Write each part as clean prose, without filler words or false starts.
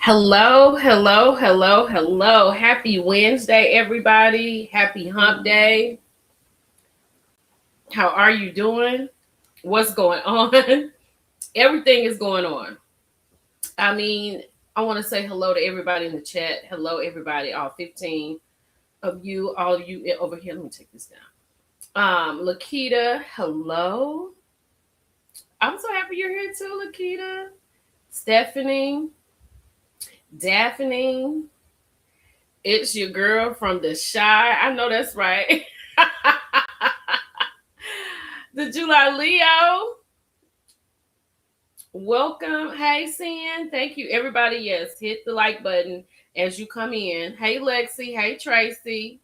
Hello, hello, hello, hello. Happy Wednesday, everybody. Happy hump day. How are you doing? What's going on? Everything is going on. I mean, I want to say hello to everybody in the chat. Hello, everybody, all 15 of you, all of you over here. Let me take this down. Lakita, hello. I'm so happy you're here too, Lakita. Stephanie, Daphne, it's your girl from the Shy. I know that's right. The July Leo. Welcome. Hey, Sin. Thank you, everybody. Yes, hit the like button as you come in. Hey, Lexi. Hey, Tracy.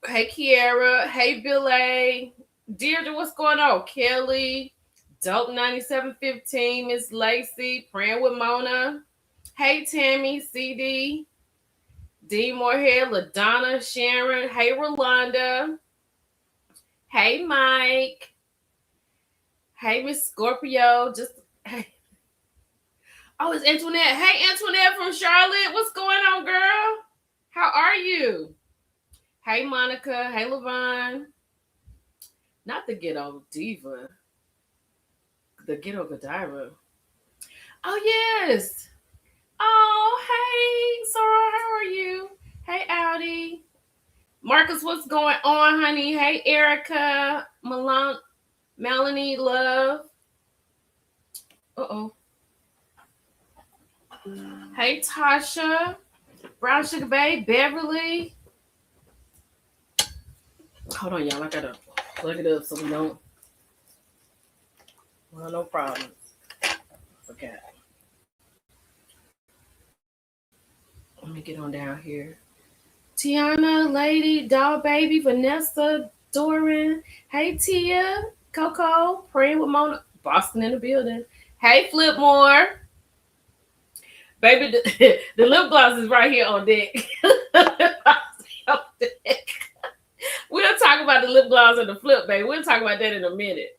Hey, Kiara. Hey, Bill A. Deirdre, what's going on? Kelly. Dope 9715. Miss Lacey. Praying with Mona. Hey, Tammy. CD. D. Moorhead. LaDonna. Sharon. Hey, Rolanda. Hey, Mike. Hey, Miss Scorpio. Just hey. Oh, it's Antoinette. Hey, Antoinette from Charlotte. What's going on, girl? How are you? Hey, Monica. Hey, Levon. Not the ghetto diva. The ghetto Godiva. Oh, yes. Oh, hey, Sarah. How are you? Hey, Audi. Marcus, what's going on, honey? Hey, Erica. Melanie, love. Uh-oh. Hey, Tasha. Brown Sugar Bay, Beverly. Hold on, y'all. I gotta plug it up so we don't. Well, no problems. Okay. Let me get on down here. Tiana, Lady, Doll Baby, Vanessa, Doran. Hey, Tia, Coco, praying with Mona. Boston in the building. Hey, Flipmore. Baby, the lip gloss is right here on deck. We'll talk about the lip gloss and the flip, baby. We'll talk about that in a minute.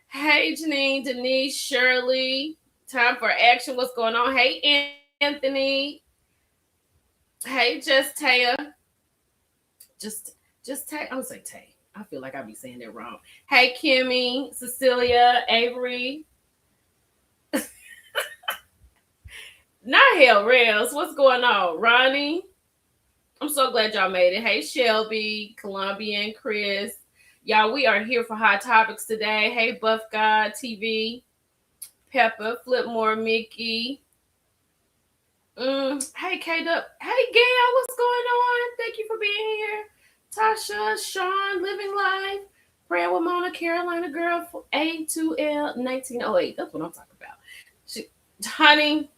Hey, Janine, Denise, Shirley. Time for action. What's going on? Hey, Anthony. Hey, Just Taya. Just Tay. I'm gonna say Tay. I feel like I be saying that wrong. Hey, Kimmy, Cecilia, Avery. Not Hell Rails. What's going on? Ronnie. I'm so glad y'all made it. Hey, Shelby, Colombian, Chris. Y'all, we are here for Hot Topics today. Hey, Buff God TV, Peppa, Flipmore, Mickey. Hey, K-Dub. Hey, Gail, what's going on? Thank you for being here. Tasha, Sean, Living Life, Praying with Mona, Carolina Girl, A2L 1908. That's what I'm talking about. Honey,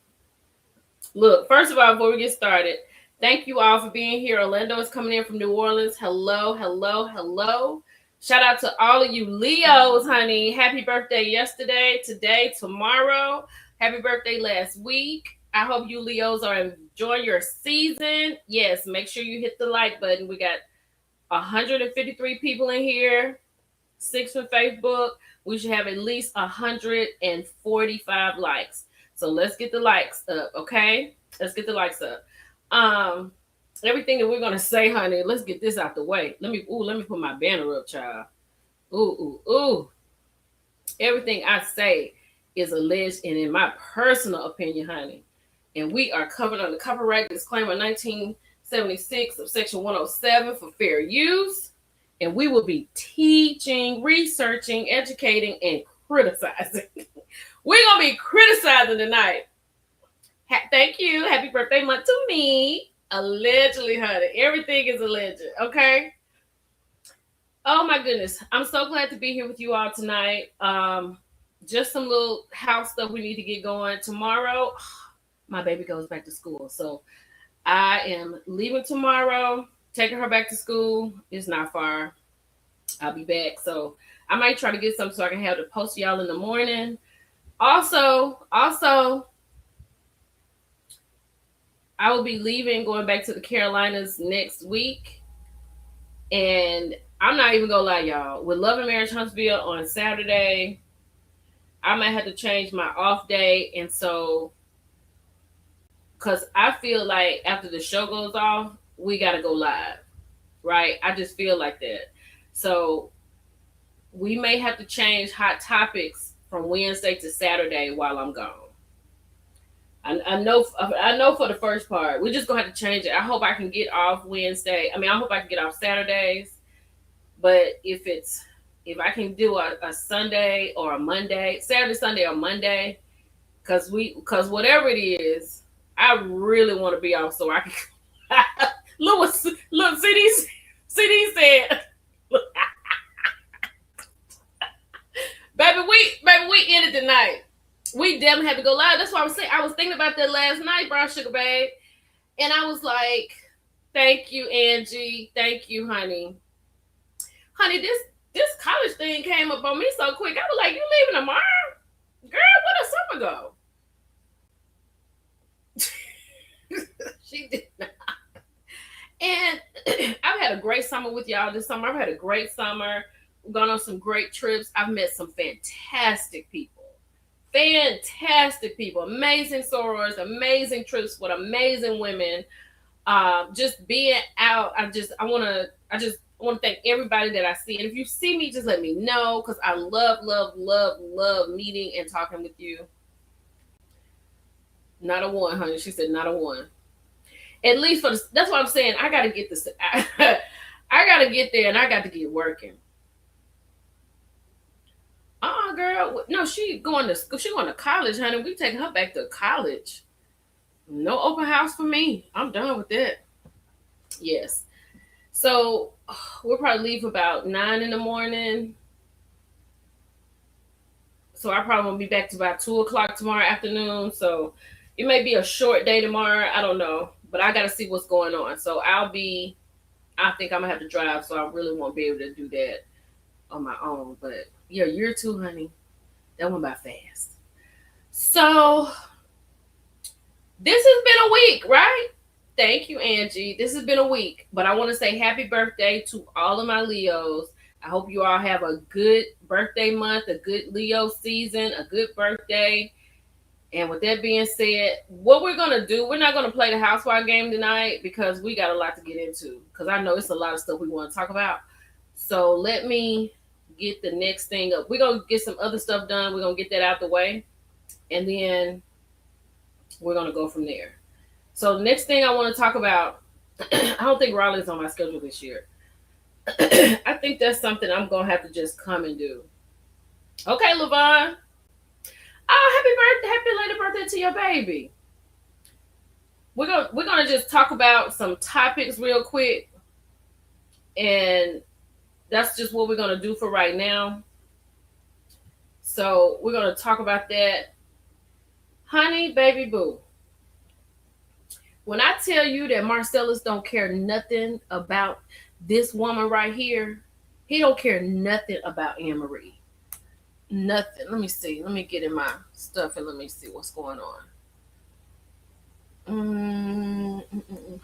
look, first of all, before we get started, thank you all for being here. Orlando is coming in from New Orleans. Hello, hello, hello. Shout out to all of you Leos, honey. Happy birthday yesterday, today, tomorrow. Happy birthday last week. I hope you Leos are enjoying your season. Yes, make sure you hit the like button. We got 153 people in here, 6 from Facebook. We should have at least 145 likes. So let's get the likes up, okay? Let's get the likes up. Everything that we're gonna say, honey, let's get this out the way. Let me put my banner up, child. Ooh. Everything I say is alleged and in my personal opinion, honey. And we are covered under copyright disclaimer 1976 of section 107 for fair use. And we will be teaching, researching, educating, and criticizing. We're going to be criticizing tonight. Thank you. Happy birthday month to me. Allegedly, honey. Everything is alleged, okay? Oh, my goodness. I'm so glad to be here with you all tonight. Just some little house stuff we need to get going. Tomorrow, my baby goes back to school. So I am leaving tomorrow, taking her back to school. It's not far. I'll be back. So I might try to get something so I can have to post y'all in the morning. Also, I will be leaving, going back to the Carolinas next week. And I'm not even going to lie, y'all. With Love and Marriage Huntsville on Saturday, I might have to change my off day. And so because I feel like after the show goes off, we got to go live, right? I just feel like that. So we may have to change hot topics from Wednesday to Saturday while I'm gone. I know for the first part, we're just gonna have to change it. I hope I can get off Wednesday. I mean, I hope I can get off Saturdays. But if I can do a Sunday or a Monday, Saturday, Sunday, or Monday, because whatever it is, I really want to be off so I can. Look, CD said, baby, we ended the night. We definitely had to go live. That's why I was saying. I was thinking about that last night, Brown Sugar Babe, and I was like, "Thank you, Angie. Thank you, honey, this college thing came up on me so quick. I was like, you leaving tomorrow? Girl, where the summer go? She did not. And I've had a great summer with y'all this summer. I've had a great summer. We've gone on some great trips. I've met some fantastic people. Fantastic people. Amazing sorors, amazing trips with amazing women. Just being out, I want to thank everybody that I see. And if you see me, just let me know, because I love meeting and talking with you. Not a one, honey. She said not a one. At least that's what I'm saying. I got to get this. I got to get there, and I got to get working. Girl. No, she going to college, honey. We taking her back to college. No open house for me. I'm done with that. Yes. So we'll probably leave about 9 in the morning. So I probably won't be back to about 2 o'clock tomorrow afternoon. So it may be a short day tomorrow. I don't know. But I got to see what's going on. So I think I'm going to have to drive. So I really won't be able to do that on my own. But yeah, year 2, honey. That went by fast. So this has been a week, right? Thank you, Angie. This has been a week, but I want to say happy birthday to all of my Leos. I hope you all have a good birthday month, a good Leo season, a good birthday. And with that being said, what we're going to do, we're not going to play the housewife game tonight because we got a lot to get into, because I know it's a lot of stuff we want to talk about. So let me get the next thing up. We're going to get some other stuff done. We're going to get that out the way. And then we're going to go from there. So the next thing I want to talk about, I don't think Raleigh's on my schedule this year. I think that's something I'm going to have to just come and do. Okay, LaVon. Oh, happy later birthday to your baby. We're gonna just talk about some topics real quick. And that's just what we're going to do for right now. So we're going to talk about that. Honey, baby boo. When I tell you that Marcellus don't care nothing about this woman right here, he don't care nothing about Anne Marie. Nothing. Let me see. Let me get in my stuff and let me see what's going on.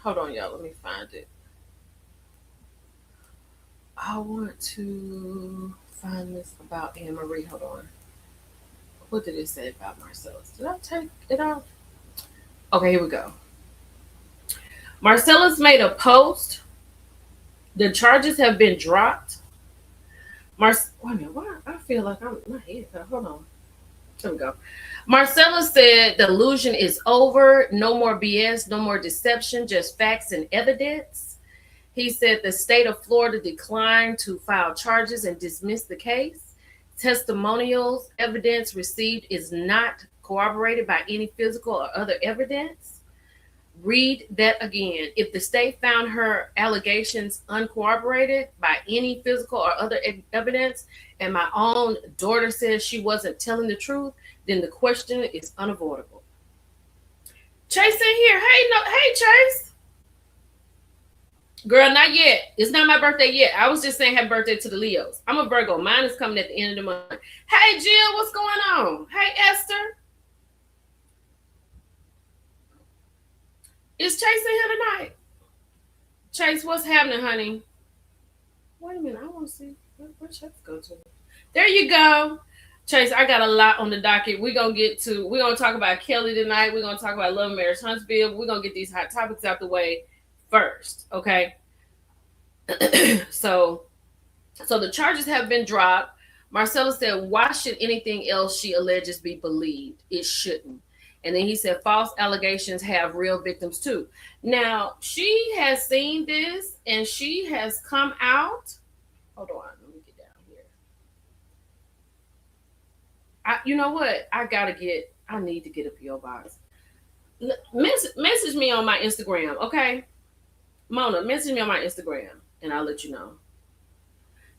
Hold on, y'all. Let me find it. I want to find this about Anne Marie. Hold on. What did it say about Marcellus? Did I take it off? Okay, here we go. Marcellus made a post. The charges have been dropped. Wait a minute. Why? I feel like I'm my head. Hold on. There we go. Marcellus said the illusion is over. No more BS. No more deception. Just facts and evidence. He said the state of Florida declined to file charges and dismiss the case. Testimonials evidence received is not corroborated by any physical or other evidence. Read that again. If the state found her allegations uncorroborated by any physical or other evidence, and my own daughter says she wasn't telling the truth, then the question is unavoidable. Chase in here. Hey, Chase. Girl, not yet. It's not my birthday yet. I was just saying happy birthday to the Leos. I'm a Virgo. Mine is coming at the end of the month. Hey, Jill, what's going on? Hey, Esther. Is Chase in here tonight? Chase, what's happening, honey? Wait a minute. I want to see. Where Chase go to? There you go. Chase, I got a lot on the docket. We're gonna talk about Kelly tonight. We're gonna talk about Love and Marriage Huntsville. We're gonna get these hot topics out the way first. Okay. so so the charges have been dropped. Marcella said, why should anything else she alleges be believed? It shouldn't. And then he said, false allegations have real victims too. Now, she has seen this and she has come out. Hold on, let me get down here. You know what? I need to get a P.O. box. Message me on my Instagram, okay? Mona, message me on my Instagram and I'll let you know.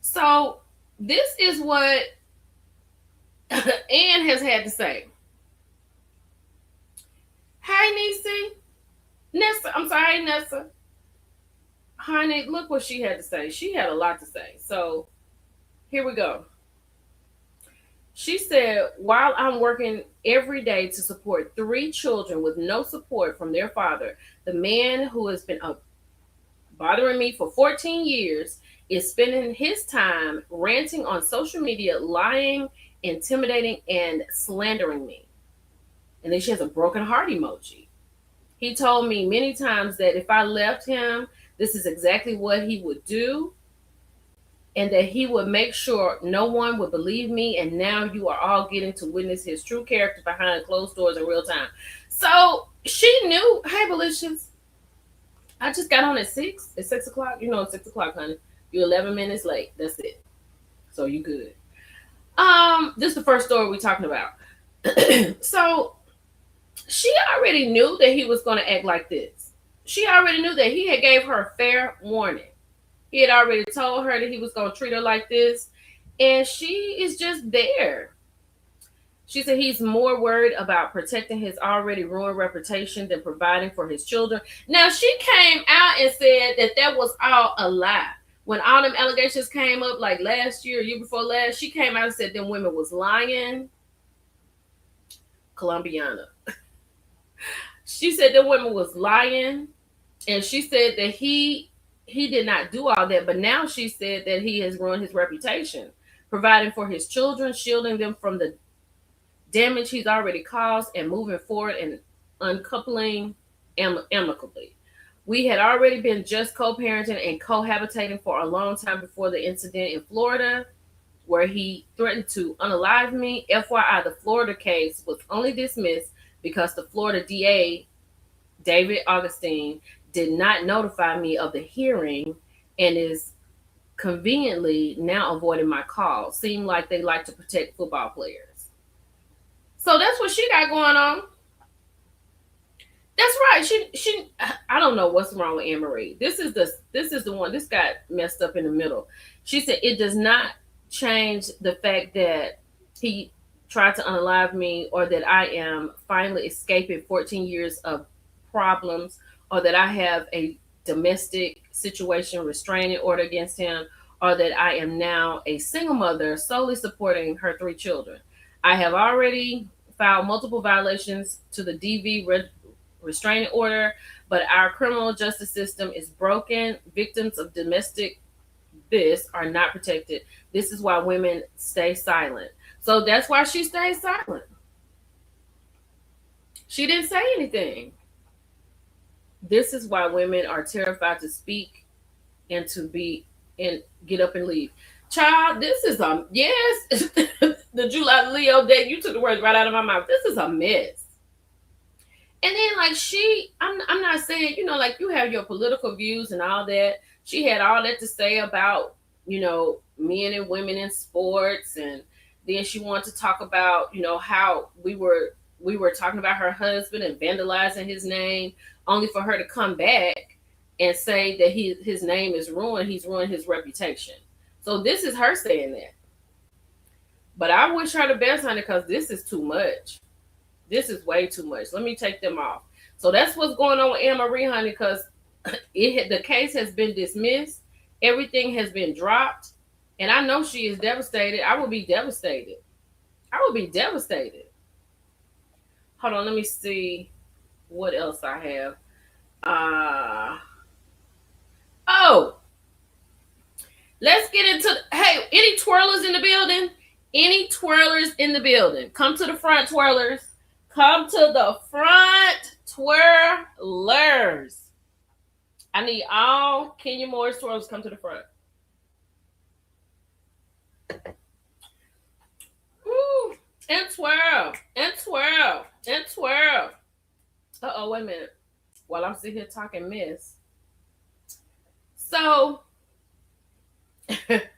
So, this is what Ann has had to say. Hi, Niecy. Nessa, I'm sorry, Nessa. Honey, look what she had to say. She had a lot to say. So, here we go. She said, while I'm working every day to support 3 children with no support from their father, the man who has been bothering me for 14 years is spending his time ranting on social media, lying, intimidating, and slandering me. And then she has a broken heart emoji. He told me many times that if I left him, this is exactly what he would do, and that he would make sure no one would believe me. And now you are all getting to witness his true character behind closed doors in real time. So she knew, hey, Belicious, I just got on at 6. At 6 o'clock. You know, it's 6 o'clock, honey. You're 11 minutes late. That's it. So you good. This is the first story we're talking about. So she already knew that he was going to act like this. She already knew that he had gave her a fair warning. He had already told her that he was going to treat her like this. And she is just there. She said he's more worried about protecting his already ruined reputation than providing for his children. Now, she came out and said that that was all a lie. When all them allegations came up, like last year, year before last, she came out and said them women was lying. Colombiana. She said them women was lying. And she said that he did not do all that, but now she said that he has ruined his reputation, providing for his children, shielding them from the damage he's already caused, and moving forward and uncoupling amicably. We had already been just co-parenting and cohabitating for a long time before the incident in Florida, where he threatened to unalive me. FYI, the Florida case was only dismissed because the Florida DA, David Augustine, did not notify me of the hearing and is conveniently now avoiding my call. Seem like they like to protect football players. So that's what she got going on. That's right. She I don't know what's wrong with Anne Marie. This is the one. This got messed up in the middle. She said it does not change the fact that he tried to unalive me, or that I am finally escaping 14 years of problems, or that I have a domestic situation restraining order against him, or that I am now a single mother solely supporting her 3 children. I have already filed multiple violations to the DV restraining order, but our criminal justice system is broken. Victims of domestic this are not protected. This is why women stay silent. So that's why she stays silent. She didn't say anything. This is why women are terrified to speak and to be and get up and leave. Child, this is yes, the July Leo day, you took the words right out of my mouth. This is a mess. And then like I'm not saying, like you have your political views and all that. She had all that to say about, men and women in sports, and then she wanted to talk about, how we were talking about her husband and vandalizing his name, only for her to come back and say that his name is ruined. He's ruined his reputation. So this is her saying that. But I wish her the best, honey, because this is too much. This is way too much. Let me take them off. So that's what's going on with Anne Marie, honey, because the case has been dismissed. Everything has been dropped. And I know she is devastated. I would be devastated. Hold on, let me see what else I have. Oh, let's get into, hey, any twirlers in the building? Any twirlers in the building? Come to the front, twirlers. Come to the front, twirlers. I need all Kenya Moore's twirlers come to the front. Woo. And twirl, and twirl, and twirl. Uh-oh, wait a minute. While I'm sitting here talking mess. So, if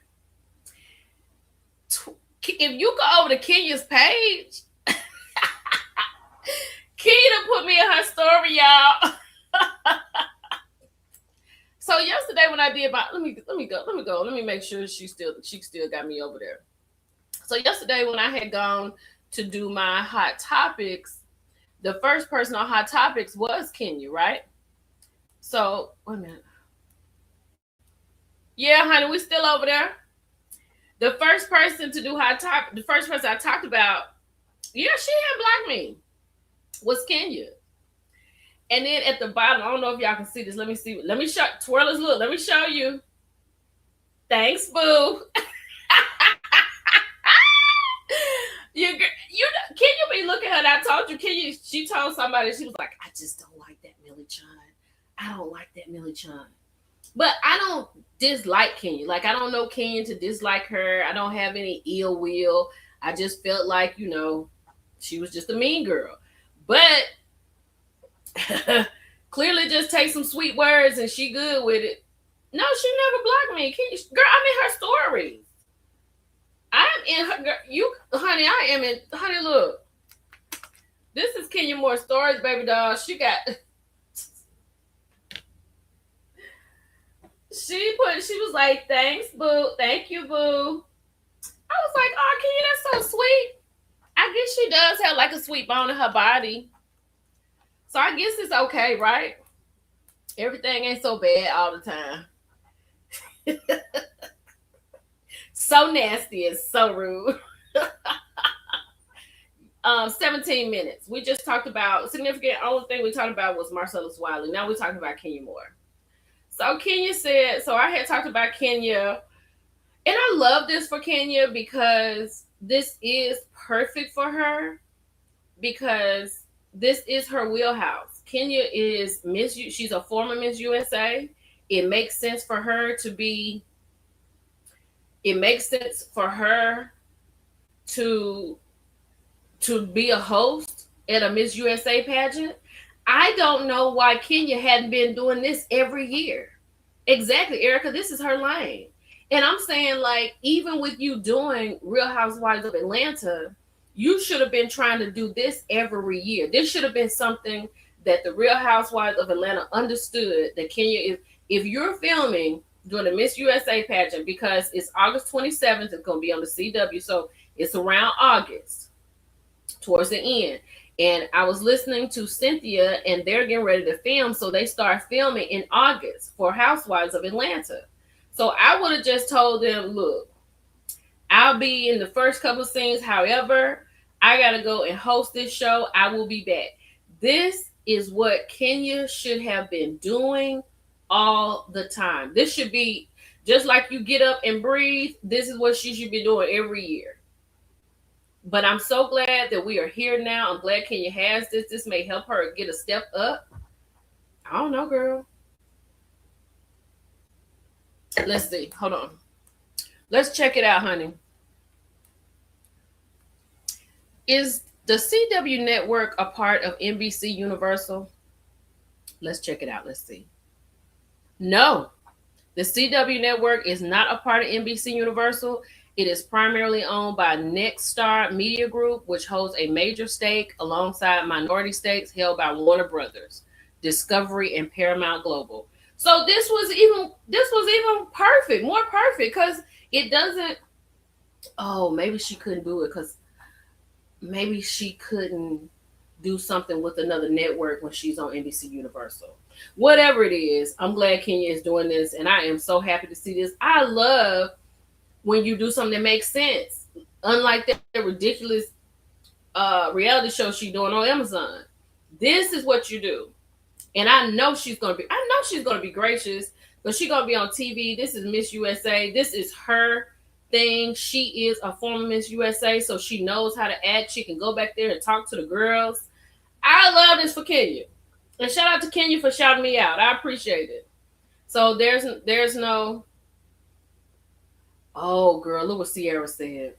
you go over to Kenya's page, Kenya put me in her story, y'all. So yesterday when I did my let me go. Let me make sure she still got me over there. So yesterday when I had gone to do my hot topics, the first person on hot topics was Kenya, right? So wait a minute. Yeah, honey, we still over there. The first person to do hot topic, the first person I talked about, yeah, she had blocked me, was Kenya. And then at the bottom, I don't know if y'all can see this. Let me see. Let me show twirlers. Look, let me show you. Thanks, boo. you can you be looking at her? I told you, can you? She told somebody, she was like, I just don't like that Millie Chun. I don't like that Millie Chun. But I don't dislike Kenya. Like, I don't know Kenya to dislike her. I don't have any ill will. I just felt like, she was just a mean girl. But clearly just take some sweet words and she good with it. No, she never blocked me. Girl, I'm in her stories. I'm in her girl. Honey, I am in. Honey, look. This is Kenya Moore stories, baby doll. She was like, thanks, boo. Thank you, boo. I was like, oh, Kenya, that's so sweet. I guess she does have like a sweet bone in her body. So I guess it's okay, right? Everything ain't so bad all the time. So nasty and so rude. 17 minutes. We just talked about significant. Only thing we talked about was Marcellus Wiley. Now we're talking about Kenya Moore. So Kenya said, so I had talked about Kenya, and I love this for Kenya because this is perfect for her because this is her wheelhouse. Kenya is she's a former Miss USA. It makes sense for her to be a host at a Miss USA pageant. I don't know why Kenya hadn't been doing this every year. Exactly, Erica, this is her lane. And I'm saying, like, even with you doing Real Housewives of Atlanta, you should have been trying to do this every year. This should have been something that the Real Housewives of Atlanta understood that Kenya, if you're filming during the Miss USA pageant, because it's August 27th, it's going to be on the CW, so it's around August, towards the end. And I was listening to Cynthia, and they're getting ready to film, so they start filming in August for Housewives of Atlanta. So I would have just told them, look, I'll be in the first couple of scenes. However, I got to go and host this show. I will be back. This is what Kenya should have been doing all the time. This should be just like you get up and breathe. This is what she should be doing every year. But I'm so glad that we are here now. I'm glad Kenya has this. This may help her get a step up. I don't know, girl. Let's see. Hold on. Let's check it out, honey. Is the CW network a part of NBC Universal? Let's check it out. Let's see. No. The CW network is not a part of NBC Universal. It is primarily owned by Nexstar Media Group, which holds a major stake alongside minority stakes held by Warner Brothers, Discovery, and Paramount Global. So this was even perfect, more perfect, because it doesn't. Oh, maybe she couldn't do it because maybe she couldn't do something with another network when she's on NBC Universal. Whatever it is, I'm glad Kenya is doing this, and I am so happy to see this. I love when you do something that makes sense, unlike that ridiculous reality show she's doing on Amazon. This is what you do, and I know she's gonna be gracious, but she's gonna be on TV. This is Miss USA. This is her thing. She is a former Miss USA, so she knows how to act. She can go back there and talk to the girls. I love this for Kenya. And shout out to Kenya for shouting me out. I appreciate it. So there's no, oh girl, look what Sierra said.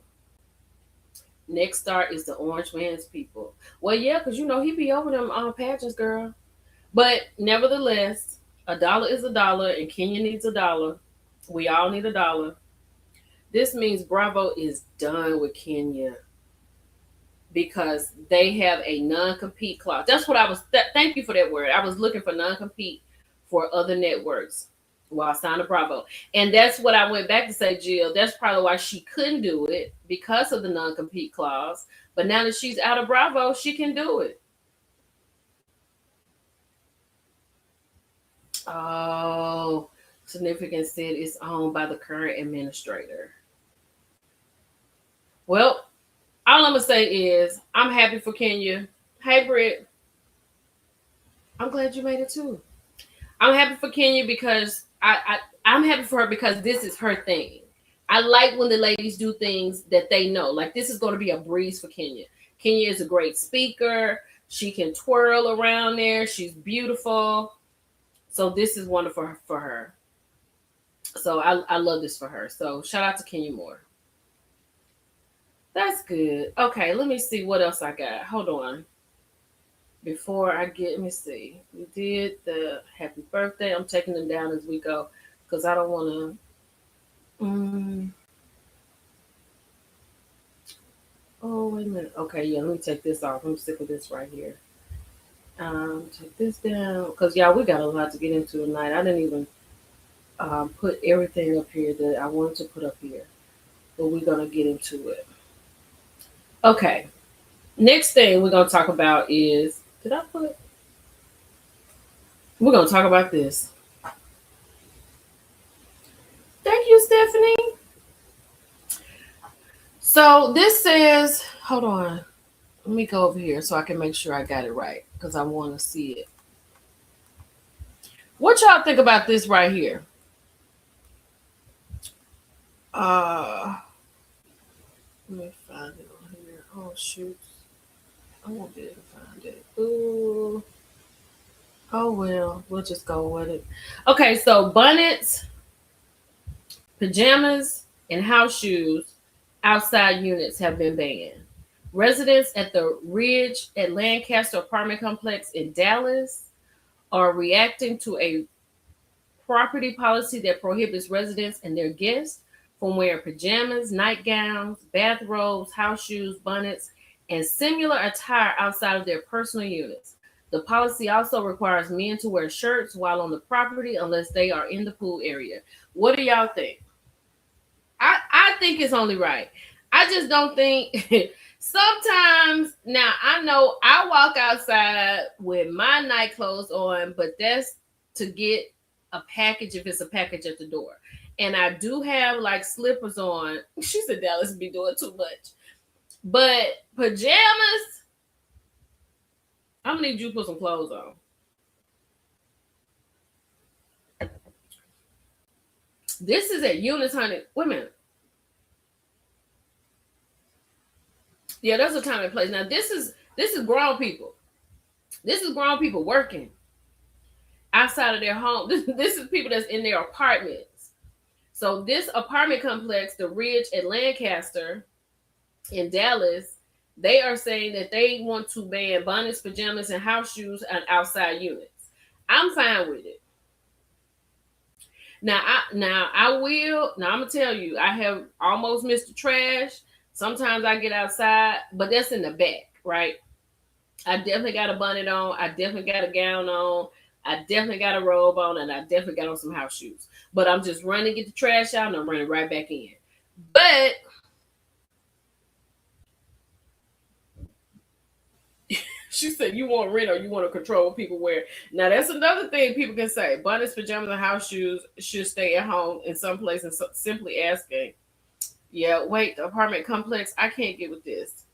Next start is the Orange Man's people. Well, yeah, because you know he be over them pageants, girl. But nevertheless, a dollar is a dollar, and Kenya needs a dollar. We all need a dollar. This means Bravo is done with Kenya because they have a non-compete clause. That's what I was. Thank you for that word. I was looking for non-compete for other networks while I signed to Bravo, and that's what I went back to say, Jill. That's probably why she couldn't do it because of the non-compete clause. But now that she's out of Bravo, she can do it. Oh, Significant said it's owned by the current administrator. Well, all I'm gonna say is I'm happy for Kenya. Hey, Britt, I'm glad you made it too. I'm happy for Kenya because I'm happy for her because this is her thing. I like when the ladies do things that they know. Like this is going to be a breeze for Kenya. Kenya is a great speaker. She can twirl around there. She's beautiful. So this is wonderful for her. So I love this for her. So shout out to Kenya Moore. That's good. Okay, let me see what else I got. Hold on. Before I get, let me see. We did the happy birthday. I'm taking them down as we go because I don't want to. Oh, wait a minute. Okay, yeah, let me take this off. I'm sick of this right here. Take this down because y'all, we got a lot to get into tonight. I didn't even put everything up here that I wanted to put up here, but we're gonna get into it. Okay. Next thing we're gonna talk about is did I put? We're gonna talk about this. Thank you, Stephanie. So this says, hold on. Let me go over here so I can make sure I got it right because I want to see it. What y'all think about this right here? Let me find it on here. Oh shoot. I won't be able to find it. Ooh. Oh well, we'll just go with it. Okay, so bonnets, pajamas, and house shoes outside units have been banned. Residents at the Ridge at Lancaster apartment complex in Dallas are reacting to a property policy that prohibits residents and their guests from wearing pajamas, nightgowns, bathrobes, house shoes, bonnets, and similar attire outside of their personal units. The policy also requires men to wear shirts while on the property unless they are in the pool area. What do y'all think? I think it's only right. I just don't think sometimes now I know I walk outside with my night clothes on, but that's to get a package if it's a package at the door. And I do have like slippers on. She said Dallas be doing too much. But pajamas, I'm gonna need you to put some clothes on. This is at Eunice, honey. Wait a minute. Yeah, there's a time and place. Now this is grown people. This is grown people working outside of their home. This is people that's in their apartments. So this apartment complex, the Ridge at Lancaster in Dallas, they are saying that they want to ban bonnets, pajamas, and house shoes and outside units. I'm fine with it. Now I'm gonna tell you, I have almost missed the trash. Sometimes I get outside, but that's in the back, right? I definitely got a bonnet on. I definitely got a gown on. I definitely got a robe on, and I definitely got on some house shoes. But I'm just running to get the trash out, and I'm running right back in. But she said, you want rent or you want to control what people wear. Now, that's another thing people can say. Bonnets, pajamas, and house shoes should stay at home in some places. So simply asking, yeah, wait, the apartment complex, I can't get with this.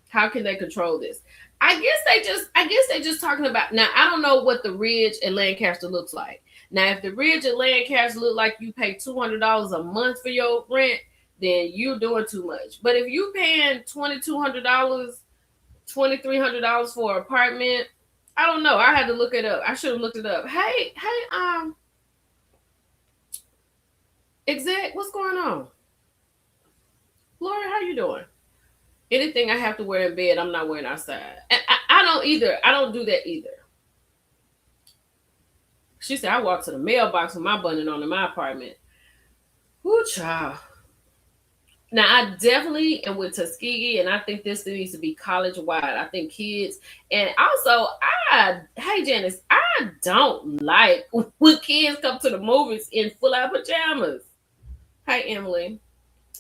How can they control this? I guess they just talking about, now I don't know what the Ridge at Lancaster looks like. Now, if the Ridge at Lancaster look like you pay $200 a month for your rent, then you're doing too much. But if you paying $2,200, $2,300 for an apartment, I don't know. I had to look it up. I should have looked it up. Hey, exec, what's going on? Laura, how you doing? Anything I have to wear in bed, I'm not wearing outside. And I don't either. I don't do that either. She said I walked to the mailbox with my button on in my apartment. Whoo, child. Now I definitely am with Tuskegee, and I think this needs to be college wide. I think kids, and also hey Janice, I don't like when kids come to the movies in full out pajamas. Hi Emily,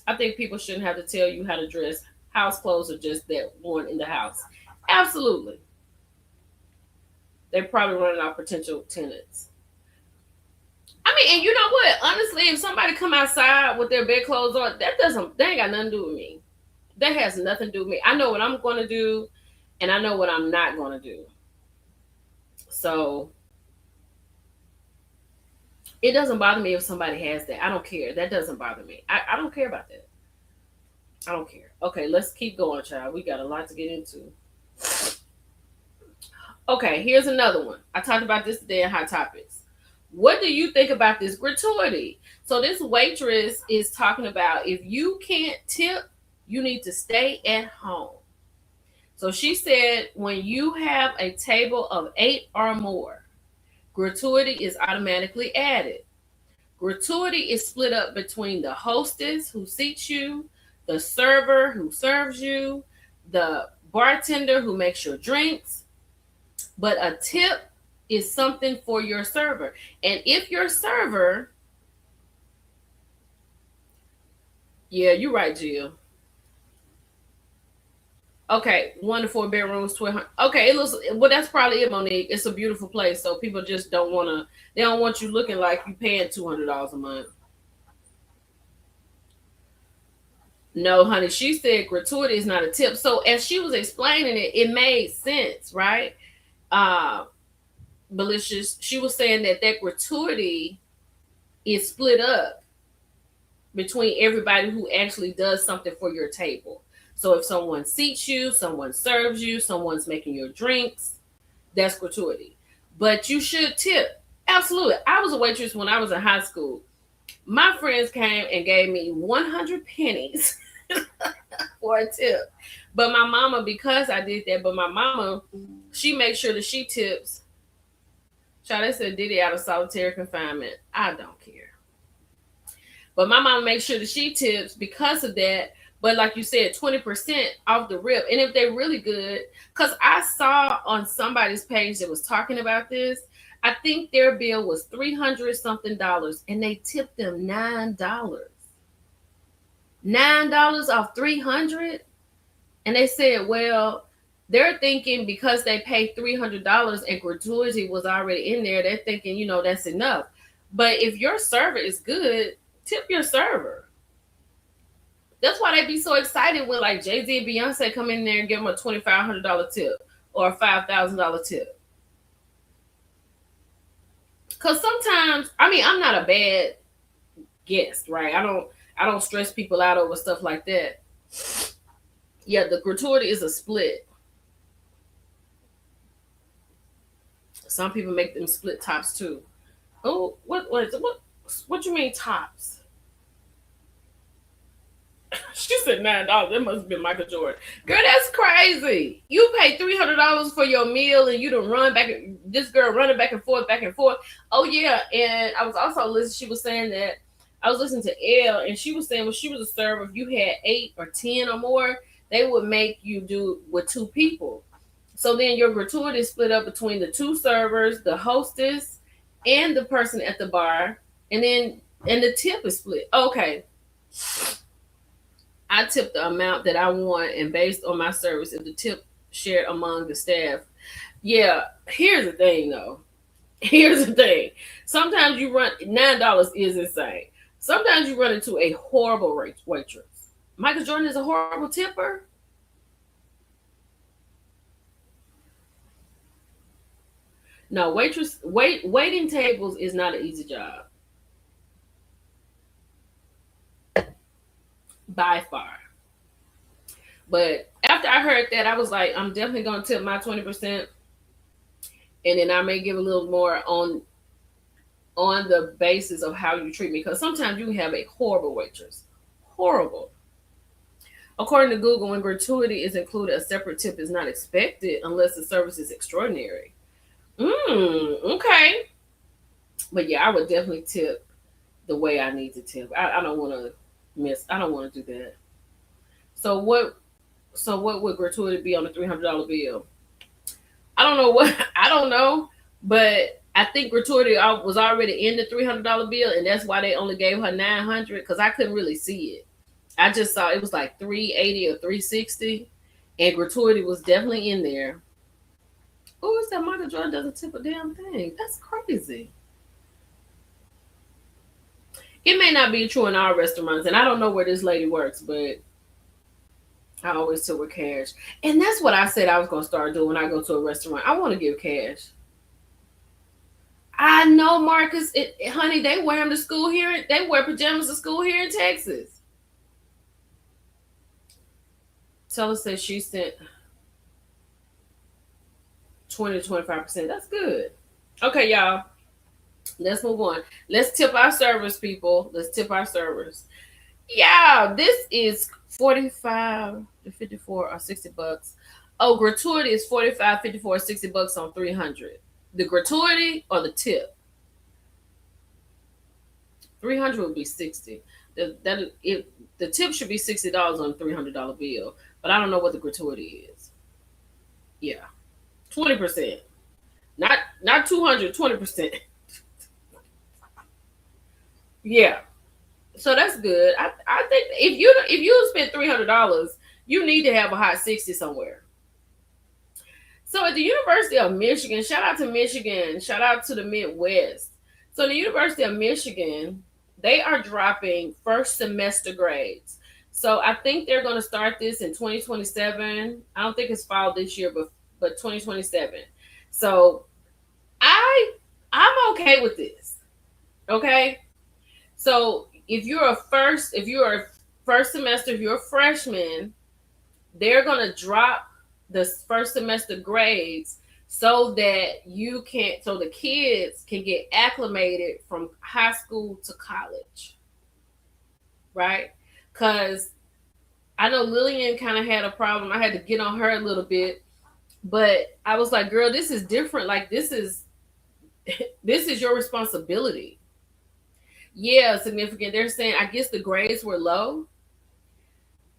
I think people shouldn't have to tell you how to dress. House clothes are just that worn in the house. Absolutely, they're probably running out potential tenants. I mean, and you know what? Honestly, if somebody come outside with their bedclothes on, that ain't got nothing to do with me. That has nothing to do with me. I know what I'm going to do, and I know what I'm not going to do. So it doesn't bother me if somebody has that. I don't care. That doesn't bother me. I don't care about that. I don't care. Okay, let's keep going, child. We got a lot to get into. Okay, here's another one. I talked about this today in Hot Topics. What do you think about this gratuity? So this waitress is talking about if you can't tip, you need to stay at home. So she said when you have a table of 8 or more, gratuity is automatically added. Gratuity is split up between the hostess who seats you, the server who serves you, the bartender who makes your drinks. But a tip is something for your server. And if your server, yeah, you're right, Jill. Okay, 1 to 4 bedrooms, 1,200. Okay, it looks well. That's probably it, Monique. It's a beautiful place, so people just don't want to. They don't want you looking like you paying $200 a month. No, honey. She said gratuity is not a tip. So as she was explaining it, it made sense, right? Malicious. She was saying that gratuity is split up between everybody who actually does something for your table. So if someone seats you, someone serves you, someone's making your drinks, that's gratuity. But you should tip. Absolutely. I was a waitress when I was in high school. My friends came and gave me 100 pennies for a tip. But my mama, because I did that, but my mama, she makes sure that she tips. Child, they said Diddy out of solitary confinement. I don't care. But my mama makes sure that she tips because of that. But like you said, 20% off the rip. And if they're really good, because I saw on somebody's page that was talking about this, I think their bill was $300 something and they tipped them $9. $9 off 300. And they said, well, they're thinking because they paid $300 and gratuity was already in there, they're thinking, that's enough. But if your server is good, tip your server. That's why they be so excited when like Jay-Z and Beyonce come in there and give them a $2,500 tip or a $5,000 tip. Because sometimes, I mean, I'm not a bad guest, right? I don't stress people out over stuff like that. Yeah, the gratuity is a split. Some people make them split tops too. Oh, what you mean tops? She said $9. That must have been Michael Jordan. Girl, that's crazy. You pay $300 for your meal and you don't run back. This girl running back and forth, back and forth. Oh yeah, and I was also listening. She was saying that I was listening to Elle, and she was saying when she was a server, if you had 8 or 10 or more, they would make you do with 2 people. So then your gratuity is split up between the 2 servers, the hostess, and the person at the bar, and the tip is split. Okay. I tip the amount that I want, and based on my service, if the tip shared among the staff. Yeah, here's the thing though. Here's the thing. Sometimes you run $9 is insane. Sometimes you run into a horrible waitress. Michael Jordan is a horrible tipper. No, waiting tables is not an easy job. by far. But after I heard that, I was like, I'm definitely gonna tip my 20%, and then I may give a little more on the basis of how you treat me. Because sometimes you can have a horrible waitress, horrible. According to Google, when gratuity is included, a separate tip is not expected unless the service is extraordinary. Okay. But yeah, I would definitely tip the way I need to tip. I don't want to miss. I don't want to do that. So what? So what would gratuity be on a $300 bill? I don't know what. I don't know, but I think gratuity was already in the $300 bill, and that's why they only gave her 900 because I couldn't really see it. I just saw it was like 380 or 360, and gratuity was definitely in there. Oh, it's that Michael Jordan doesn't tip a damn thing. That's crazy. It may not be true in our restaurants, and I don't know where this lady works, but I always tip with cash. And that's what I said I was gonna start doing when I go to a restaurant. I want to give cash. I know, Marcus. Honey, they wear them to school here. They wear pajamas to school here in Texas. Tella said she sent 20 to 25%. That's good. Okay, y'all. Let's move on. Let's tip our servers, people. Let's tip our servers. Yeah, this is 45 to 54 or 60 bucks. Oh, gratuity is 45, 54, 60 bucks on 300. The gratuity or the tip? 300 would be 60. The tip should be $60 on a $300 bill, but I don't know what the gratuity is. Yeah, 20%. Not 200, 20%. Yeah. So that's good. I think if you spend $300, you need to have a hot 60 somewhere. So at the University of Michigan, shout out to Michigan, shout out to the Midwest. So the University of Michigan, they are dropping first semester grades. So I think they're going to start this in 2027. I don't think it's fall this year, but 2027. So I'm okay with this. Okay. So if you're a first semester, if you're a freshman, they're gonna drop the first semester grades so that so the kids can get acclimated from high school to college. Right? Because I know Lillian kind of had a problem. I had to get on her a little bit, but I was like, girl, this is different. Like this is your responsibility. Yeah, significant. They're saying, I guess the grades were low.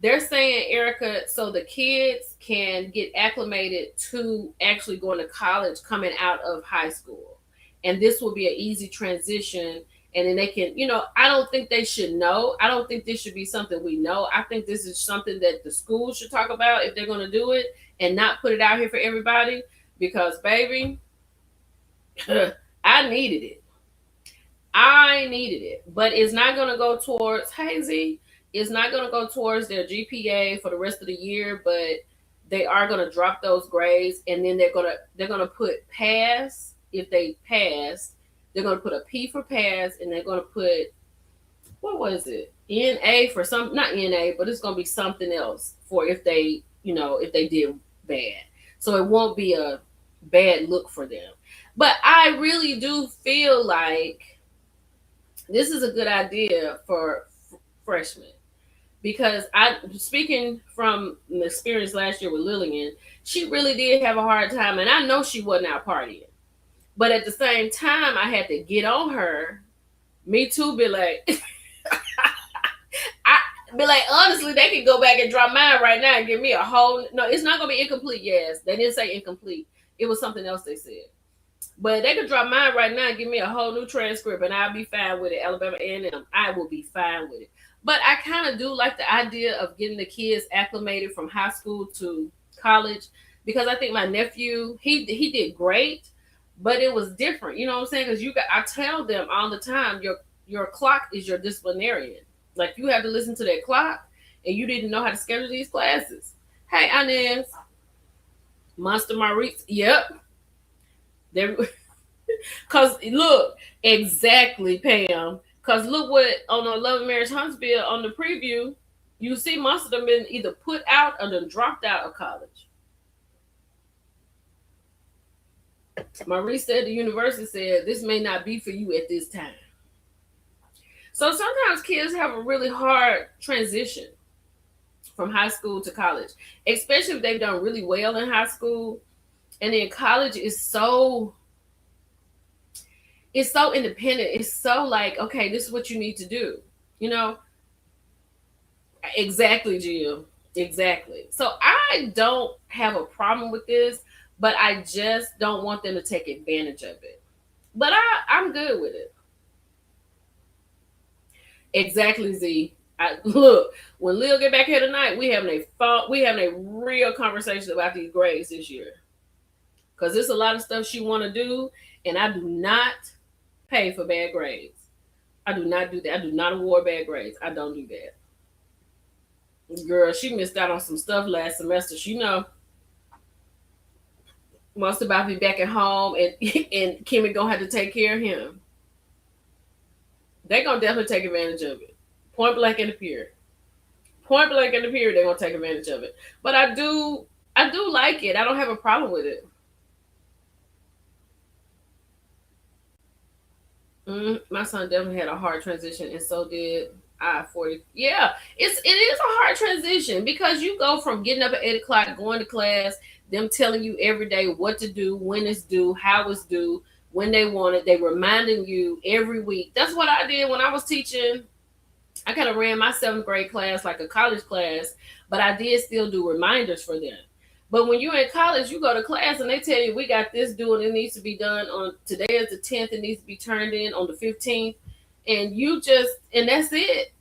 They're saying, Erica, so the kids can get acclimated to actually going to college coming out of high school. And this will be an easy transition. And then they can, I don't think they should know. I don't think this should be something we know. I think this is something that the school should talk about if they're going to do it and not put it out here for everybody. Because, baby, I needed it. But it's not going to go towards Hazy. It's not going to go towards their GPA for the rest of the year, but they are going to drop those grades, and then they're going to put pass. If they pass, they're going to put a P for pass, and they're going to put, what was it? NA for some, not NA, but it's going to be something else for if they did bad. So it won't be a bad look for them. But I really do feel like this is a good idea for freshmen, because speaking from the experience last year with Lillian, she really did have a hard time, and I know she wasn't out partying, but at the same time, I had to get on her. Me too, be like, honestly, they could go back and drop mine right now and give me a whole. No, it's not gonna be incomplete. Yes, they didn't say incomplete. It was something else they said. But they could drop mine right now and give me a whole new transcript, and I'll be fine with it. Alabama A&M, I will be fine with it. But I kind of do like the idea of getting the kids acclimated from high school to college, because I think my nephew, he did great, but it was different. You know what I'm saying? Because I tell them all the time, your clock is your disciplinarian. Like, you have to listen to that clock, and you didn't know how to schedule these classes. Hey, Inez. Monster Maurice. Yep. Because look, exactly, Pam. Because look what on the Love and Marriage Huntsville on the preview, You see, most of them been either put out or then dropped out of college. Marie said the university said this may not be for you at this time. So sometimes kids have a really hard transition from high school to college, especially if they've done really well in high school. And then college is so it's so independent. It's so like, okay, this is what you need to do. You know, exactly, Jill. Exactly. So I don't have a problem with this, but I just don't want them to take advantage of it. But I'm good with it. Exactly, Z. Look, when Lil get back here tonight, we having a real conversation about these grades this year. Cause there's a lot of stuff she want to do, and I do not pay for bad grades. I do not do that. I do not award bad grades. I don't do that. Girl, she missed out on some stuff last semester. She know must about to be back at home, and and Kimmy gonna have to take care of him. They gonna definitely take advantage of it. Point blank in the period. Point blank in the period, they're gonna take advantage of it. But I do like it. I don't have a problem with it. My son definitely had a hard transition, and so did I-40. Yeah, it is a hard transition because you go from getting up at 8 o'clock, going to class, them telling you every day what to do, when it's due, how it's due, when they want it. They reminding you every week. That's what I did when I was teaching. I kind of ran my 7th grade class like a college class, but I did still do reminders for them. But when you're in college, you go to class and they tell you we got this due and it needs to be done on today is the 10th. It needs to be turned in on the 15th, and that's it.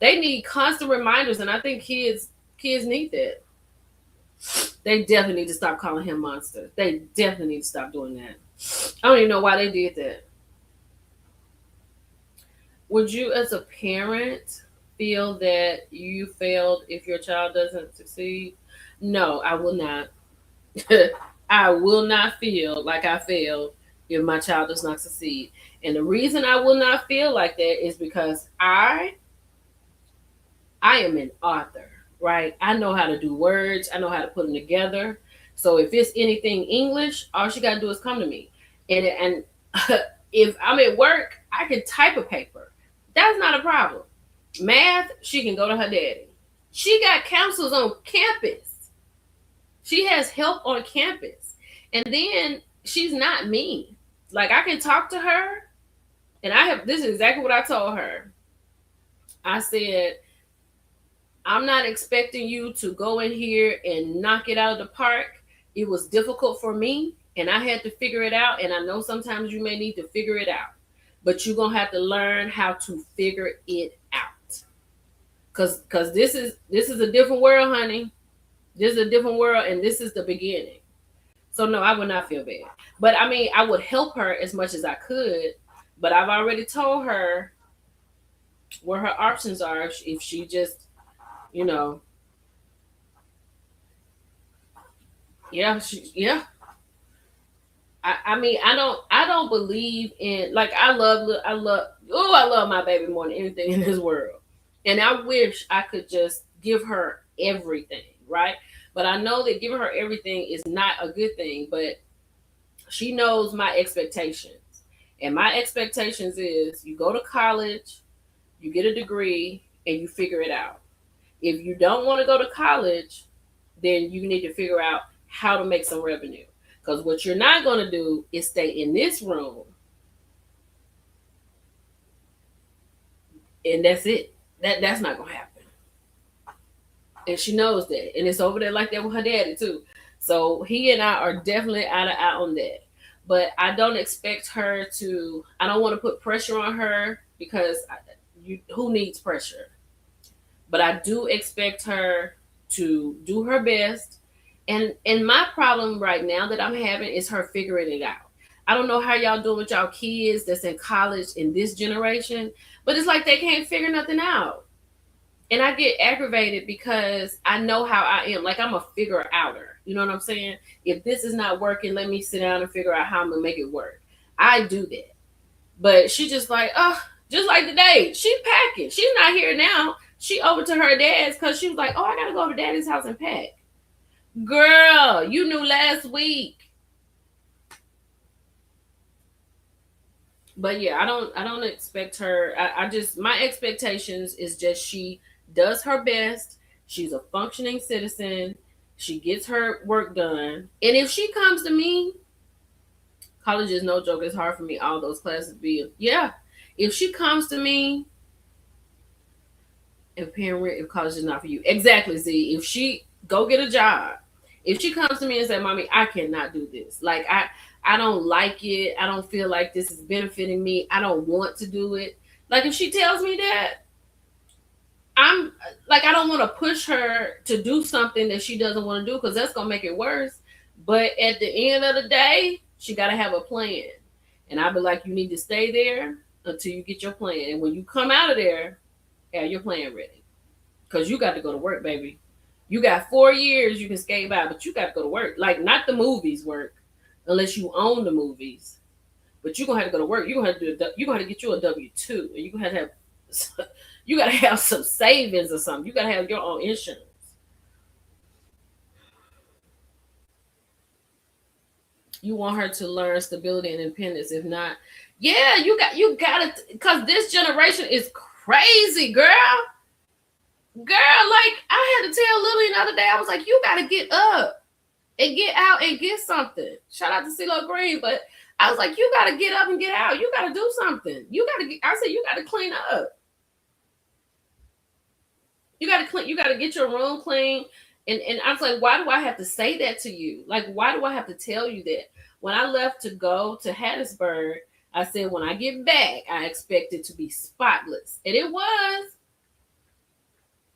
They need constant reminders, and I think kids need that. They definitely need to stop calling him monster. They definitely need to stop doing that. I don't even know why they did that. Would you, as a parent, feel that you failed if your child doesn't succeed? No, I will not. I will not feel like I failed if my child does not succeed. And the reason I will not feel like that is because I am an author, right? I know how to do words, I know how to put them together. So if it's anything English, all she got to do is come to me. And if I'm at work, I can type a paper. That's not a problem. Math, she can go to her daddy. She got counselors on campus. She has help on campus. And then she's not mean. Like I can talk to her, and this is exactly what I told her. I said, I'm not expecting you to go in here and knock it out of the park. It was difficult for me, and I had to figure it out. And I know sometimes you may need to figure it out, but you're gonna have to learn how to figure it out. Cause this is a different world, honey. This is a different world, and this is the beginning. So no, I would not feel bad. But I mean, I would help her as much as I could. But I've already told her what her options are if she just, you know, yeah. I mean, I don't believe in like I love my baby more than anything in this world, and I wish I could just give her everything, right? But I know that giving her everything is not a good thing. But she knows my expectations, and my expectations is you go to college, you get a degree, and you figure it out. If you don't want to go to college, then you need to figure out how to make some revenue. Because what you're not going to do is stay in this room, and that's it. That's not going to happen. And she knows that. And it's over there like that with her daddy, too. So he and I are definitely out on that. But I don't expect her to, I don't want to put pressure on her because who needs pressure? But I do expect her to do her best. And my problem right now that I'm having is her figuring it out. I don't know how y'all doing with y'all kids that's in college in this generation, but it's like they can't figure nothing out. And I get aggravated because I know how I am. Like I'm a figure outer. You know what I'm saying? If this is not working, let me sit down and figure out how I'm gonna make it work. I do that. But she just like, oh, just like today, she's packing. She's not here now. She over to her dad's because she was like, "Oh, I gotta go to daddy's house and pack." Girl, you knew last week. But yeah, I don't expect her. I just, my expectations is just she does her best. She's a functioning citizen. She gets her work done. And if she comes to me, college is no joke. It's hard for me. All those classes be, yeah. If she comes to me, if parent, if college is not for you, exactly. Z. If she go get a job, if she comes to me and say, "Mommy, I cannot do this. Like I don't like it. I don't feel like this is benefiting me. I don't want to do it." Like if she tells me that, I'm like, I don't want to push her to do something that she doesn't want to do because that's gonna make it worse. But at the end of the day, she gotta have a plan. And I'd be like, you need to stay there until you get your plan. And when you come out of there, have your plan ready. Cause you got to go to work, baby. You got 4 years you can skate by, but you got to go to work. Like not the movies work, unless you own the movies. But you're gonna have to go to work. You're gonna have to do. You're gonna have to get you a W-2, and you're gonna have to have. You gotta have some savings or something. You gotta have your own insurance. You want her to learn stability and independence. If not, yeah, you gotta, because this generation is crazy, girl. Girl, like I had to tell Lily the other day, I was like, you gotta get up and get out and get something. Shout out to CeeLo Green, but I was like, you gotta get up and get out. You gotta do something. You gotta get, I said, you gotta clean up. You gotta clean, you gotta get your room clean. And I was like, why do I have to say that to you? Like, why do I have to tell you that? When I left to go to Hattiesburg, I said, when I get back, I expect it to be spotless. And it was.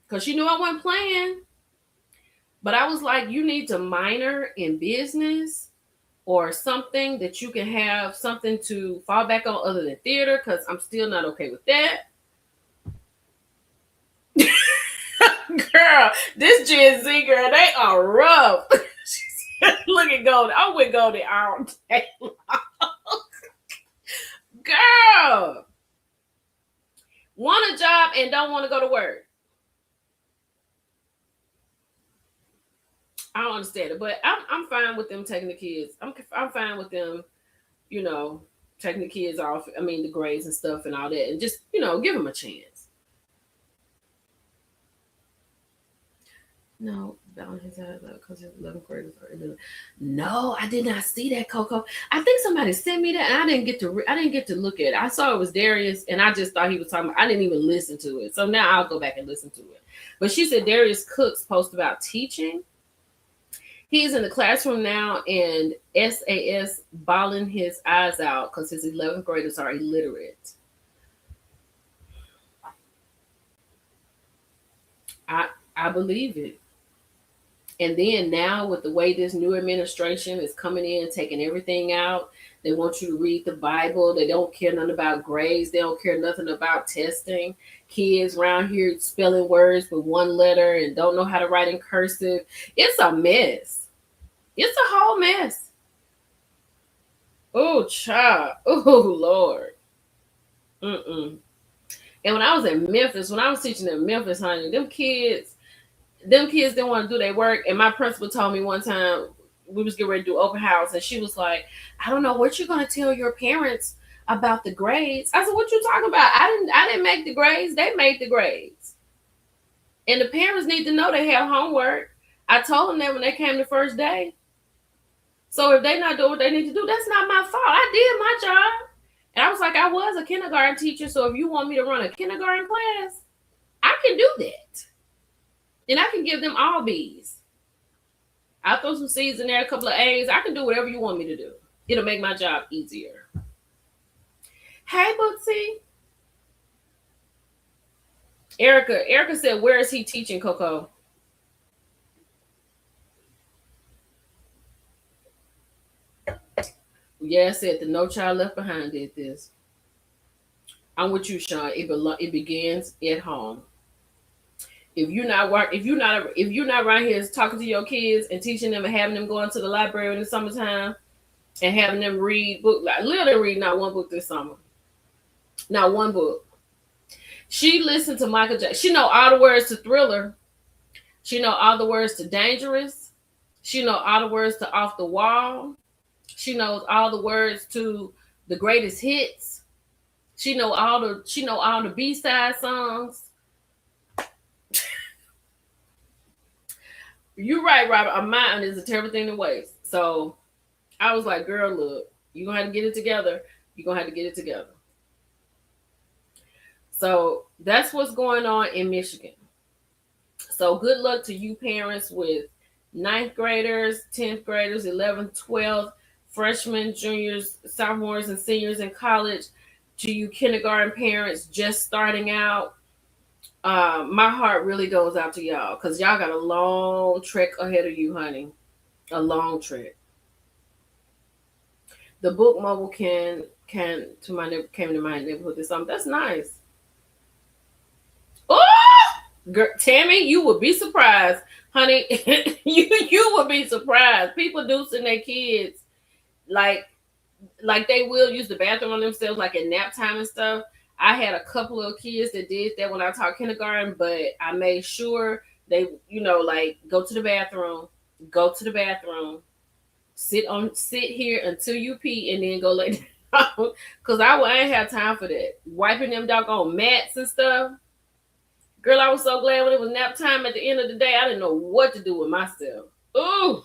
Because you knew I wasn't playing. But I was like, you need to minor in business or something that you can have something to fall back on other than theater, because I'm still not okay with that. Girl, this Gen Z girl, they are rough. Look at Goldie. I'm with Goldie all day long. Girl, want a job and don't want to go to work. I don't understand it, but I'm fine with them taking the kids. I'm fine with them, you know, taking the kids off. I mean, the grades and stuff and all that, and just give them a chance. No, down his head because his 11th graders are in. No, I did not see that, Coco. I think somebody sent me that, and I didn't get to. I didn't get to look at it. I saw it was Darius, and I just thought he was talking. I didn't even listen to it. So now I'll go back and listen to it. But she said Darius Cooks post about teaching. He's in the classroom now, and SAS bawling his eyes out because his 11th graders are illiterate. I believe it. And then now with the way this new administration is coming in, taking everything out, they want you to read the Bible. They don't care nothing about grades. They don't care nothing about testing. Kids around here spelling words with one letter and don't know how to write in cursive. It's a mess. It's a whole mess. Oh, child. Oh, Lord. Mm-mm. And when I was in Memphis, when I was teaching in Memphis, honey, them kids didn't want to do their work. And my principal told me one time, we was getting ready to do open house, and she was like, I don't know what you're gonna tell your parents about the grades. I said, what you talking about? I didn't make the grades, they made the grades. And the parents need to know they have homework. I told them that when they came the first day. So if they not doing what they need to do, that's not my fault. I did my job. And I was like, I was a kindergarten teacher, so if you want me to run a kindergarten class, I can do that. And I can give them all B's. I'll throw some C's in there, a couple of A's. I can do whatever you want me to do. It'll make my job easier. Hey, Bootsy. Erica said, where is he teaching, Coco? Yeah, I said the No Child Left Behind did this. I'm with you, Sean. It begins at home. If you're not right here talking to your kids and teaching them and having them go into the library in the summertime and having them read book, like literally read not one book this summer, not one book. She listened to Michael Jackson. She know all the words to Thriller. She know all the words to Dangerous. She know all the words to Off the Wall. She knows all the words to the greatest hits. She know all the B-side songs. You're right, Robert. A mountain is a terrible thing to waste. So I was like, girl, look, you're gonna have to get it together. You're gonna have to get it together. So that's what's going on in Michigan. So good luck to you parents with ninth graders, 10th graders, 11th, 12th, freshmen, juniors, sophomores, and seniors in college. To you kindergarten parents just starting out, my heart really goes out to y'all because y'all got a long trek ahead of you, honey. A long trek. The book mobile came to my neighborhood this summer. That's nice. Oh, girl, Tammy, you would be surprised, honey. you would be surprised. People do send their kids like they will use the bathroom on themselves, like at nap time and stuff. I had a couple of kids that did that when I taught kindergarten, but I made sure they, like go to the bathroom, sit here until you pee, and then go lay down. Cause I ain't have time for that. Wiping them doggone mats and stuff. Girl, I was so glad when it was nap time at the end of the day. I didn't know what to do with myself. Ooh.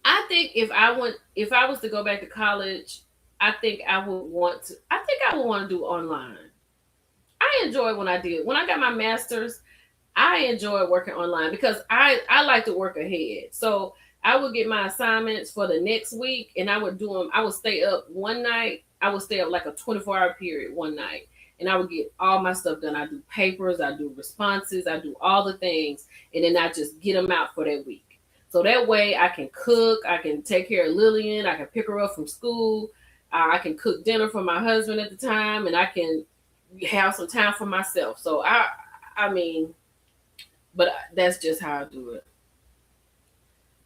I think if I was to go back to college, I think I would want to do online. I enjoyed when I did. When I got my master's, I enjoyed working online because I like to work ahead. So I would get my assignments for the next week and I would do them. I would stay up one night. I would stay up like a 24-hour period one night and I would get all my stuff done. I do papers, I do responses, I do all the things, and then I just get them out for that week. So that way I can cook, I can take care of Lillian, I can pick her up from school, I can cook dinner for my husband at the time, and I can have some time for myself. So I mean, but that's just how I do it.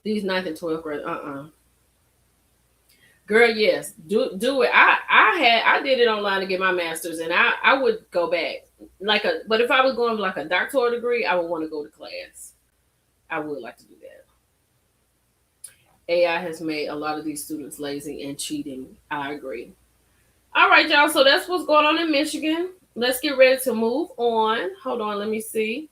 These 9th and 12th grade, girl, yes, do it. I did it online to get my master's, and I would go back but if I was going for like a doctoral degree, I would want to go to class. I would like to do that. AI has made a lot of these students lazy and cheating. I agree. All right, y'all. So that's what's going on in Michigan. Let's get ready to move on. Hold on, let me see.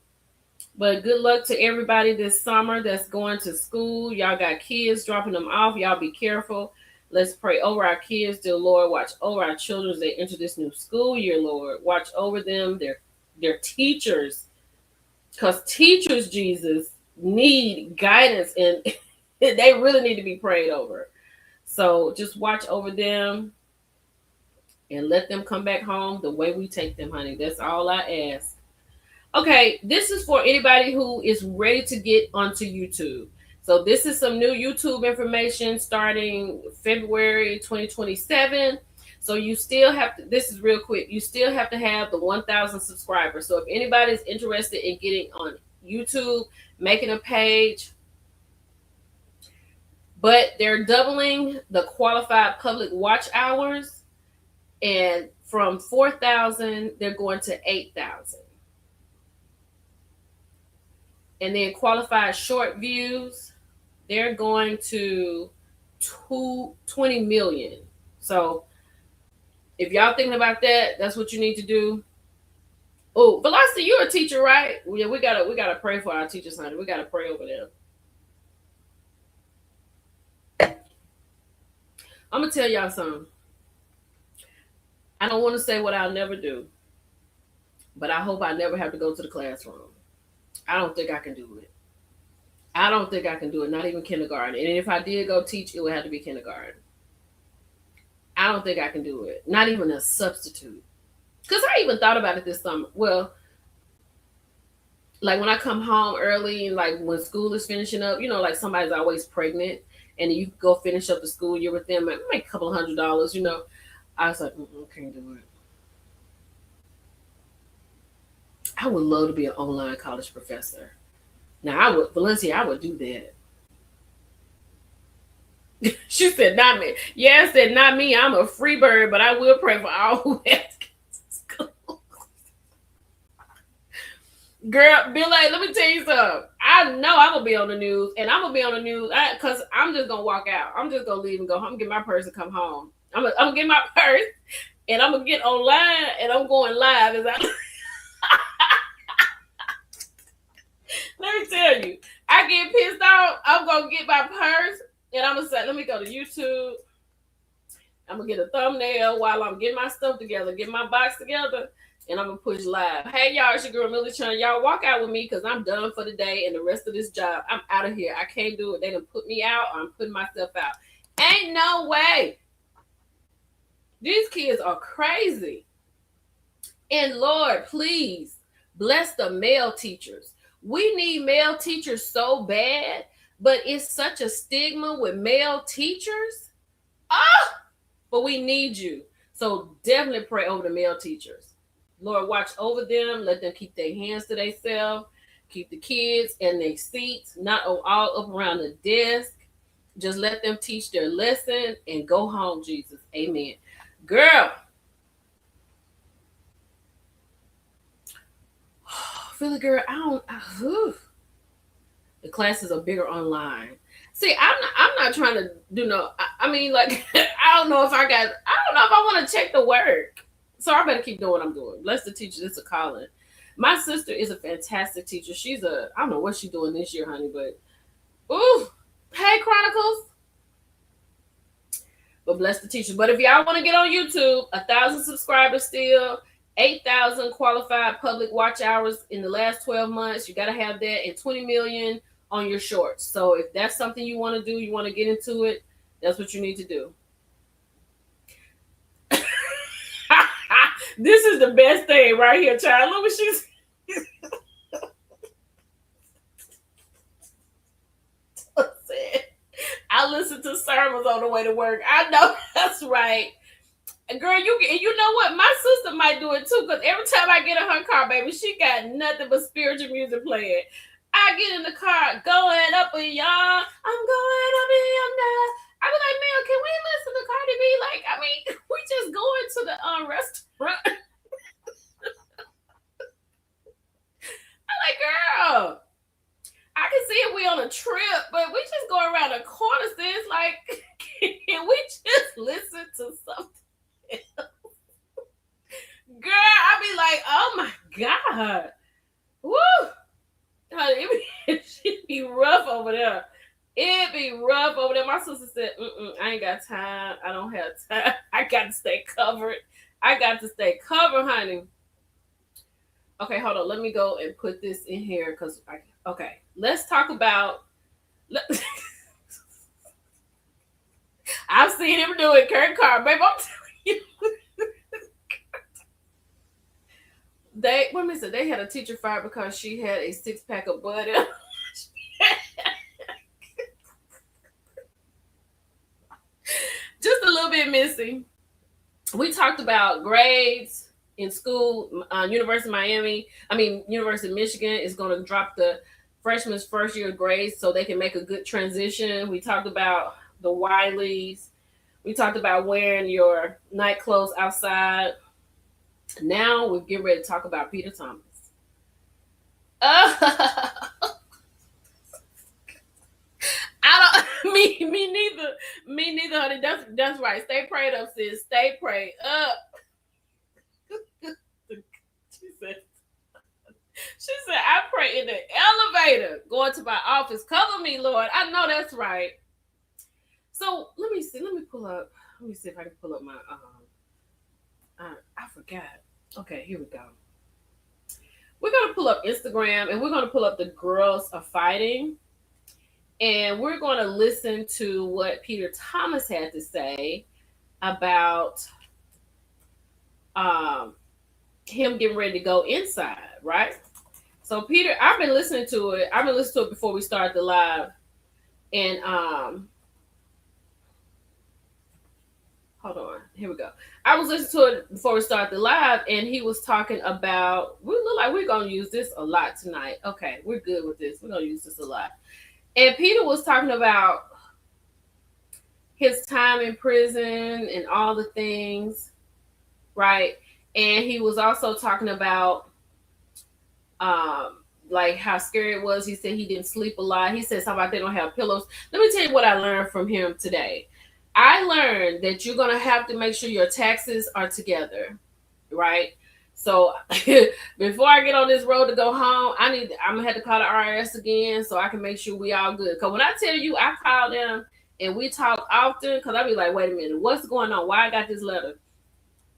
But good luck to everybody this summer that's going to school. Y'all got kids dropping them off. Y'all be careful. Let's pray over our kids, dear Lord. Watch over our children as they enter this new school year, Lord. Watch over them, their teachers. Because teachers, Jesus, need guidance and they really need to be prayed over. So just watch over them and let them come back home the way we take them, honey. That's all I ask. Okay, this is for anybody who is ready to get onto YouTube. So this is some new YouTube information starting February 2027. So you still have to, this is real quick, you still have to have the 1,000 subscribers. So if anybody's interested in getting on YouTube, making a page, but they're doubling the qualified public watch hours, and from 4,000 they're going to 8,000. And then qualified short views, they're going to 20 million. So if y'all thinking about that, that's what you need to do. Oh, Velocity, you're a teacher, right? Yeah, we gotta pray for our teachers, honey. We gotta pray over them. I'm gonna tell y'all something. I don't want to say what I'll never do, but I hope I never have to go to the classroom. I don't think I can do it. I don't think I can do it, not even kindergarten. And if I did go teach, it would have to be kindergarten. I don't think I can do it. Not even a substitute. Because I even thought about it this summer. Well, like when I come home early, like when school is finishing up, like somebody's always pregnant and you go finish up the school year with them, make a couple $100, I was like, can't do it. I would love to be an online college professor. Now, Valencia, I would do that. She said, not me. Yeah, I said, not me. I'm a free bird, but I will pray for all who has school. Girl, Billy, let me tell you something. I know I'm gonna be on the news, and I'm gonna be on the news because I'm just gonna walk out. I'm just gonna leave and go home, get my purse and come home. I'm gonna get my purse, and I'm gonna get online, and I'm going live as I. Let me tell you, I get pissed off. I'm gonna get my purse, and I'm gonna say, let me go to YouTube. I'm gonna get a thumbnail while I'm getting my stuff together, get my box together, and I'm gonna push live. Hey y'all, it's your girl Millie Chun. Y'all walk out with me because I'm done for the day and the rest of this job. I'm out of here. I can't do it. They done put me out, or I'm putting myself out. Ain't no way. These kids are crazy. And Lord, please bless the male teachers. We need male teachers so bad, but it's such a stigma with male teachers. Oh, but we need you. So definitely pray over the male teachers. Lord, watch over them. Let them keep their hands to themselves. Keep the kids in their seats, not all up around the desk. Just let them teach their lesson and go home, Jesus. Amen. Girl. Philly girl, the classes are bigger online. See, I'm not trying to do no. I mean, like, I don't know if I want to check the work. So I better keep doing what I'm doing. Bless the teacher. It's a calling. My sister is a fantastic teacher. I don't know what she's doing this year, honey, but ooh, hey Chronicles. But bless the teacher. But if y'all want to get on YouTube, 1,000 subscribers still. 8,000 qualified public watch hours in the last 12 months. You got to have that, and 20 million on your shorts. So if that's something you want to do, you want to get into it, that's what you need to do. This is the best thing right here, child. Look what she's. I listen to sermons on the way to work. I know that's right. Girl, you know what? My sister might do it too, because every time I get in her car, baby, she got nothing but spiritual music playing. I get in the car, going up in y'all. I'm going up in yonder. I be like, man, can we listen to Cardi B? Like, I mean, we just going to the restaurant. I'm like, girl, I can see if we on a trip, but we just go around the corner, sis. Like, can we just listen to something? Girl, I be like, oh my God. Woo! It be rough over there. It be rough over there. My sister said, I ain't got time. I don't have time. I got to stay covered. Honey. Okay, hold on. Let me go and put this in here because okay. Let's talk about. I've seen him do it, Kurt Carr, babe. I'm telling you. They had a teacher fired because she had a 6-pack of bud. Just a little bit missing. We talked about grades in school. University of Michigan is going to drop the freshmen's first year grades so they can make a good transition. We talked about the Wileys. We talked about wearing your night clothes outside. Now we're getting ready to talk about Peter Thomas. Me neither, honey. That's right. Stay prayed up, sis. Stay prayed up. She said, I pray in the elevator going to my office. Cover me, Lord. I know that's right. So let me see. Let me see if I can pull up my I forgot. Okay, here we go. We're going to pull up Instagram, and we're going to pull up the Girls Are Fighting. And we're going to listen to what Peter Thomas had to say about him getting ready to go inside, right? So Peter, I've been listening to it. Before we started the live. And hold on. Here we go. I was listening to it before we started the live, and he was talking about, we look like we're going to use this a lot tonight. Okay, we're good with this. We're going to use this a lot. And Peter was talking about his time in prison and all the things, right? And he was also talking about um like how scary it was. He said he didn't sleep a lot. He said something about they don't have pillows. Let me tell you what I learned from him today. I learned that you're gonna have to make sure your taxes are together, right? So before I get on this road to go home, I'm gonna have to call the IRS again so I can make sure we all good. Cause when I tell you I call them and we talk often, cause I be like, wait a minute, what's going on? Why I got this letter?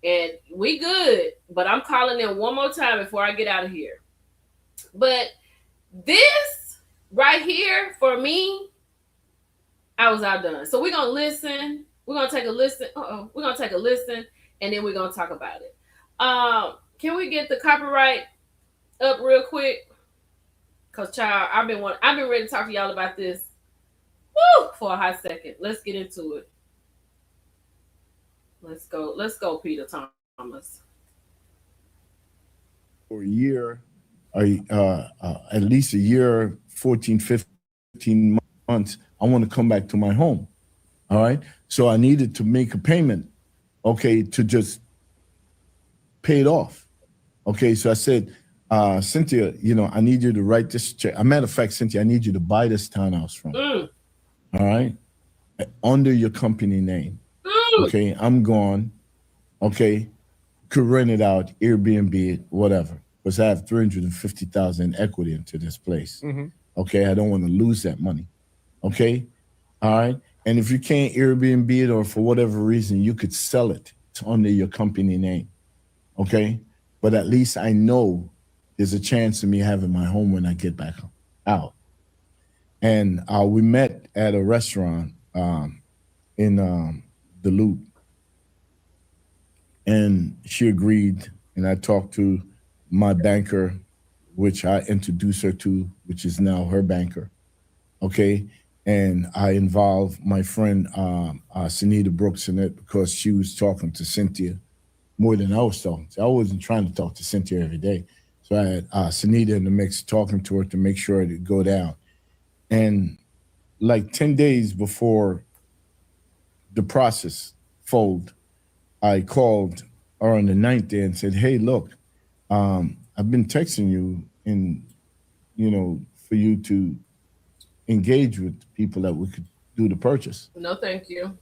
And we good, but I'm calling them one more time before I get out of here. But this right here for me, I was outdone. So we're gonna listen. We're gonna take a listen. We're gonna take a listen, and then we're gonna talk about it. Can we get the copyright up real quick? Cause child, I've been ready to talk to y'all about this. Woo, for a hot second. Let's get into it. Let's go. Let's go, Peter Thomas. For a year, at least a year, 14, 15 months, I want to come back to my home. All right. So I needed to make a payment, okay, to just pay it off. Okay. So I said, Cynthia, I need you to write this check. As a matter of fact, Cynthia, I need you to buy this townhouse from. All right. Under your company name. Okay. I'm gone. Okay. Could rent it out, Airbnb, whatever. Because I have 350,000 equity into this place. Mm-hmm. Okay, I don't want to lose that money. Okay, all right. And if you can't Airbnb it or for whatever reason, you could sell it under your company name. Okay, but at least I know there's a chance of me having my home when I get back out. And we met at a restaurant in the Loop, and she agreed. And I talked to my banker, which I introduced her to, which is now her banker. Okay. And I involved my friend, Sunita Brooks, in it because she was talking to Cynthia more than I was talking. I wasn't trying to talk to Cynthia every day. So I had Sunita in the mix, talking to her to make sure it would go down. And like 10 days before the process fold, I called her on the 9th day and said, hey, look, I've been texting you and, for you to engage with people that we could do the purchase. No, thank you.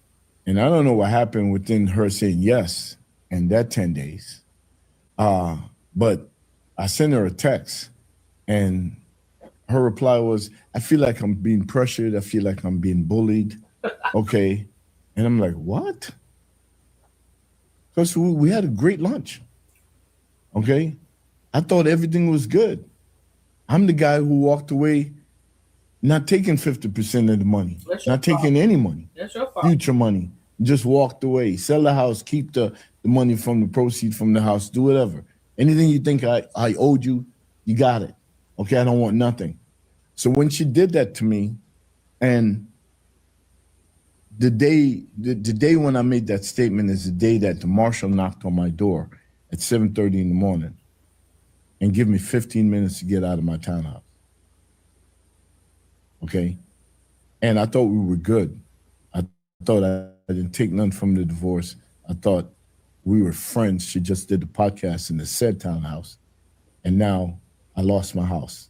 And I don't know what happened within her saying yes and that 10 days. But I sent her a text and her reply was, I feel like I'm being pressured. I feel like I'm being bullied. Okay. And I'm like, what? Because we had a great lunch. Okay. I thought everything was good. I'm the guy who walked away not taking 50% of the money, not taking any money. That's your fault. Future money. Just walked away. Sell the house, keep the money from the proceeds from the house, do whatever. Anything you think I owed you, you got it. Okay, I don't want nothing. So when she did that to me, and the day when I made that statement is the day that the marshal knocked on my door at 7:30 in the morning and give me 15 minutes to get out of my townhouse. Okay. And I thought we were good. I thought I didn't take none from the divorce. I thought we were friends. She just did the podcast in the said townhouse. And now I lost my house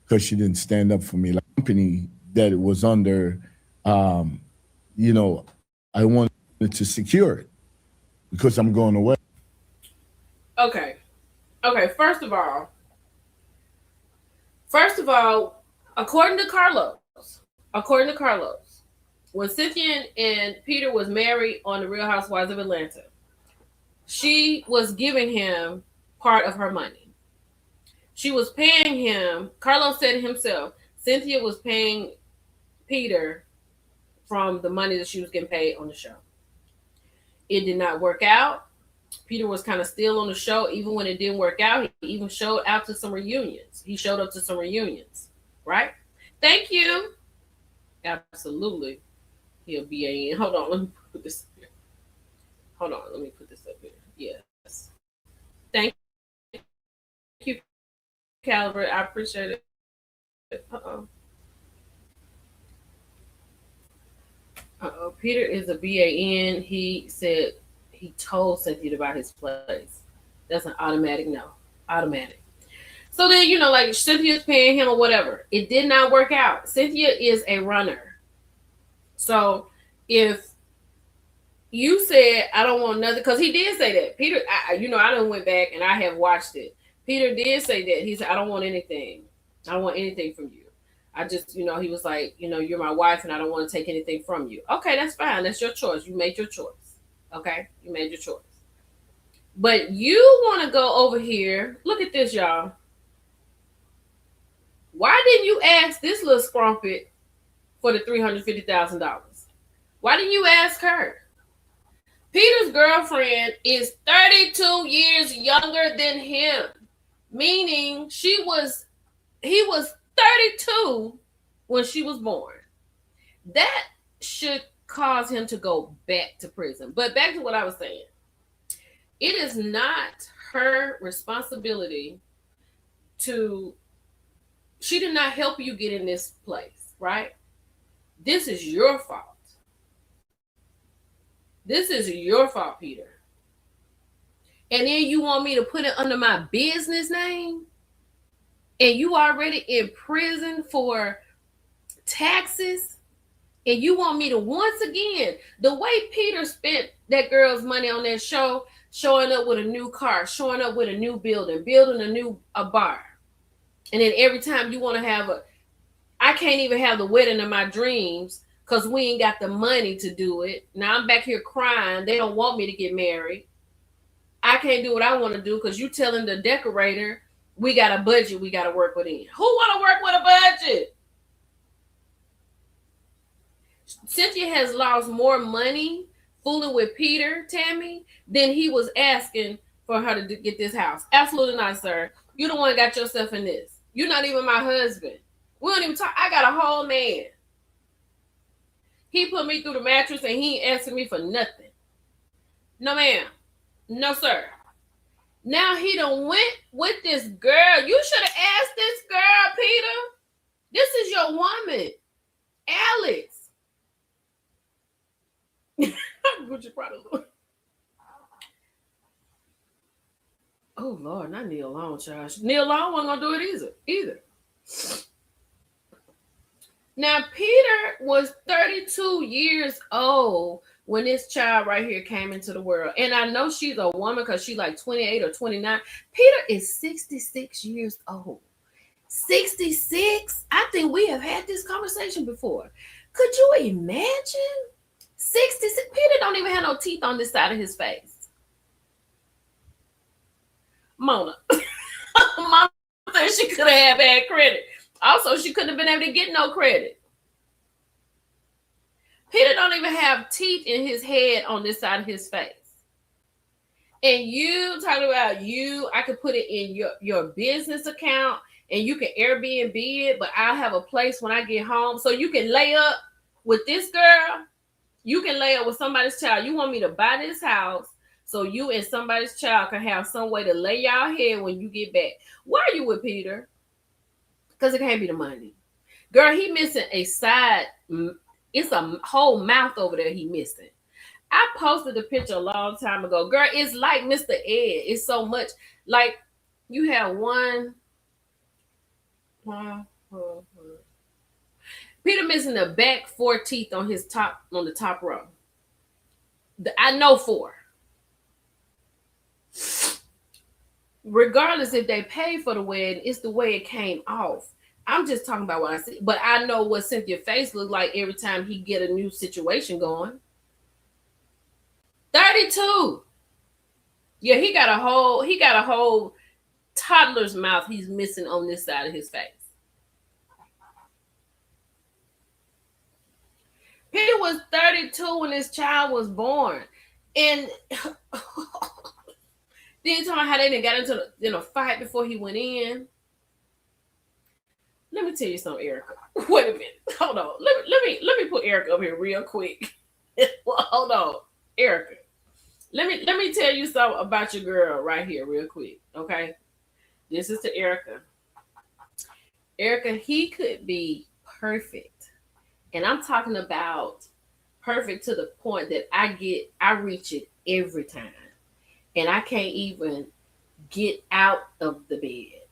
because she didn't stand up for me. Like the company that it was under, I wanted to secure it because I'm going away. Okay. First of all, according to Carlos, when Cynthia and Peter was married on the Real Housewives of Atlanta, she was giving him part of her money. She was paying him. Carlos said himself, Cynthia was paying Peter from the money that she was getting paid on the show. It did not work out. Peter was kind of still on the show. Even when it didn't work out, he even showed out to some reunions. He showed up to some reunions, right? Thank you. Absolutely. He'll be in. Hold on, let me put this up here. Hold on, let me put this up here. Yes. Thank you, Caliber. I appreciate it. Peter is a BAN. He said he told Cynthia to buy his place. That's an automatic no. Automatic. So then, like Cynthia's paying him or whatever. It did not work out. Cynthia is a runner. So if you said, I don't want nothing, because he did say that. Peter, I done went back and I have watched it. Peter did say that. He said, I don't want anything. I don't want anything from you. I just, he was like, you're my wife and I don't want to take anything from you. Okay, that's fine. That's your choice. You made your choice. Okay? You made your choice. But you want to go over here. Look at this, y'all. Why didn't you ask this little scrumpet for the $350,000? Why didn't you ask her? Peter's girlfriend is 32 years younger than him, meaning he was 32 when she was born. That should cause him to go back to prison. But back to what I was saying. It is not her responsibility she did not help you get in this place, right? This is your fault. This is your fault, Peter. And then you want me to put it under my business name? And you already in prison for taxes? And you want me to, once again, the way Peter spent that girl's money on that show, showing up with a new car, showing up with a new building, building a bar. And then every time you want to have I can't even have the wedding of my dreams because we ain't got the money to do it. Now I'm back here crying. They don't want me to get married. I can't do what I want to do because you telling the decorator we got a budget we got to work within. Who want to work with a budget? Cynthia has lost more money fooling with Peter, Tammy, than he was asking for her to get this house. Absolutely not, sir. You the one got yourself in this. You're not even my husband. We don't even talk. I got a whole man. He put me through the mattress and he ain't asking me for nothing. No, ma'am. No, sir. Now he done went with this girl. You should have asked this girl, Peter. This is your woman, Alex. What you probably doing? Oh Lord, not Neil Long, Josh. Neil Long wasn't gonna do it either. Now Peter was 32 years old when this child right here came into the world, and I know she's a woman because she's like 28 or 29. Peter is 66 years old. 66. I think we have had this conversation before. Could you imagine? 66. Peter don't even have no teeth on this side of his face. Mona. Mama said she could have had bad credit. Also, she couldn't have been able to get no credit. Peter don't even have teeth in his head on this side of his face. And you talking about I could put it in your business account and you can Airbnb it, but I'll have a place when I get home. So you can lay up with this girl. You can lay up with somebody's child. You want me to buy this house so you and somebody's child can have some way to lay y'all head when you get back. Why are you with Peter? Because it can't be the money. Girl, he missing a side. It's a whole mouth over there he missing. I posted the picture a long time ago. Girl, it's like Mr. Ed. It's so much. Like, you have one. Peter missing the back 4 teeth on the top row. I know 4. Regardless if they paid for the wedding, it's the way it came off. I'm just talking about what I see. But I know what Cynthia's face looked like every time he get a new situation going. 32. Yeah, he got a whole toddler's mouth he's missing on this side of his face. Peter was 32 when this child was born. And then you talking about how they didn't get into a fight before he went in. Let me tell you something, Erica. Wait a minute. Hold on. Let me put Erica up here real quick. Well, hold on, Erica. Let me tell you something about your girl right here real quick. Okay. This is to Erica. Erica, he could be perfect. And I'm talking about perfect to the point that I reach it every time. And I can't even get out of the bed.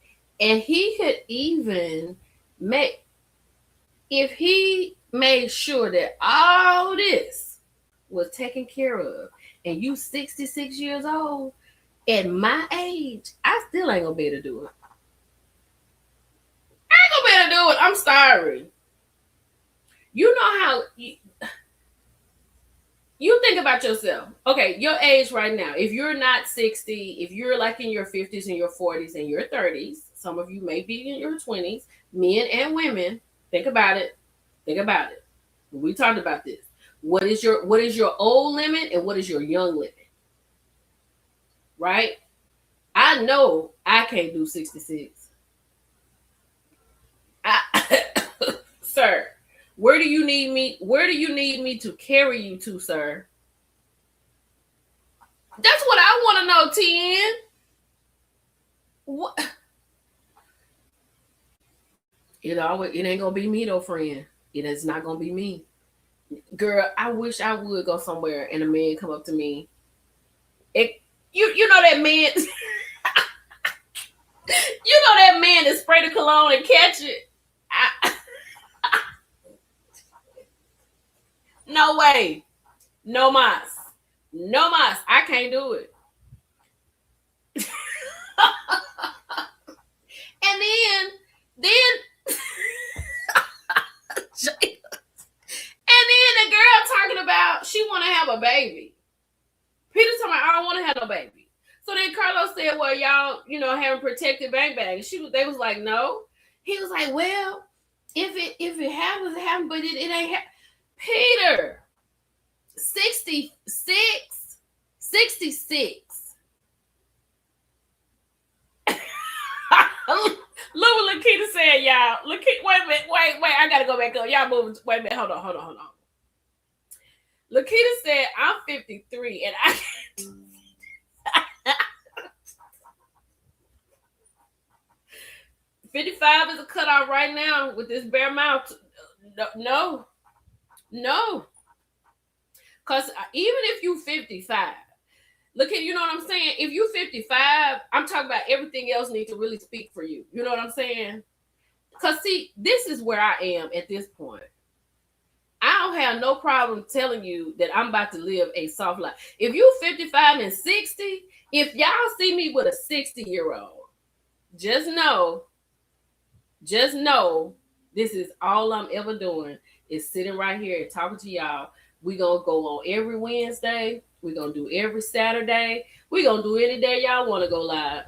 And he could even make, if he made sure that all this was taken care of, and you 66 years old, at my age, I still ain't gonna be able to do it. I ain't gonna be able to do it. I'm sorry. You know how you think about yourself. Okay, your age right now. If you're not 60, if you're like in your 50s and your 40s and your 30s, some of you may be in your 20s, men and women, think about it. Think about it. We talked about this. What is your old limit and what is your young limit? Right? I know I can't do 66. Sir, where do you need me? Where do you need me to carry you to, sir? That's what I want to know, TN. What? It ain't gonna be me though, friend. It is not gonna be me. Girl, I wish I would go somewhere and a man come up to me. You know that man. You know that man that spray the cologne and catch it. No way. No mas. No mas. I can't do it. And then the girl talking about she want to have a baby. Peter talking about I don't want to have no baby. So then Carlos said, well, y'all, having protected bang bang. They was like, no. He was like, well, if it happens, it happens, but it ain't Peter, 66. Look what Lakita said, y'all. Wait a minute. Wait. I gotta go back up. Y'all moving. Wait a minute. Hold on. Lakita said, I'm 53 and I 55 is a cutoff right now with this bare mouth. No. Because even if you 55, look at, you know what I'm saying? If you 55, I'm talking about everything else needs to really speak for you. You know what I'm saying? Because see, this is where I am at this point. I don't have no problem telling you that I'm about to live a soft life. If you 55 and 60, if y'all see me with a 60-year-old, just know this is all I'm ever doing is sitting right here and talking to y'all. We're going to go on every Wednesday. We're going to do every Saturday. We're going to do any day y'all want to go live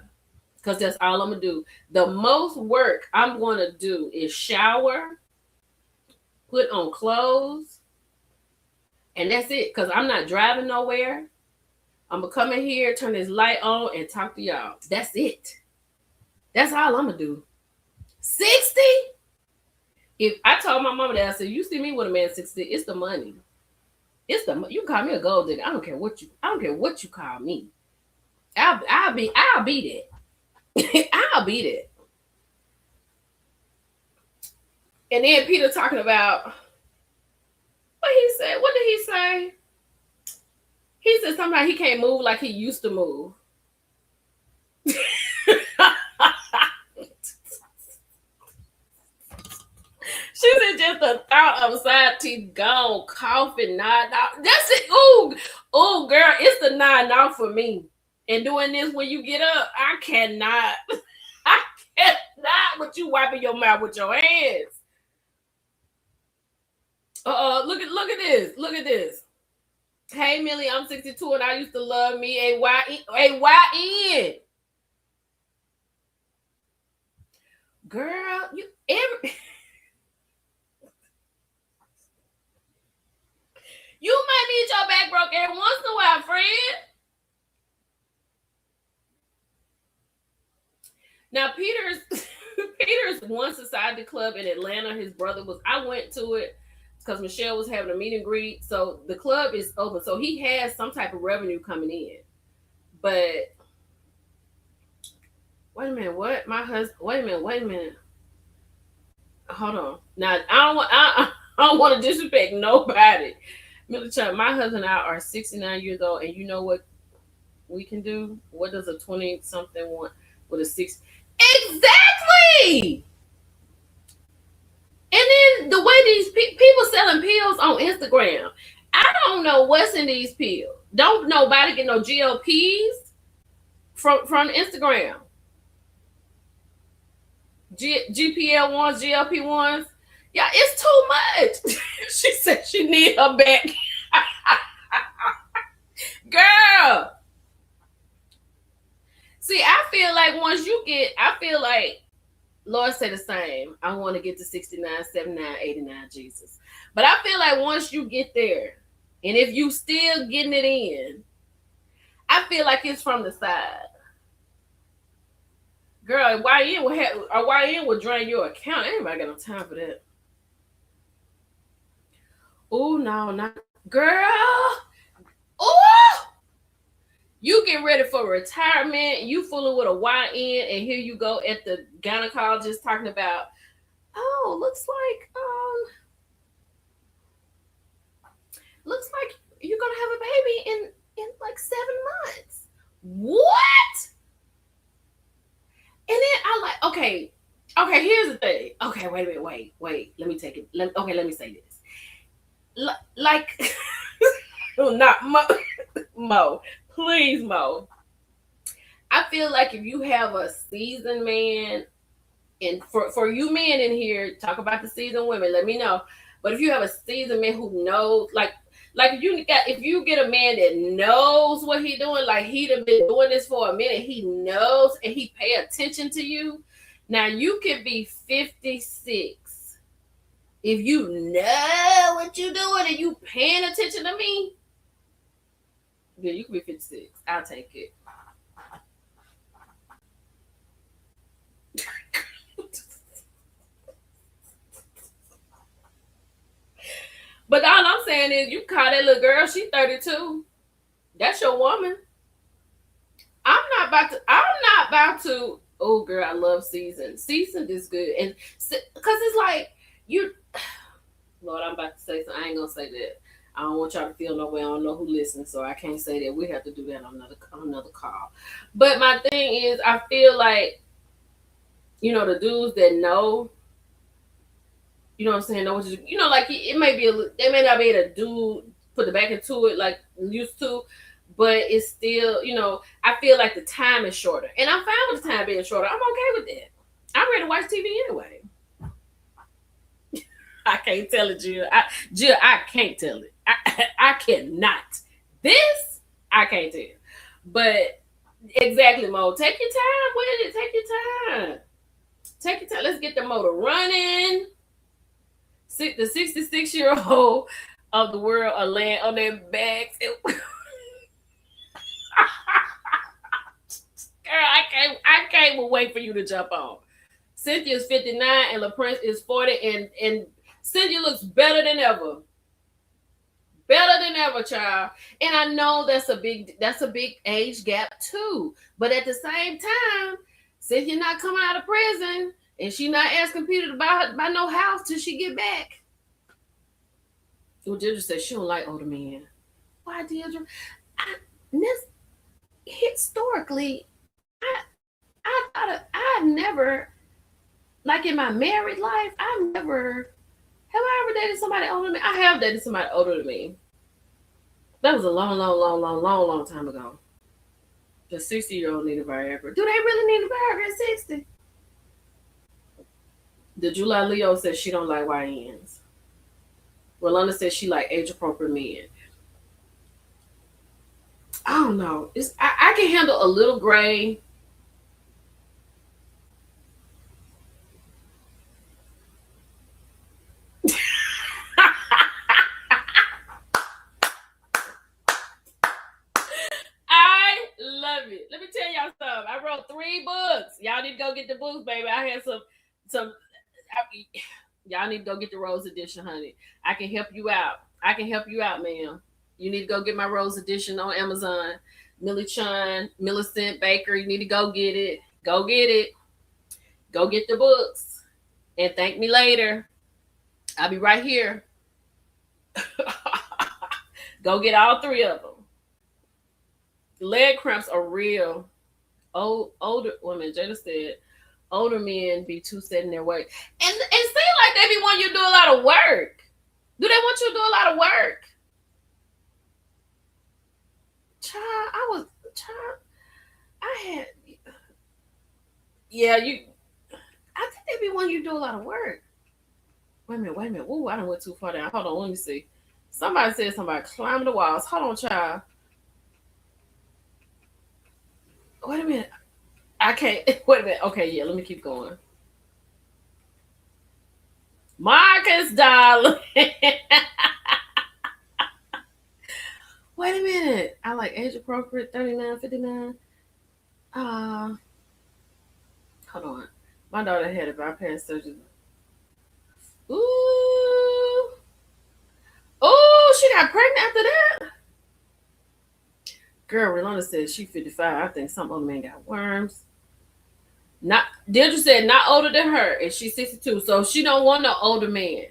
because that's all I'm going to do. The most work I'm going to do is shower, put on clothes, and that's it because I'm not driving nowhere. I'm going to come in here, turn this light on, and talk to y'all. That's it. That's all I'm going to do. 60? If I told my mama that, I said, you see me with a man 60, it's the money. You call me a gold digger. I don't care what you call me. I'll be that. I'll be that. And then Peter talking about what he said. What did he say? He said sometimes he can't move like he used to move. She said just the thought of side teeth gone, coughing, nodding off. That's it. Ooh, girl, it's the nodding off for me. And doing this when you get up, I cannot with you wiping your mouth with your hands. Look at this. Hey Millie, I'm 62 and I used to love me a YN. Girl, you might need your back broke every once in a while, friend. Now, Peter's one society club in Atlanta. His brother was. I went to it because Michelle was having a meet and greet. So the club is open. So he has some type of revenue coming in. But wait a minute. What? My husband. Wait a minute. Hold on. Now I don't want to disrespect nobody. Millie Chuck, my husband and I are 69 years old, and you know what we can do? What does a 20 something want with a six? Exactly! And then the way these people selling pills on Instagram, I don't know what's in these pills. Don't nobody get no GLPs from Instagram. GPL ones, GLP ones. Yeah, it's too much. She said she need her back. Girl. See, I feel like Lord said the same. I want to get to 69, 79, 89, Jesus. But I feel like once you get there, and if you still getting it in, I feel like it's from the side. Girl, YN will drain your account. Anybody got no time for that. Oh, no, not girl. Oh, you get ready for retirement. You fooling with a YN, and here you go at the gynecologist talking about, oh, looks like you're gonna have a baby in like 7 months. What? And then I like, okay, here's the thing. Okay, wait a minute, wait. Let me take it. Let me say this. Like, not Mo. Please, Mo. I feel like if you have a seasoned man, and for you men in here, talk about the seasoned women, let me know. But if you have a seasoned man who knows, like if you get a man that knows what he's doing, like he'd have been doing this for a minute, he knows and he pay attention to you. Now you could be 56. If you know what you're doing and you paying attention to me, yeah, you could be 56. I'll take it. But all I'm saying is, you call that little girl, she's 32. That's your woman. I'm not about to. Oh, girl, I love seasoned. Seasoned is good, and because it's like you. Lord, I'm about to say something. I ain't gonna say that. I don't want y'all to feel no way. I don't know who listens, so I can't say that. We have to do that on another call. But my thing is, I feel like, the dudes that know. You know what I'm saying? Know what like it may be they may not be able to put the back into it like used to, but it's still, I feel like the time is shorter. And I'm fine with the time being shorter. I'm okay with that. I'm ready to watch TV anyway. I can't tell it, Jill. I can't tell it. I cannot. This, I can't tell. But exactly, Mo. Take your time with it. Take your time. Take your time. Let's get the motor running. The 66-year-old of the world are laying on their backs. Girl, I can't wait for you to jump on. Cynthia's 59 and LaPrince is 40, and Cynthia looks better than ever. Better than ever, child. And I know that's a big age gap too. But at the same time, Cynthia not coming out of prison. And she not asking Peter to buy no house till she get back. Well, Deirdre said she don't like older men. Why, Deirdre? Historically, I never, like in my married life, have I ever dated somebody older than me? I have dated somebody older than me. That was a long time ago. The 60-year-old need a Viagra. Do they really need a Viagra at 60? The July Leo says she don't like YNs. Rolanda says she like age-appropriate men. I don't know. I can handle a little gray. I love it. Let me tell y'all something. I wrote 3 books. Y'all need to go get the books, baby. I had some. Y'all need to go get the Rose Edition, honey. I can help you out. Ma'am. You need to go get my Rose Edition on Amazon. Millie Chun, Millicent Baker. You need to go get it. Go get it. Go get the books. And thank me later. I'll be right here. Go get all 3 of them. Leg cramps are real. Older women, Jada said, older men be too set in their way. And it seems like they be wanting you to do a lot of work. Do they want you to do a lot of work? Child, yeah, I think they be wanting you to do a lot of work. Wait a minute. Ooh, I done went too far down. Hold on, let me see. Somebody said somebody climbing the walls. Hold on, child. Wait a minute. I can't. Wait a minute. Okay, yeah, let me keep going. Marcus, darling. Wait a minute. I like age appropriate 39, 59. Hold on. My daughter had a bypass surgery. Ooh. She got pregnant after that? Girl, Rolanda said she 55. I think some older man got worms. Not Deirdre said not older than her, and she's 62, so she don't want no older man.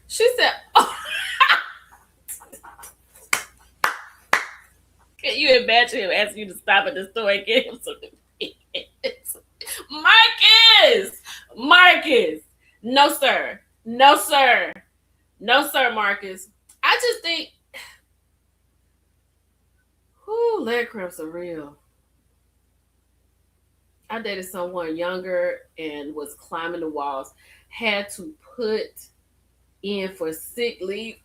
She said, oh. Can you imagine him asking you to stop at the store and get him some Marcus. No, sir. Marcus. I just think leg cramps are real. I dated someone younger and was climbing the walls, had to put in for sick leave.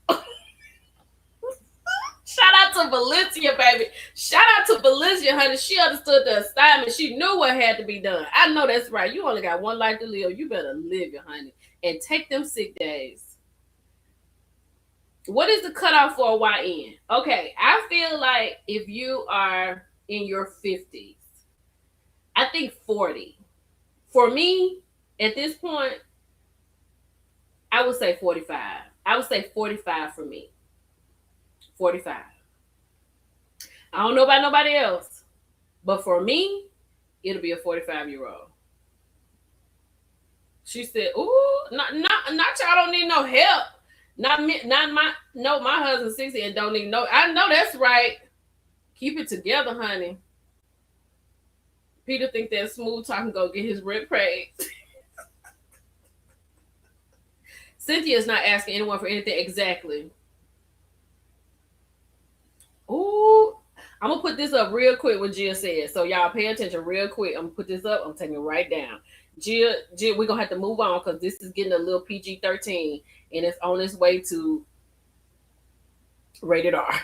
Shout out to Valencia, baby. Shout out to Valencia, honey. She understood the assignment. She knew what had to be done. I know that's right. You only got one life to live. You better live it, honey. And take them sick days. What is the cutoff for a YN? Okay, I feel like if you are in your 50s, I think 40. For me, at this point, I would say 45. I would say 45 for me. 45. I don't know about nobody else, but for me, it'll be a 45-year-old. She said, "Ooh, not y'all don't need no help. Not me, my husband's 60 and don't need no." I know that's right. Keep it together, honey. Peter think that smooth talking go get his rent paid. Cynthia's not asking anyone for anything exactly. Ooh, I'm gonna put this up real quick. What Jill said, so y'all pay attention real quick. I'm gonna put this up. I'm taking it right down. Jill, we're gonna have to move on because this is getting a little PG-13 and it's on its way to rated R.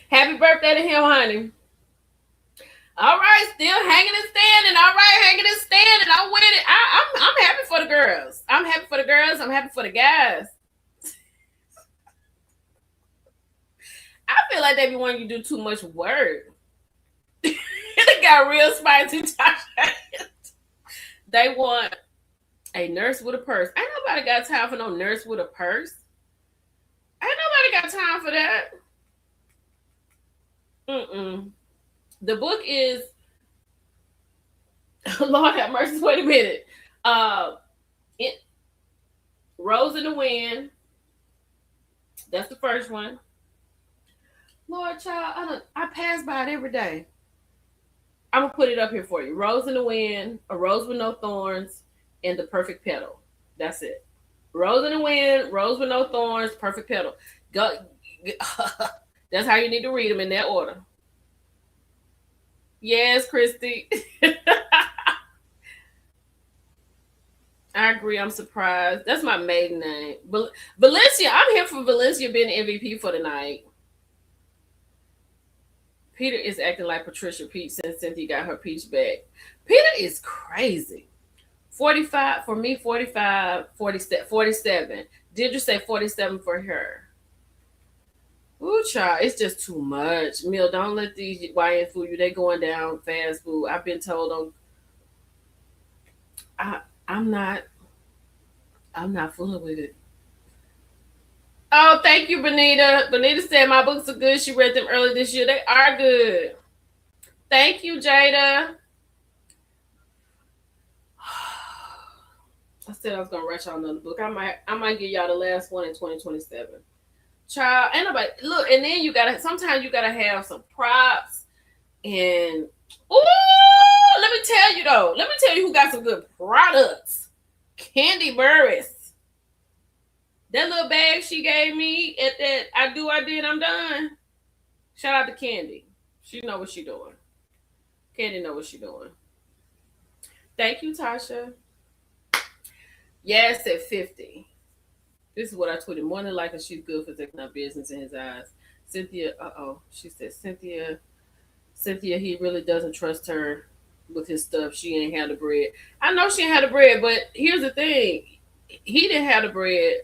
Happy birthday to him, honey. All right, still hanging and standing. All right, hanging and standing. I'm with it. I'm happy for the girls. I'm happy for the girls. I'm happy for the guys. I feel like they be wanting you to do too much work. They got real spicy. They want a nurse with a purse. Ain't nobody got time for no nurse with a purse. Ain't nobody got time for that. The book is Lord have mercy. Wait a minute. Rose in the Wind. That's the first one. Lord, child, I pass by it every day. I'm gonna put it up here for you. Rose in the Wind, A Rose with No Thorns, and The Perfect Petal. That's it. Rose in the Wind, Rose with No Thorns, Perfect Petal. Go. That's how you need to read them in that order. Yes, Christy. I agree. I'm surprised. That's my maiden name. Valencia. I'm here for Valencia being the MVP for the night. Peter is acting like Patricia Peach since Cynthia got her peach back. Peter is crazy. 45 for me, 45, 47. Did you say 47 for her? Ooh, child, it's just too much. Mill, don't let these YN fool you. They going down fast food. I've been told I'm not fooling with it. Oh, thank you, Benita. Benita said my books are good. She read them early this year. They are good. Thank you, Jada. said I was gonna write y'all another book. I might give y'all the last one in 2027. Child, ain't nobody look, and then sometimes you gotta have some props and let me tell you though. Let me tell you who got some good products. Kandi Burruss. That little bag she gave me at that I did, I'm done. Shout out to Kandi. She know what she doing. Kandi know what she doing. Thank you, Tasha. Yes, at 50. This is what I tweeted. More than likely, she's good for taking up business in his eyes. Cynthia, she said, Cynthia, he really doesn't trust her with his stuff. She ain't had the bread. I know she ain't had the bread, but here's the thing. He didn't have the bread.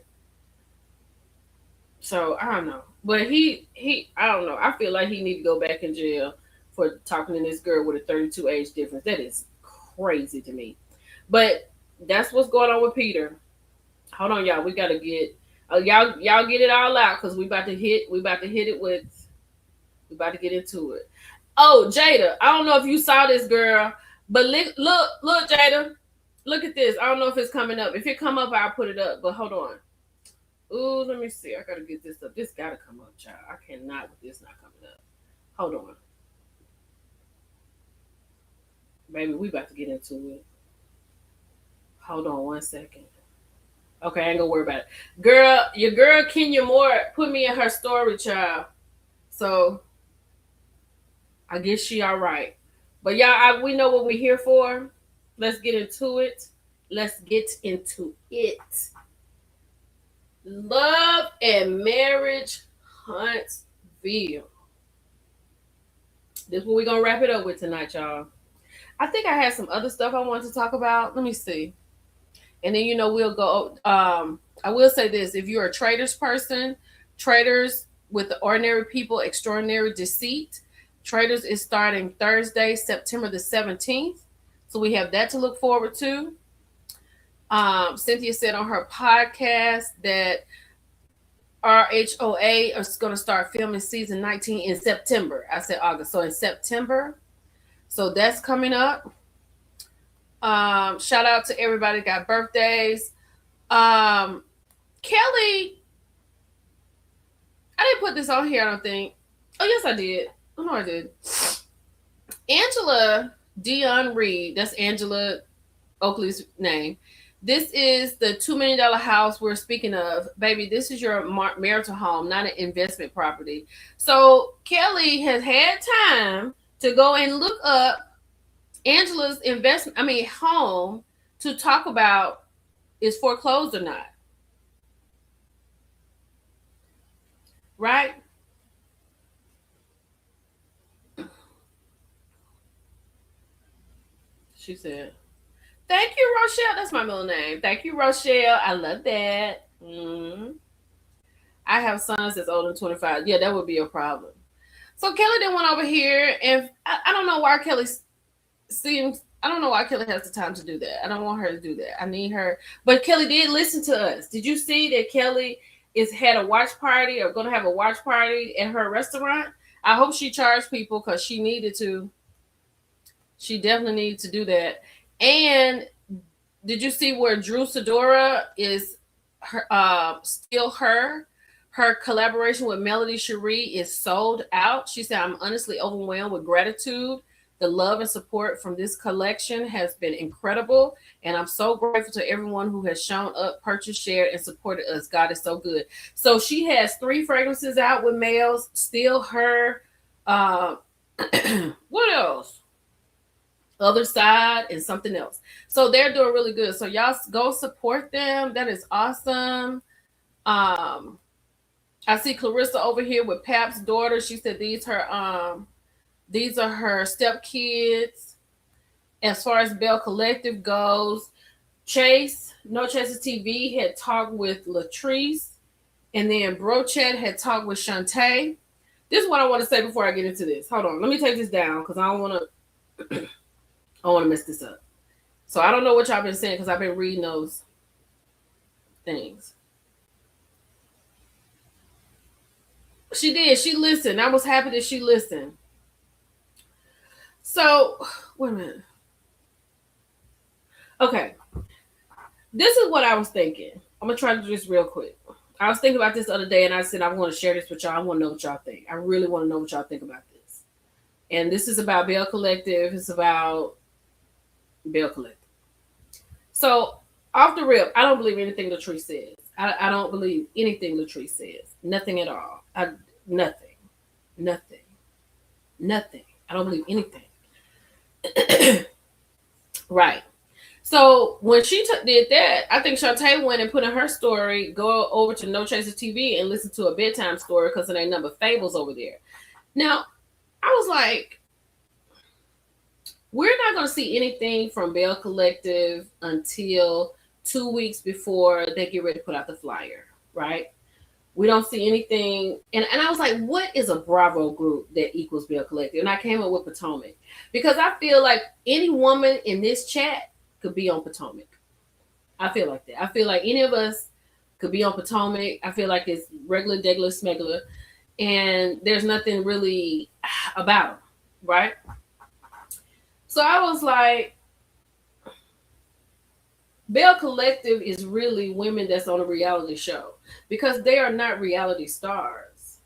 So, I don't know. But I don't know. I feel like he need to go back in jail for talking to this girl with a 32 age difference. That is crazy to me. But that's what's going on with Peter. Hold on, y'all. We gotta get y'all get it all out because we about to hit it with. We about to get into it. Oh, Jada, I don't know if you saw this, girl, but look, Jada, look at this. I don't know if it's coming up. If it come up, I'll put it up. But hold on. Ooh, let me see. I gotta get this up. This gotta come up, child. I cannot with this not coming up. Hold on, baby. We about to get into it. Hold on 1 second. Okay, I ain't gonna worry about it. Girl, your girl Kenya Moore put me in her story, child. So I guess she all right. But y'all, we know what we're here for. Let's get into it. Love and Marriage Huntsville. This is what we're gonna wrap it up with tonight, y'all. I think I had some other stuff I wanted to talk about. Let me see. And then we'll go. I will say this: if you're a Traders person, Traders with the Ordinary People, Extraordinary Deceit. Traders is starting Thursday, September the 17th. So we have that to look forward to. Cynthia said on her podcast that RHOA is going to start filming season 19 in September. I said August. So in September. So that's coming up. Shout out to everybody that got birthdays. Kelly, I didn't put this on here, I don't think. Oh, yes, I did. Oh, no, I did. Angela Dion Reed, that's Angela Oakley's name. This is the $2 million house we're speaking of. Baby, this is your marital home, not an investment property. So Kelly has had time to go and look up Angela's home to talk about is foreclosed or not. Right? She said, thank you, Rochelle. That's my middle name. Thank you, Rochelle. I love that. I have sons that's older than 25. Yeah, that would be a problem. So Kelly then went over here, and I don't know why Kelly I don't know why Kelly has the time to do that. I don't want her to do that. I need her. But Kelly did listen to us. Did you see that Kelly had a watch party or going to have a watch party at her restaurant? I hope she charged people because she needed to. She definitely needed to do that. And did you see where Drew Sidora is still her collaboration with Melody Cherie is sold out? She said, I'm honestly overwhelmed with gratitude. The love and support from this collection has been incredible. And I'm so grateful to everyone who has shown up, purchased, shared, and supported us. God is so good. So she has 3 fragrances out with males, still her. What else? Other Side and something else. So they're doing really good. So y'all go support them. That is awesome. I see Clarissa over here with Pap's daughter. She said these are her stepkids. As far as Bell Collective goes, Chase, No Chases TV had talked with Latrice, and then Brochet had talked with Shantae. This is what I want to say before I get into this. Hold on, let me take this down because I don't want to mess this up. So I don't know what y'all been saying because I've been reading those things. She did. She listened. I was happy that she listened. So, wait a minute. Okay. This is what I was thinking. I'm gonna try to do this real quick. I was thinking about this the other day, and I said I want to share this with y'all. I want to know what y'all think. I really want to know what y'all think about this. And this is about Bell Collective. It's about Bell Collective. So off the rip, I don't believe anything Latrice says. I don't believe anything Latrice says. Nothing at all. Nothing. Nothing. Nothing. I don't believe anything. Right. So when she did that, I think Shantae went and put in her story, go over to No Chaser TV and listen to a bedtime story because it ain't number fables over there. Now, I was like, we're not going to see anything from Bell Collective until 2 weeks before they get ready to put out the flyer, right? We don't see anything. And I was like, what is a Bravo group that equals Bell Collective? And I came up with Potomac because I feel like any woman in this chat could be on Potomac. I feel like that. I feel like any of us could be on Potomac. I feel like it's regular, degular, smegular, and there's nothing really about them, right? So I was like, Bell Collective is really women that's on a reality show because they are not reality stars.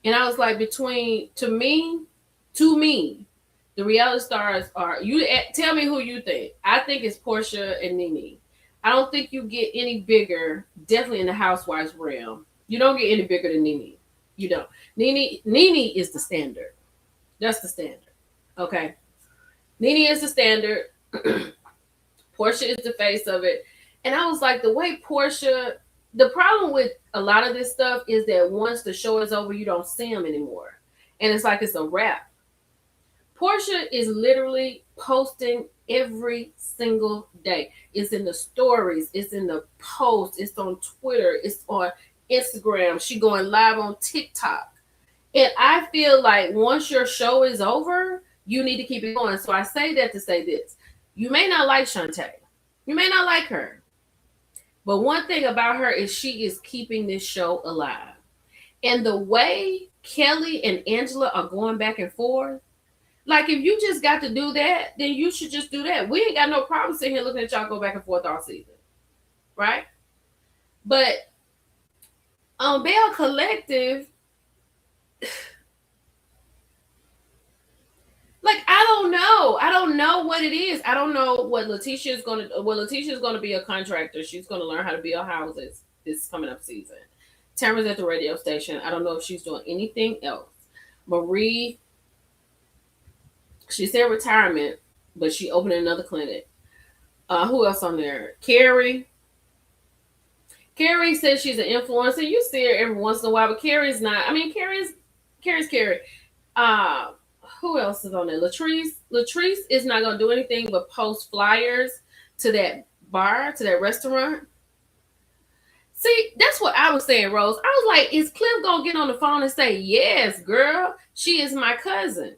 And I was like, to me, the reality stars are, you tell me who you think. I think it's Portia and Nene. I don't think you get any bigger, definitely in the housewives realm. You don't get any bigger than Nene. You don't. Nene is the standard. That's the standard. Okay. Nene is the standard. Portia is the face of it. And I was like, the way Portia, the problem with a lot of this stuff is that once the show is over, you don't see them anymore. And it's like it's a wrap. Portia is literally posting every single day. It's in the stories, it's in the posts, it's on Twitter, it's on Instagram. She going live on TikTok. And I feel like once your show is over, you need to keep it going. So I say that to say this. You may not like Shantae. You may not like her. But one thing about her is she is keeping this show alive. And the way Kelly and Angela are going back and forth, like if you just got to do that, then you should just do that. We ain't got no problem sitting here looking at y'all go back and forth all season. Right? But on Bell Collective, like I don't know. I don't know what it is. I don't know what Letitia is going to. Well, Letitia is going to be a contractor. She's going to learn how to build houses this coming up season. Tamara's at the radio station. I don't know if she's doing anything else. Marie, she's in retirement, but she opened another clinic. Who else on there? Carrie. Carrie says she's an influencer. You see her every once in a while, but Carrie's not. I mean, Carrie's Carrie. Who else is on there? Latrice is not going to do anything but post flyers to that bar, to that restaurant. See, that's what I was saying, Rose. I was like, is Cliff going to get on the phone and say, yes, girl, she is my cousin?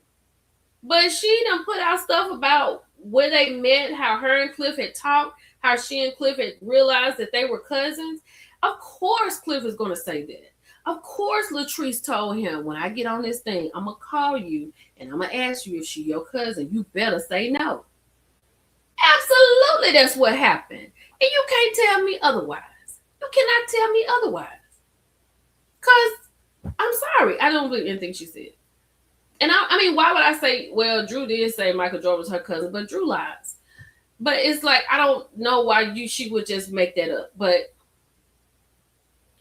But she done put out stuff about where they met, how her and Cliff had talked, how she and Cliff had realized that they were cousins. Of course, Cliff is going to say that. Of course, Latrice told him, when I get on this thing, I'm going to call you and I'm going to ask you if she your cousin. You better say no. Absolutely, that's what happened. And you can't tell me otherwise. You cannot tell me otherwise. Because I'm sorry, I don't believe anything she said. And I mean, why would I say, well, Drew did say Michael Jordan was her cousin, but Drew lies. But it's like, I don't know why she would just make that up. But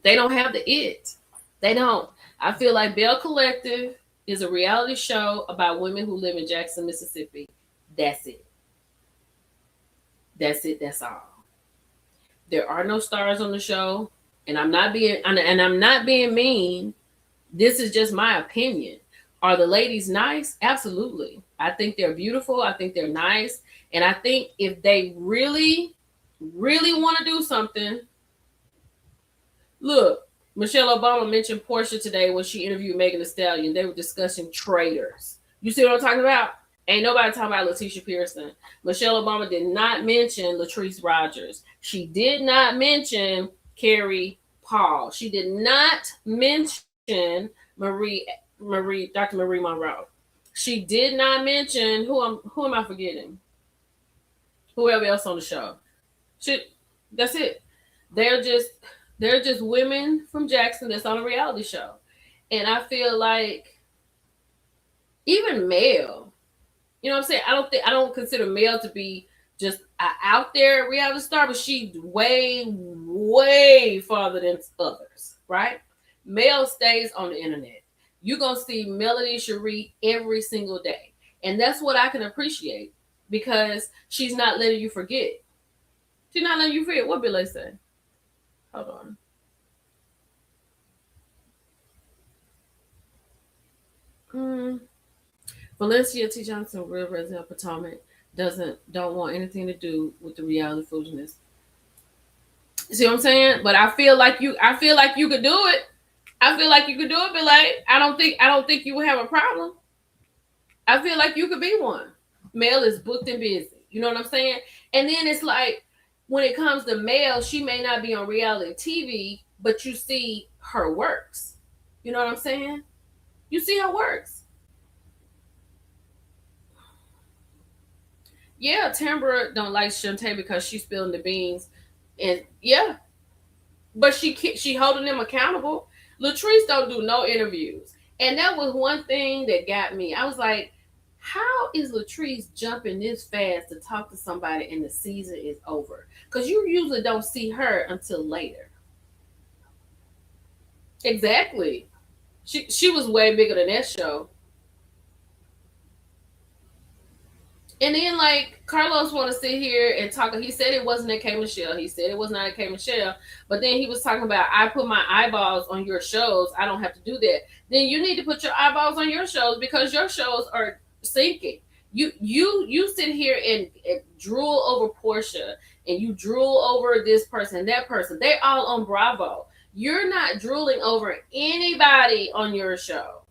they don't have the it. They don't. I feel like Bell Collective is a reality show about women who live in Jackson, Mississippi. That's it. That's it. That's all. There are no stars on the show, and I'm not being mean. This is just my opinion. Are the ladies nice? Absolutely. I think they're beautiful. I think they're nice, and I think if they really, really want to do something, look. Michelle Obama mentioned Portia today when she interviewed Megan Thee Stallion. They were discussing traitors. You see what I'm talking about? Ain't nobody talking about Letitia Pearson. Michelle Obama did not mention Latrice Rogers. She did not mention Carrie Paul. She did not mention Dr. Marie Monroe. She did not mention who am I forgetting? Whoever else on the show. That's it. They're just they're just women from Jackson that's on a reality show. And I feel like even Mel, you know what I'm saying? I don't consider Mel to be just an out there reality star, but she's way farther than others, right? Mel stays on the internet. You're gonna see Melody Cherie every single day. And that's what I can appreciate because she's not letting you forget. She's not letting you forget. What Billy said. Hold on. Mm. Valencia T. Johnson, real resident of Potomac, don't want anything to do with the reality foolishness. See what I'm saying? But I feel like you could do it. I feel like you could do it, but like I don't think you would have a problem. I feel like you could be one. Mel is booked and busy. You know what I'm saying? And then it's like when it comes to Mel, she may not be on reality TV, but you see her works. You know what I'm saying? You see her works. Yeah, Tambra don't like Shantae because she's spilling the beans, and yeah, but she holding them accountable. Latrice don't do no interviews, and that was one thing that got me. I was like, how is Latrice jumping this fast to talk to somebody and the season is over? Because you usually don't see her until later. Exactly. She was way bigger than that show. And then like Carlos want to sit here and talk. He said it wasn't a K Michelle. He said it was not a K Michelle. But then he was talking about I put my eyeballs on your shows. I don't have to do that. Then you need to put your eyeballs on your shows because your shows are sinking. You sit here and drool over Portia and you drool over this person, that person. They're all on Bravo. You're not drooling over anybody on your show.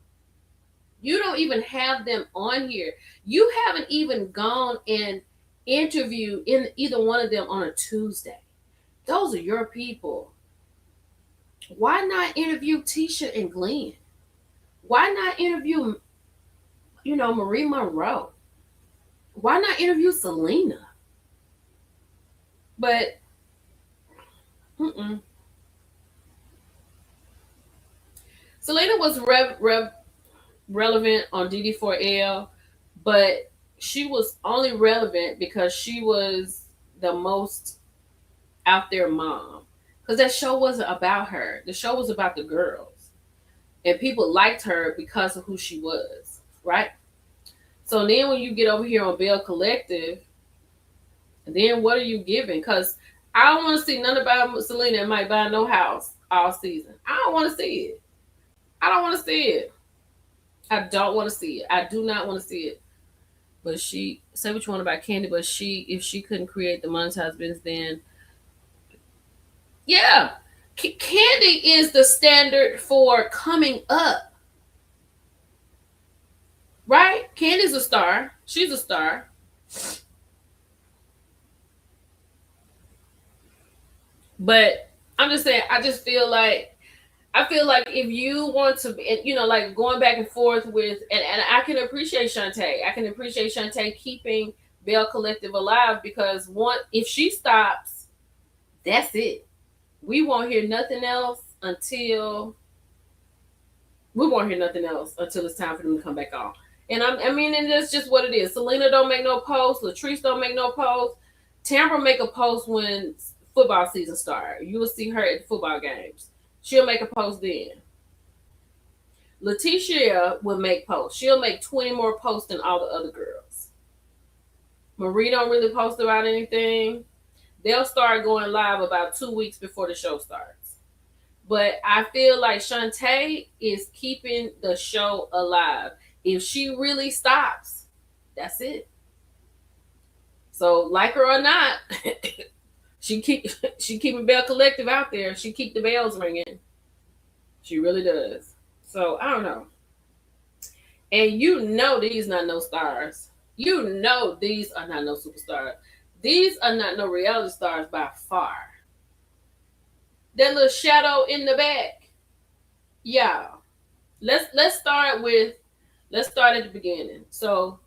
You don't even have them on here. You haven't even gone and interviewed in either one of them on a Tuesday. Those are your people. Why not interview Tisha and Glenn? Why not interview, Marie Monroe? Why not interview Selena? But, Selena was relevant on DD4L, but she was only relevant because she was the most out there mom. Because that show wasn't about her. The show was about the girls. And people liked her because of who she was, right? So then when you get over here on Bell Collective, then what are you giving? Because I don't want to see none about Selena and might buy no house all season. I don't want to see it. I don't want to see it. I don't want to see it. I do not want to see it. But she say what you want about Candy, but if she couldn't create the monetized business, then yeah, Candy is the standard for coming up, right? Candy's a star. She's a star. But I'm just saying, I feel like if you want to, like going back and forth with, and I can appreciate Shantae. I can appreciate Shantae keeping Bell Collective alive because if she stops, that's it. We won't hear nothing else until it's time for them to come back on. And and that's just what it is. Selena don't make no posts. Latrice don't make no posts. Tambra make a post when football season starts. You will see her at football games. She'll make a post then. Letitia will make posts. She'll make 20 more posts than all the other girls. Marie don't really post about anything. They'll start going live about 2 weeks before the show starts. But I feel like Shantae is keeping the show alive. If she really stops, that's it. So, like her or not, she keeping Bell Collective out there. She keep the bells ringing. She really does. So I don't know. And these not no stars. These are not no superstars. These are not no reality stars by far. That little shadow in the back. Yeah. Let's start at the beginning. So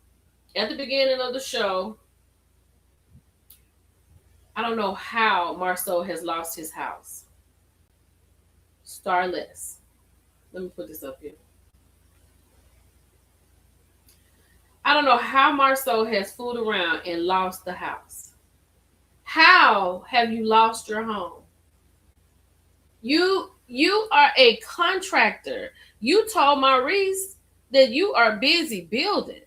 at the beginning of the show, I don't know how Marceau has lost his house. Starless. Let me put this up here. I don't know how Marceau has fooled around and lost the house. How have you lost your home? You are a contractor. You told Maurice that you are busy building.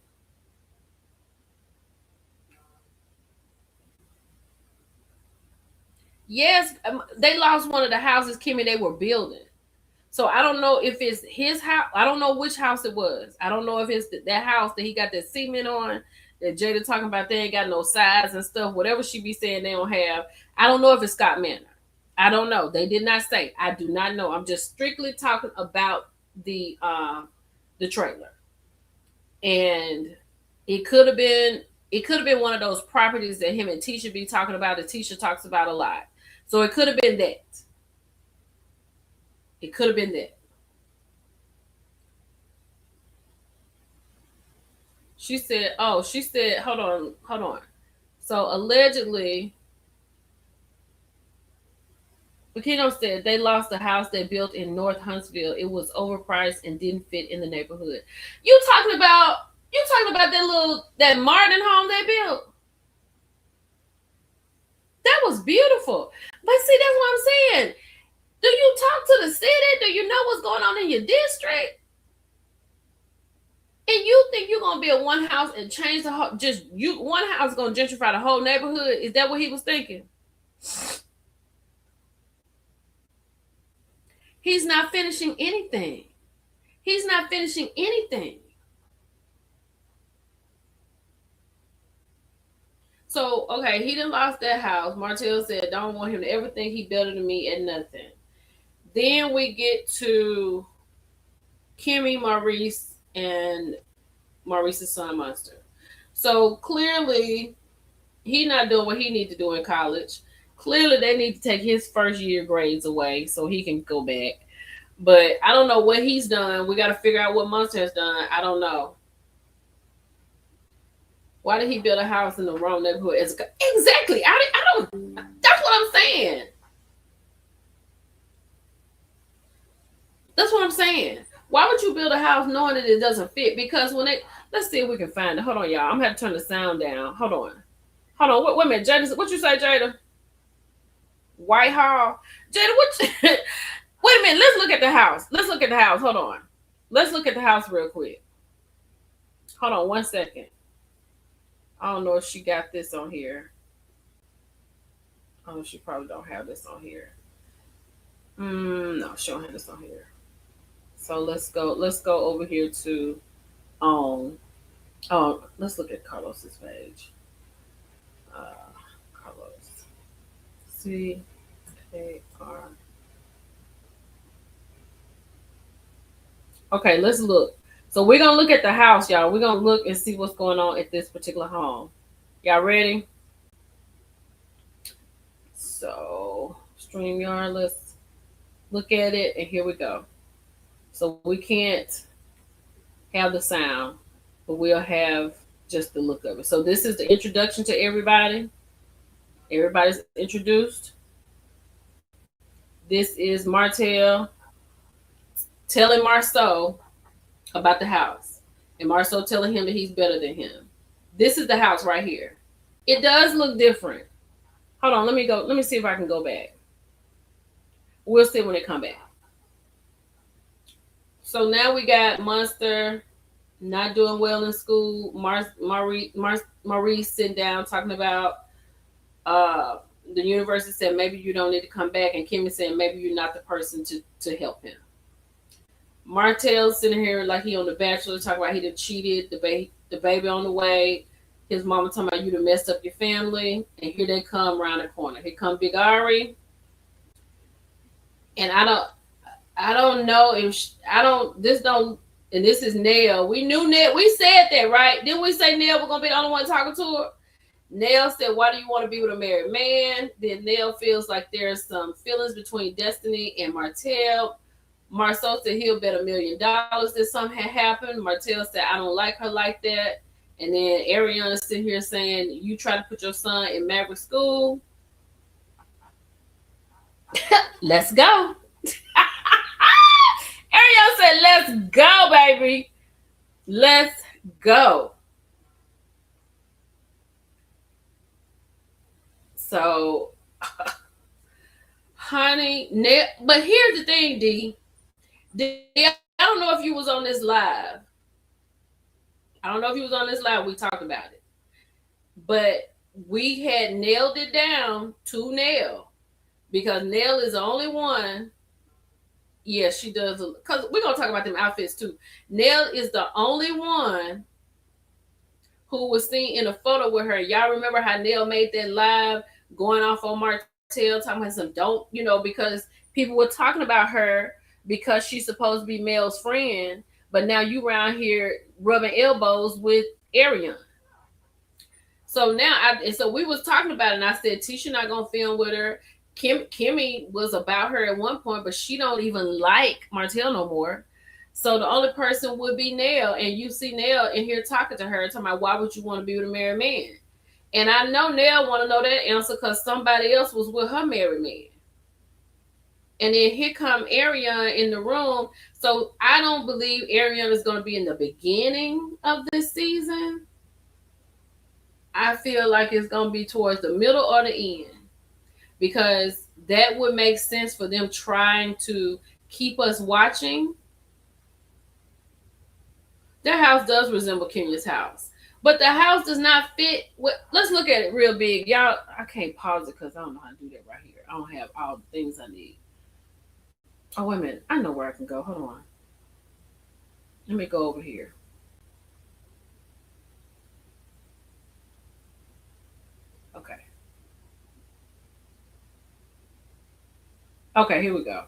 Yes, they lost one of the houses, Kimmy, they were building. So I don't know if it's his house. I don't know which house it was. I don't know if it's that house that he got that cement on that Jada talking about. They ain't got no sides and stuff. Whatever she be saying they don't have. I don't know if it's Scott Manor. I don't know. They did not say. I do not know. I'm just strictly talking about the trailer. And it could have been one of those properties that him and Tisha be talking about, that Tisha talks about a lot. So it could have been that. It could have been that. She said, hold on. So allegedly, Aquino said they lost the house they built in North Huntsville. It was overpriced and didn't fit in the neighborhood. You talking about that Martin home they built? That was beautiful. But see, that's what I'm saying. Do you talk to the city? Do you know what's going on in your district? And you think you're gonna build one house and change the whole, one house gonna gentrify the whole neighborhood? Is that what he was thinking? He's not finishing anything. He's not finishing anything. So, okay, he done lost that house. Martell said, don't want him to ever think he better than me at nothing. Then we get to Kimmy, Maurice, and Maurice's son, Monster. So clearly, he not doing what he need to do in college. Clearly, they need to take his first year grades away so he can go back. But I don't know what he's done. We got to figure out what Monster has done. I don't know. Why did he build a house in the wrong neighborhood? Exactly. I don't. That's what I'm saying. That's what I'm saying. Why would you build a house knowing that it doesn't fit? Because let's see if we can find it. Hold on, y'all. I'm gonna have to turn the sound down. Hold on. Wait a minute, Jada. What you say, Jada? Whitehall. Jada, what? Wait a minute. Let's look at the house. Hold on. Let's look at the house real quick. Hold on 1 second. I don't know if she got this on here. Oh, she probably don't have this on here. No, she don't have this on here. So let's go over here to let's look at Carlos's page. Carlos. CKR. Okay, let's look. So we're gonna look at the house, y'all. We're gonna look and see what's going on at this particular home. Y'all ready? So StreamYard, let's look at it, and here we go. So we can't have the sound, but we'll have just the look of it. So this is the introduction to everybody. Everybody's introduced. This is Martell telling Marceau about the house, and Marceau telling him that he's better than him. This is the house right here. It does look different. Hold on, let me see if I can go back. We'll see when they come back. So now we got Monster not doing well in school. Maurice sitting down talking about the university said maybe you don't need to come back, and Kimmy saying maybe you're not the person to help him. Martell sitting here like he on The Bachelor, talking about he done cheated, the baby on the way. His mama talking about you done messed up your family, and here they come around the corner. Here come Big Ari, and I don't know if and this is Nell. We knew Nell. We said that, right? Didn't we say Nell was gonna be the only one talking to her? Nell said, "Why do you want to be with a married man?" Then Nell feels like there's some feelings between Destiny and Martell. Marceau said he'll bet $1 million that something had happened. Martell said, "I don't like her like that." And then Ariana sitting here saying, "You try to put your son in Maverick school." Let's go. Ariel said, let's go, baby. Let's go. So, honey, but here's the thing, D, I don't know if you was on this live. I don't know if you was on this live. We talked about it. But we had nailed it down to Nell because Nell is the only one. Yeah, she does. Because we're going to talk about them outfits too. Nell is the only one who was seen in a photo with her. Y'all remember how Nell made that live going off on Martell, talking about some don't, because people were talking about her because she's supposed to be Mel's friend, but now you around here rubbing elbows with Arian. So now, so we was talking about it, and I said Tisha not gonna film with her. Kimmy was about her at one point, but she don't even like Martell no more. So the only person would be Nell, and you see Nell in here talking to her, talking about why would you want to be with a married man? And I know Nell want to know that answer because somebody else was with her married man. And then here come Arian in the room. So I don't believe Arian is going to be in the beginning of this season. I feel like it's going to be towards the middle or the end because that would make sense for them trying to keep us watching. Their house does resemble Kenya's house, but the house does not fit. Let's look at it real big. Y'all, I can't pause it because I don't know how to do that right here. I don't have all the things I need. Oh, wait a minute. I know where I can go. Hold on. Let me go over here. Okay. Okay, here we go.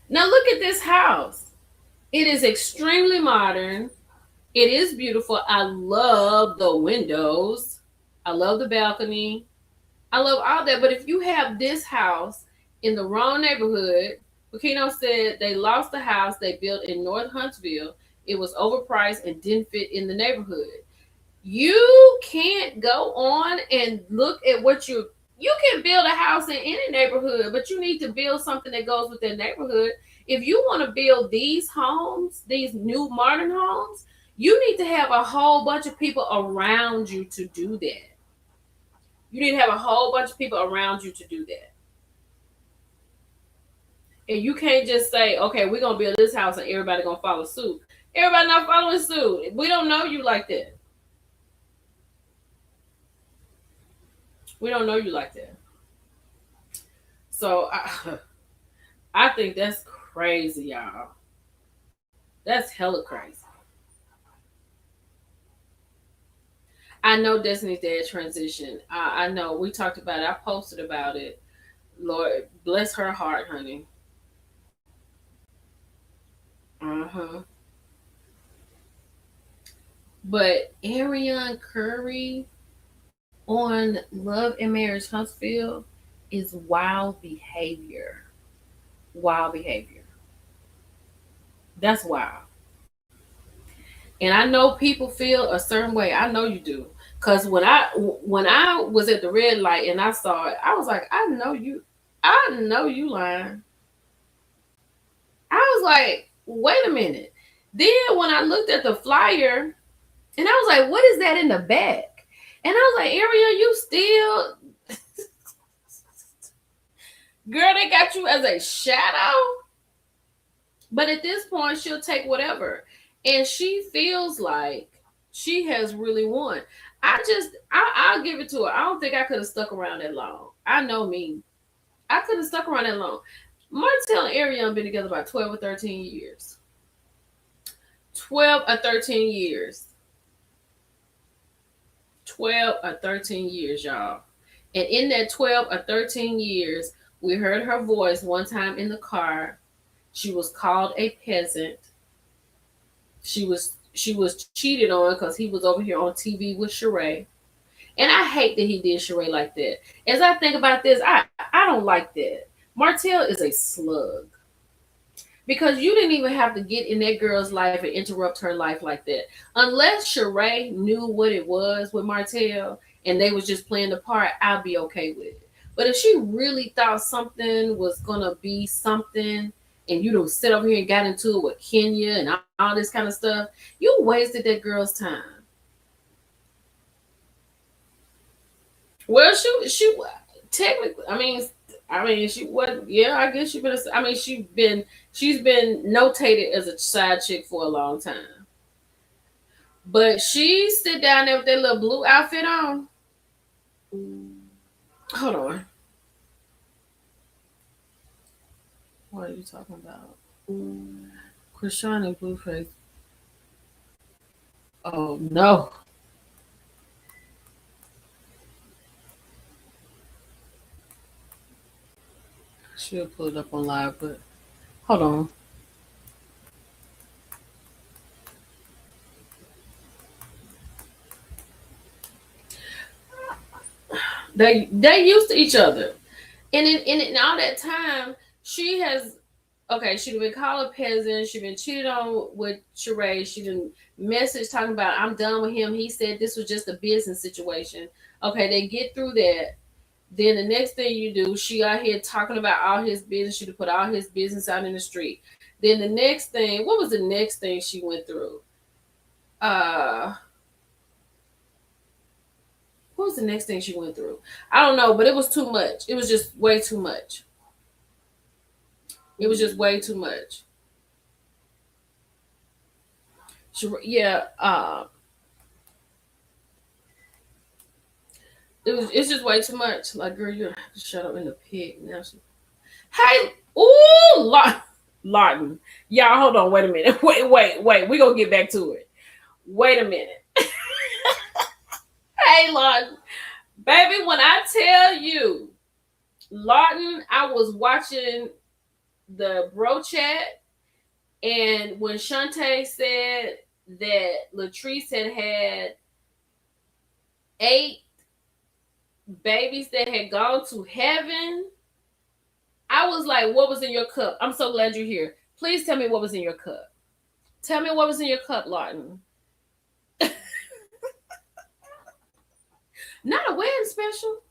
Now look at this house. It is extremely modern. It is beautiful. I love the windows. I love the balcony. I love all that. But if you have this house in the wrong neighborhood, Bukino said they lost the house they built in North Huntsville. It was overpriced and didn't fit in the neighborhood. You can't go on and look at what you can build a house in any neighborhood, but you need to build something that goes with that neighborhood. If you want to build these homes, these new modern homes, you need to have a whole bunch of people around you to do that. You need to have a whole bunch of people around you to do that. And you can't just say, okay, we're gonna build this house and everybody gonna follow suit. Everybody not following suit. We don't know you like that. We don't know you like that. So I think that's crazy, y'all. That's hella crazy. I know Destiny's Dad transition. I know we talked about it. I posted about it. Lord bless her heart, honey. Uh-huh. But Ariane Curry on Love and Marriage Huntsville is wild behavior. Wild behavior. That's wild. And I know people feel a certain way. I know you do. Cause when I was at the red light and I saw it, I was like, I know you lying. I was like, wait a minute. Then when I looked at the flyer, and I was like, what is that in the back? And I was like, Ariel, you still girl, they got you as a shadow. But at this point, she'll take whatever. And she feels like she has really won. I'll give it to her. I don't think I could have stuck around that long. I know me. I could have stuck around that long. Martell and Ariane been together about 12 or 13 years. 12 or 13 years. 12 or 13 years, y'all. And in that 12 or 13 years, we heard her voice one time in the car. She was called a peasant. She was cheated on because he was over here on TV with Sheree. And I hate that he did Sheree like that. As I think about this, I don't like that. Martell is a slug. Because you didn't even have to get in that girl's life and interrupt her life like that. Unless Sheree knew what it was with Martell and they was just playing the part, I'll be okay with it. But if she really thought something was gonna be something, and you don't sit over here and got into it with Kenya and all this kind of stuff, you wasted that girl's time. Well, she technically, I mean, she wasn't. Yeah, I guess she been. I mean, she's been notated as a side chick for a long time. But she sit down there with that little blue outfit on. Hold on. What are you talking about? Krishan and Blueface. Oh no. She'll pull it up on live, but hold on. They used to each other. And in all that time, she has okay, she'd been called a peasant, she'd been cheated on with Sheree, she didn't message talking about I'm done with him. He said this was just a business situation. Okay, they get through that. Then the next thing you do, she out here talking about all his business. She put all his business out in the street. Then the next thing, what was the next thing she went through? Uh, what was the next thing she went through? I don't know, but it was too much. It was just way too much. It was just way too much. Yeah, it's just way too much. Like, girl, you have to shut up in the pig now. Hey, ooh, Lawton. Y'all, hold on, wait a minute. Wait. We gonna get back to it. Wait a minute. Hey, Lawton. Baby, when I tell you, Lawton, I was watching the bro chat, and when Shantae said that Latrice had 8 babies that had gone to heaven, I was like, what was in your cup? I'm so glad you're here. Please tell me what was in your cup. Tell me what was in your cup, Lawton. Not a wedding special.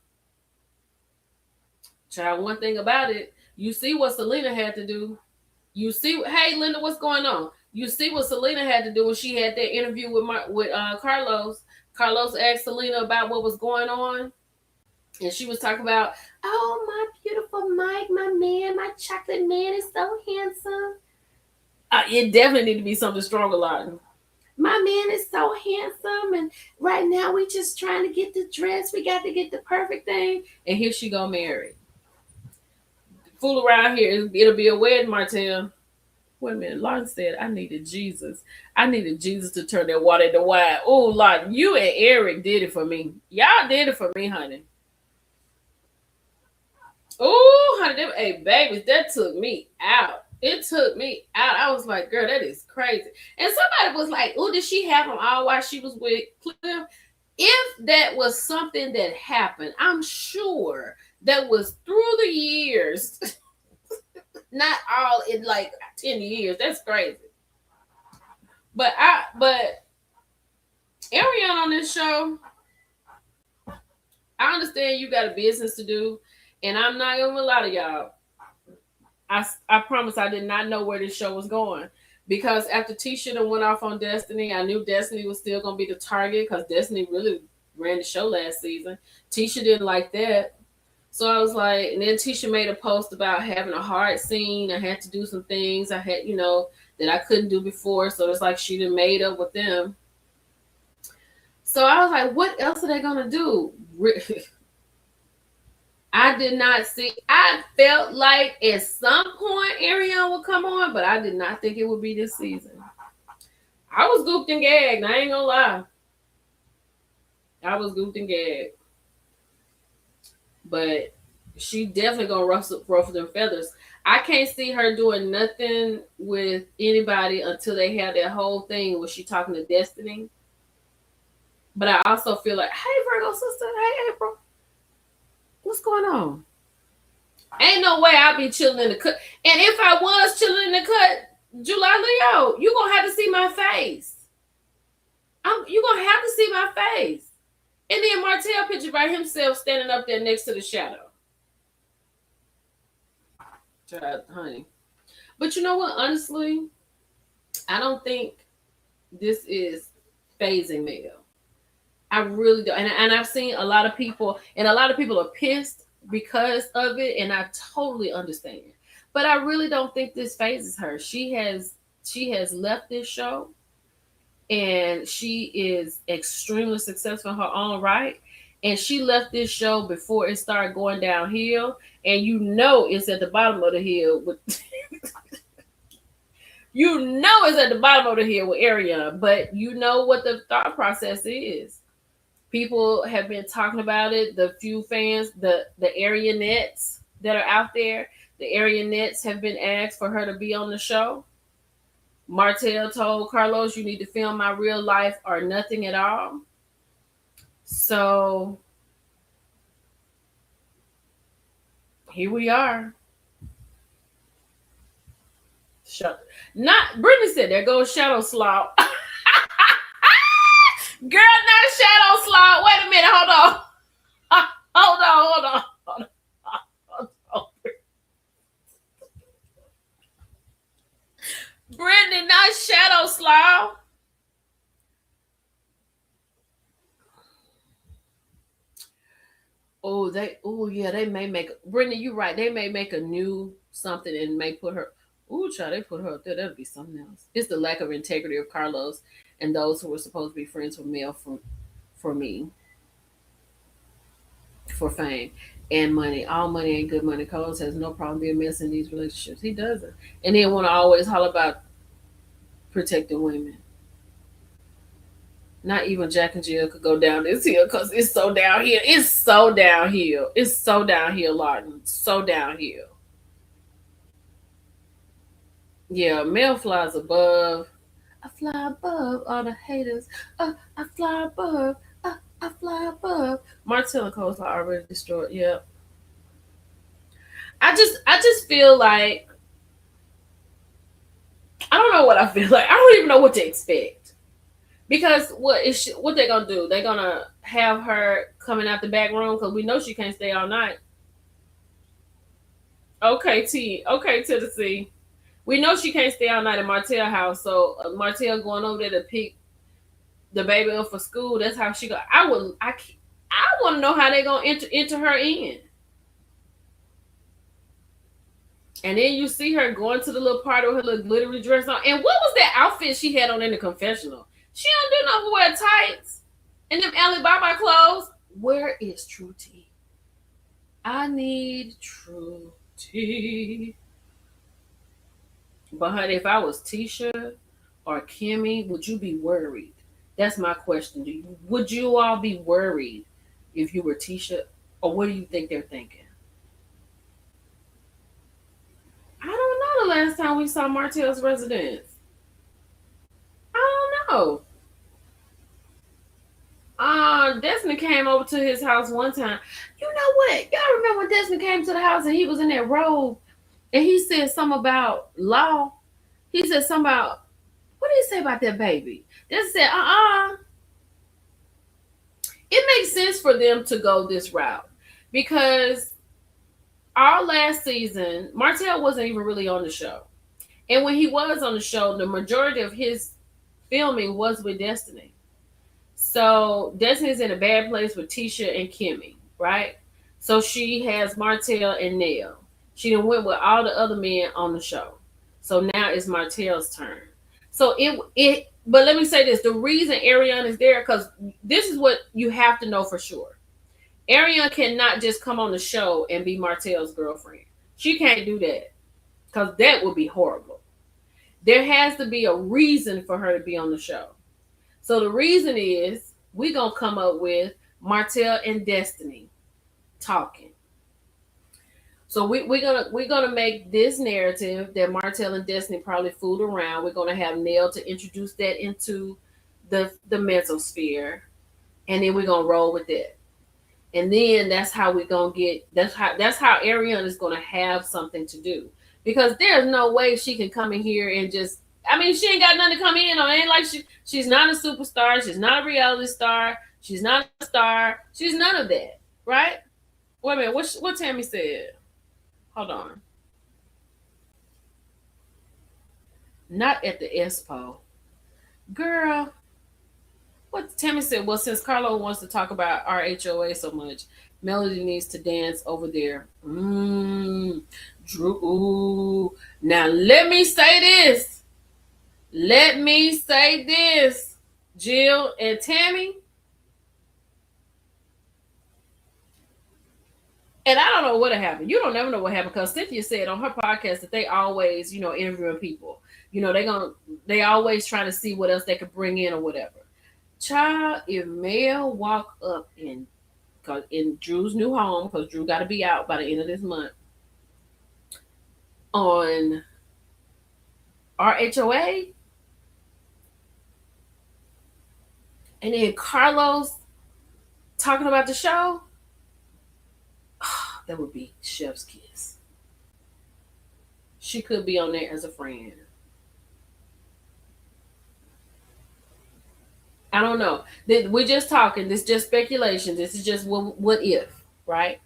Child, one thing about it, you see what Selena had to do. You see, hey Linda, what's going on? You see what Selena had to do when she had that interview with Carlos. Carlos asked Selena about what was going on, and she was talking about, oh, my beautiful Mike, my man, my chocolate man is so handsome. It definitely need to be something stronger, Lawton. My man is so handsome, and right now we just trying to get the dress. We got to get the perfect thing, and here she go married. Fool around here, it'll be a wedding, Martell. Wait a minute, Lawton said I needed Jesus. I needed Jesus to turn that water into wine. Oh, Lawton, you and Eric did it for me. Y'all did it for me, honey. Oh, honey, hey, babies, that took me out. It took me out. I was like, girl, that is crazy. And somebody was like, oh, did she have them all while she was with Cliff? If that was something that happened, I'm sure that was through the years. Not all in like 10 years. That's crazy. But Ariana on this show, I understand you got a business to do, and I'm not gonna lie to y'all. I promise I did not know where this show was going, because after Tisha done went off on Destiny, I knew Destiny was still gonna be the target because Destiny really ran the show last season. Tisha didn't like that, so I was like, and then Tisha made a post about having a hard scene. I had to do some things I had, that I couldn't do before, so it's like she done made up with them. So I was like, what else are they gonna do? I did not see. I felt like at some point Ariana would come on, but I did not think it would be this season. I was gooped and gagged. I ain't gonna lie. I was gooped and gagged. But she definitely gonna ruffle them feathers. I can't see her doing nothing with anybody until they have that whole thing where she talking to Destiny. But I also feel like, hey, Virgo sister, hey, April, what's going on? Ain't no way I'll be chilling in the cut. And if I was chilling in the cut, July Leo, you gonna have to see my face. You gonna have to see my face. And then Martell picture by himself standing up there next to the shadow. Child, honey. But you know what? Honestly, I don't think this is phasing Mel. I really do. And I've seen a lot of people, and a lot of people are pissed because of it, and I totally understand. But I really don't think this phases her. She has left this show, and she is extremely successful in her own right. And she left this show before it started going downhill. And you know it's at the bottom of the hill with you know it's at the bottom of the hill with Ariana, but you know what the thought process is. People have been talking about it. The few fans, the area nets that are out there, the area nets have been asked for her to be on the show. Martell told Carlos, "You need to film my real life or nothing at all." So here we are. Not Brittany said, "There goes Shadow Slaw." Girl, not Shadow Slaw. Wait a minute. Hold on. Hold on. Hold on. Hold on. Hold on. Brittany, not Shadow Slaw. Oh yeah, they may make Brittany, you right. They may make a new something and may put her child, they put her up there. That'll be something else. It's the lack of integrity of Carlos and those who were supposed to be friends with Mel for me, for fame and money. All money ain't good money. Carlos has no problem being messed in these relationships. He doesn't. And then wanna always holler about protecting women. Not even Jack and Jill could go down this hill because it's so downhill. It's so downhill. It's so downhill, Lawton. So downhill. Yeah, Mel flies above. I fly above all the haters. I fly above. I fly above. Martell and Cole's are already destroyed. Yeah. I just feel like I don't know what I feel like. I don't even know what to expect. Because what they gonna do? They gonna have her coming out the back room because we know she can't stay all night. Okay, Okay, Tennessee. We know she can't stay all night at Martell house, so Martell going over there to pick the baby up for school. That's how she go. I want to know how they gonna enter her in. And then you see her going to the little party with her little glittery dress on. And what was that outfit she had on in the confessional? She don't do nothing but wear tights and them Alibaba clothes. Where is True Tea? I need True Tea. But honey, if I was Tisha or Kimmy, would you be worried? That's my question. Would you all be worried if you were Tisha, or what do you think they're thinking? I don't know the last time we saw Martell's residence. I don't know. Destiny came over to his house one time. You know what? Y'all remember when Destiny came to the house and he was in that robe and he said something about law? He said something about, what did he say about that baby? Destiny said, it makes sense for them to go this route because our last season, Martell wasn't even really on the show. And when he was on the show, the majority of his filming was with Destiny. So Destiny's in a bad place with Tisha and Kimmy, right? So she has Martell and Nell. She done went with all the other men on the show. So now it's Martell's turn. So but let me say this. The reason Ariana is there, because this is what you have to know for sure. Ariana cannot just come on the show and be Martell's girlfriend. She can't do that because that would be horrible. There has to be a reason for her to be on the show. So the reason is we're going to come up with Martell and Destiny talking. So we're gonna make this narrative that Martell and Destiny probably fooled around. We're gonna have Nell to introduce that into the mesosphere, and then we're gonna roll with it. And then that's how we're gonna get that's how Ariana is gonna have something to do. Because there's no way she can come in here and just she ain't got nothing to come in on. It ain't like she's not a superstar, she's not a reality star, she's not a star, she's none of that. Right? Wait a minute, what Tammy said. Hold on. Not at the Expo. Girl, what Tammy said, well, since Carlo wants to talk about our HOA so much, Melody needs to dance over there. Drew. Ooh. Now let me say this. Let me say this. Jill and Tammy. And I don't know what happened. You don't never know what happened because Cynthia said on her podcast that they always, interviewing people. They always trying to see what else they could bring in or whatever. Child, if Mel walk up in Drew's new home, because Drew got to be out by the end of this month, on our HOA, and then Carlos talking about the show, that would be chef's kiss. She could be on there as a friend. I don't know. We're just talking. This is just speculation. This is just what if, right?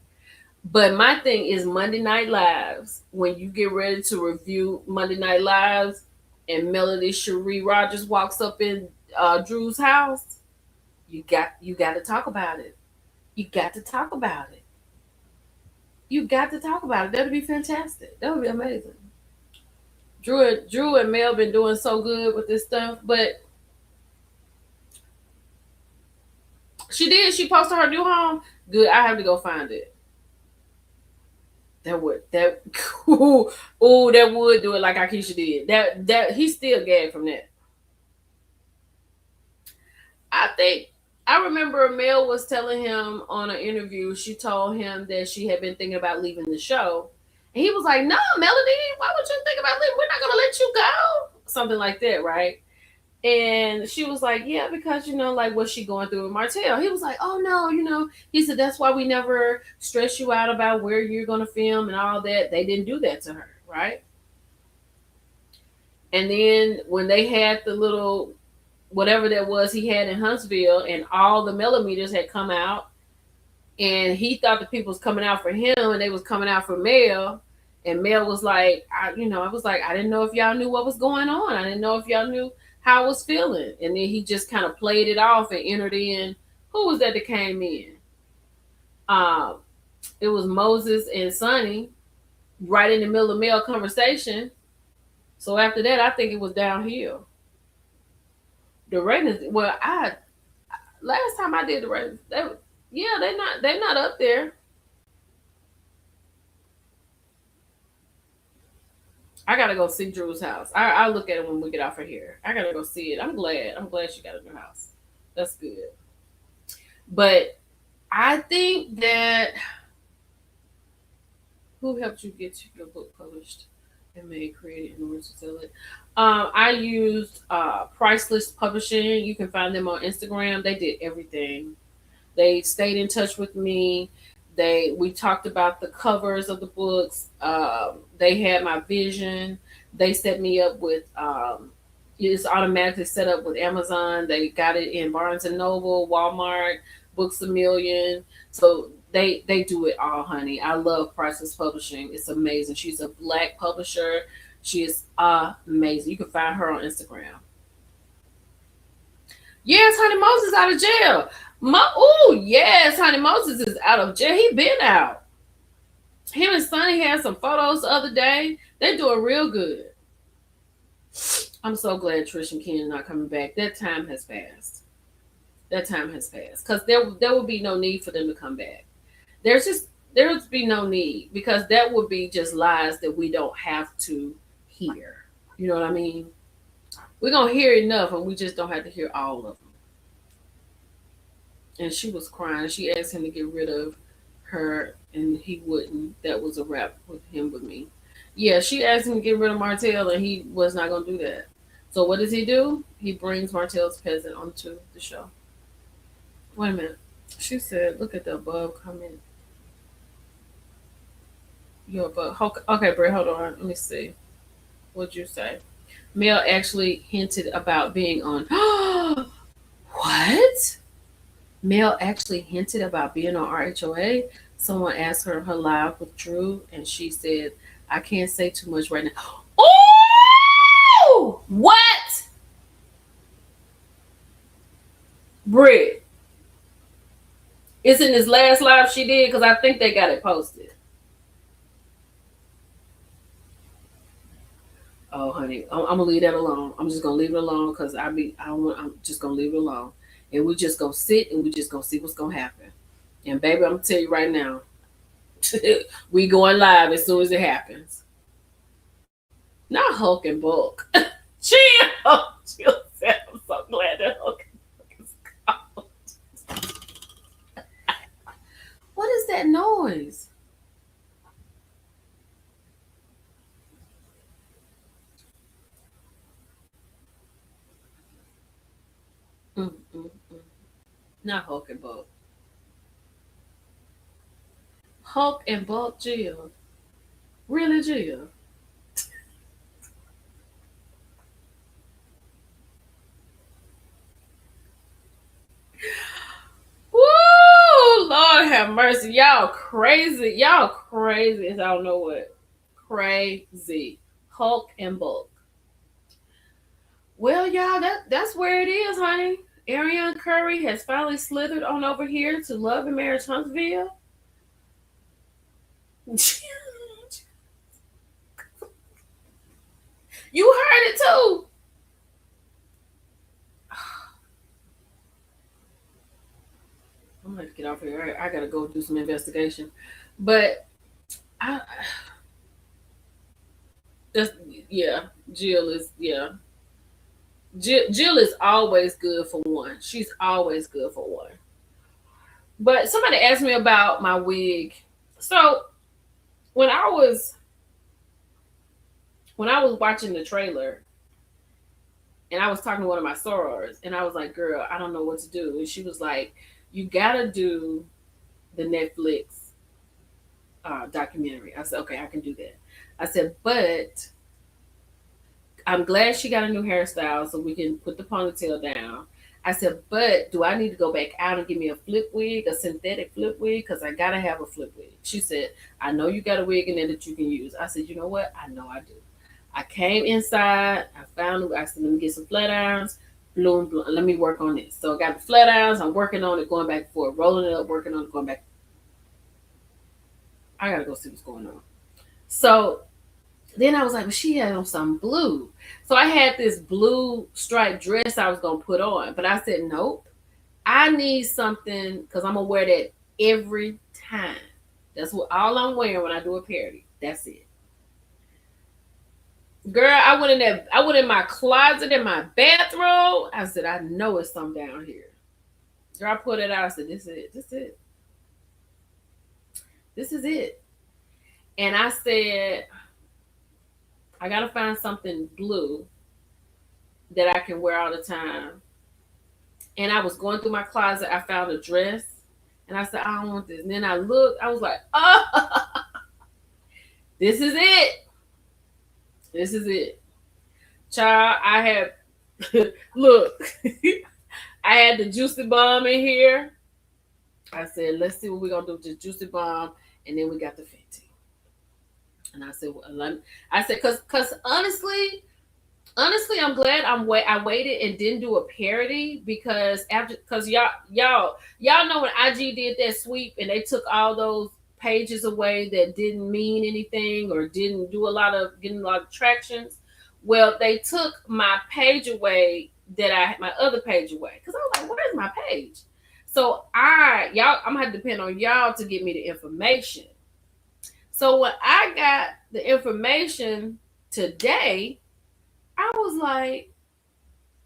But my thing is Monday Night Lives. When you get ready to review Monday Night Lives, and Melody Cherie Rogers walks up in Drew's house, you got to talk about it. You got to talk about it. You got to talk about it. That'd be fantastic. That would be amazing. Drew and Mel been doing so good with this stuff, but she did. She posted her new home. Good. I have to go find it. That would that that would do it like Akeisha did. That he's still gagged from that. I remember Mel was telling him on an interview, she told him that she had been thinking about leaving the show. And he was like, no, Melody, why would you think about leaving? We're not gonna let you go. Something like that, right? And she was like, yeah, because, like what's she going through with Martell? He was like, oh, no, he said, that's why we never stress you out about where you're going to film and all that. They didn't do that to her, right? And then when they had the little, whatever that was he had in Huntsville, and all the millimeters had come out, and he thought the people was coming out for him and they was coming out for Mel. And Mel was like, I was like, I didn't know if y'all knew what was going on. I didn't know if y'all knew how I was feeling. And then he just kind of played it off and entered in. Who was that came in? It was Moses and Sonny right in the middle of Mel conversation. So after that, I think it was downhill. The ratings, last time I did the ratings, they're not up there. I gotta go see Drew's house. I'll look at it when we get off of here. I gotta go see it. I'm glad she got a new house. That's good. But I think that who helped you get your book published and made created in order to sell it? I used Priceless Publishing. You can find them on Instagram. They did everything. They stayed in touch with me. We talked about the covers of the books. They had my vision. They set me up with it's automatically set up with Amazon. They got it in Barnes and Noble, Walmart, Books a Million. So they do it all, honey. I love Priceless Publishing. It's amazing. She's a Black publisher. She is amazing. You can find her on Instagram. Yes, honey, Moses out of jail. Yes, honey, Moses is out of jail. He been out. Him and Sonny had some photos the other day. They're doing real good. I'm so glad Trish and Ken are not coming back. That time has passed. Because there would be no need for them to come back. There would be no need, because that would be just lies that we don't have to hear. You know what I mean? We're going to hear enough, and we just don't have to hear all of them. And she was crying. She asked him to get rid of her, and he wouldn't. That was a wrap with him with me. Yeah, she asked him to get rid of Martell, and he was not going to do that. So what does he do? He brings Martell's peasant onto the show. Wait a minute. She said, look at the above comment. You're above. Okay, Brett, hold on. Let me see. What'd you say? Mel actually hinted about being on. What? Mel actually hinted about being on RHOA. Someone asked her live with Drew, and she said, I can't say too much right now. Oh! What? Brit. It's in this last live she did because I think they got it posted. Oh, honey, I'm gonna leave that alone. I'm just gonna leave it alone because I'm just gonna leave it alone, and we just gonna sit and we just gonna see what's gonna happen. And baby, I'm gonna tell you right now, we going live as soon as it happens. Not Hulk and Bulk. Chill. Chill. I'm so glad that Hulk and Bulk is gone. What is that noise? Mm, mm, mm. Not Hulk and Bulk. Hulk and Bulk, Jill. Really, Jill? Woo! Lord have mercy. Y'all crazy. Y'all crazy as I don't know what. Crazy. Hulk and Bulk. Well, y'all, that's where it is, honey. Ariane Curry has finally slithered on over here to Love and Marriage Huntsville. You heard it too. I'm gonna get off here. I gotta go do some investigation. But I just yeah, Jill is yeah. Jill is always good for one. She's always good for one. But somebody asked me about my wig. So when I was watching the trailer and I was talking to one of my sorors and I was like, girl, I don't know what to do. And she was like, you gotta do the Netflix documentary. I said, okay, I can do that. I said, but I'm glad she got a new hairstyle so we can put the ponytail down. I said, but do I need to go back out and give me a flip wig, a synthetic flip wig? Because I got to have a flip wig. She said, I know you got a wig in there that you can use. I said, you know what? I know I do. I came inside. I said, let me get some flat irons. Bloom. Let me work on this. So I got the flat irons. I'm working on it, going back and forth, rolling it up, working on it, going back. I got to go see what's going on. So then I was like, well, she had on some blue. So I had this blue striped dress I was going to put on. But I said, nope. I need something because I'm going to wear that every time. That's what all I'm wearing when I do a parody. That's it. Girl, I went in my closet in my bathroom. I said, I know it's something down here. Girl, I put it out. I said, this is it. This is it. This is it. And I said, I gotta find something blue that I can wear all the time. And I was going through my closet, I found a dress, and I said, I don't want this. And then I looked, I was like, oh, this is it. This is it. Child, I have, look, I had the Juicy Bomb in here. I said, let's see what we're gonna do with the Juicy Bomb. And then we got the Fenty. And I said, well, cause honestly, I'm glad I waited and didn't do a parody because y'all know when IG did that sweep and they took all those pages away that didn't mean anything or didn't do getting a lot of tractions. Well, they took my page away my other page away because I was like, where's my page? So I'm gonna have to depend on y'all to give me the information. So when I got the information today, I was like,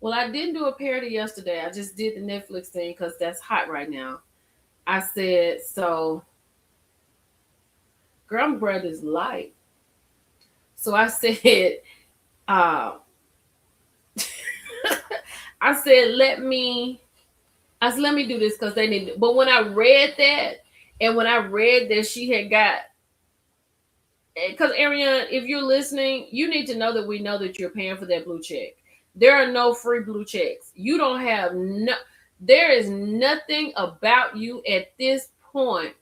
well, I didn't do a parody yesterday. I just did the Netflix thing because that's hot right now. I said, so Grum Brothers light. So I said, I said, let me do this because they need. But when I read that, and when I read that she had got, because Ariane, if you're listening, you need to know that we know that you're paying for that blue check. There are no free blue checks. You don't have there is nothing about you at this point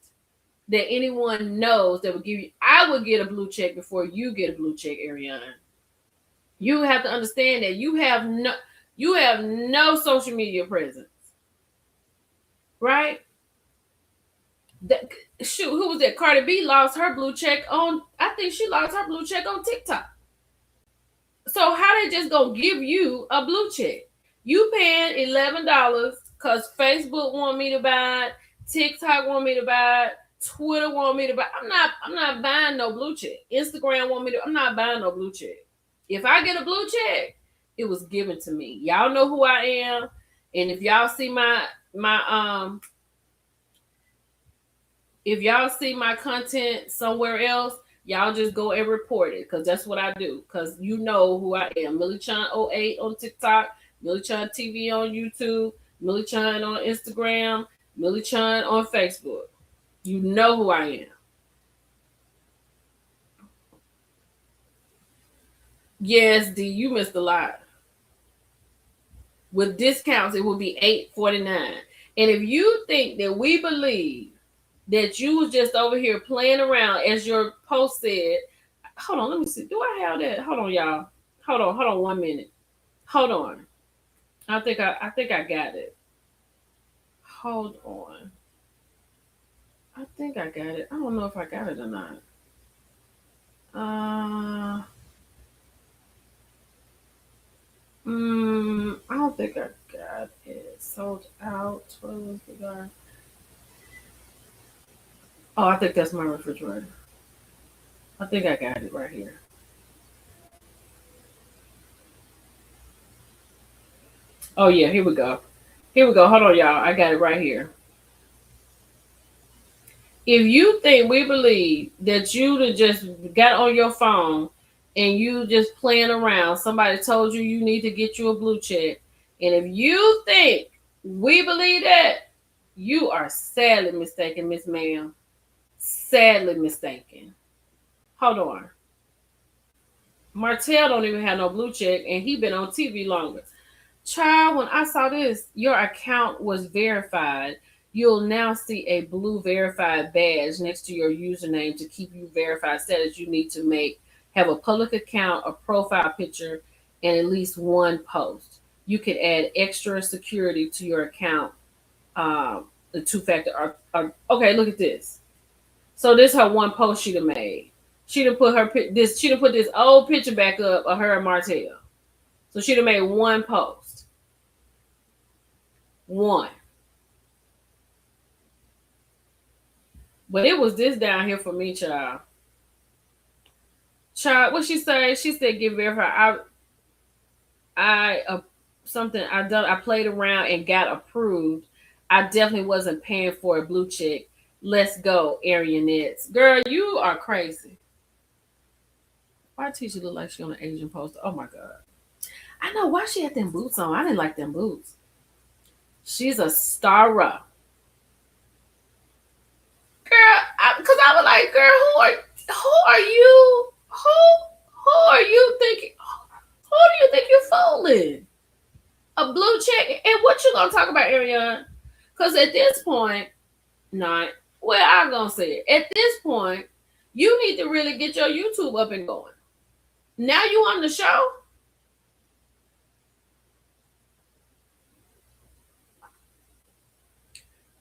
that anyone knows that would give you. I would get a blue check before you get a blue check, Ariane. You have to understand that you have no social media presence, right? That, shoot, who was that? Cardi B lost her blue check on. I think she lost her blue check on TikTok. So how they just gonna give you a blue check? You paying $11 because Facebook want me to buy it, TikTok want me to buy it, Twitter want me to buy. I'm not buying no blue check. Instagram want me to. I'm not buying no blue check. If I get a blue check, it was given to me. Y'all know who I am, and if y'all see my if y'all see my content somewhere else, y'all just go and report it because that's what I do. Because you know who I am. Millie Chan 08 on TikTok, Millie Chan TV on YouTube, Millie Chan on Instagram, Millie Chan on Facebook. You know who I am. Yes, D, you missed a lot. With discounts, it will be $8.49. And if you think that we believe that you was just over here playing around, as your post said, hold on, let me see. Do I have that? Hold on, y'all. Hold on 1 minute. Hold on. I think I got it. Hold on. I think I got it. I don't know if I got it or not. I don't think I got it. Sold out. What was the guy? Oh, I think that's my refrigerator. I think I got it right here. Oh yeah, here we go. Here we go. Hold on, y'all. I got it right here. If you think we believe that you just got on your phone and you just playing around, somebody told you you need to get you a blue check, and if you think we believe that, you are sadly mistaken, Miss Ma'am. Sadly mistaken. Hold on. Martell don't even have no blue check, and he been on TV longer. Child, when I saw this, your account was verified. You'll now see a blue verified badge next to your username to keep you verified. Status you need to have a public account, a profile picture, and at least one post. You could add extra security to your account. The two-factor are okay. Look at this. So this her one post she'd have made. She'd have put she'd have put this old picture back up of her and Martell. So she'd have made one post. One. But it was this down here for me, child. Child, what she say? She said, "Get verified." Something I done. I played around and got approved. I definitely wasn't paying for a blue check. Let's go, Arionets. Girl, you are crazy. Why teacher look like she on an Asian poster? Oh my god. I know why she had them boots on. I didn't like them boots. She's a star. Girl, because I was like, girl, who are you? Who are you thinking? Who do you think you're fooling? A blue check? And what you gonna talk about, Ariane? Because at this point, not well, I'm gonna say it. At this point, you need to really get your YouTube up and going. Now you on the show.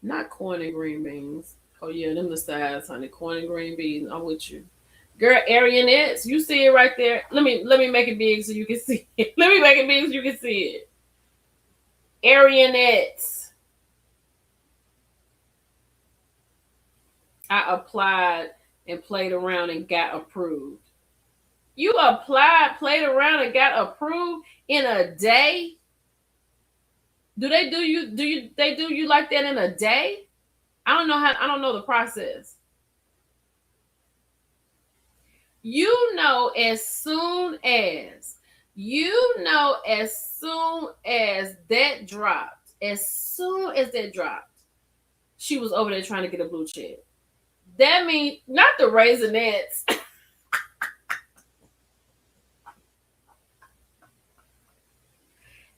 Not corn and green beans. Oh yeah, them the sides, honey. Corn and green beans. I'm with you. Girl, Arionets, you see it right there. Let me make it big so you can see it. Let me make it big so you can see it. Arionets. I applied and played around and got approved. You applied, played around, and got approved in a day? They do you like that in a day? I don't know the process. As soon as that dropped, she was over there trying to get a blue check. That means not the Raisinets.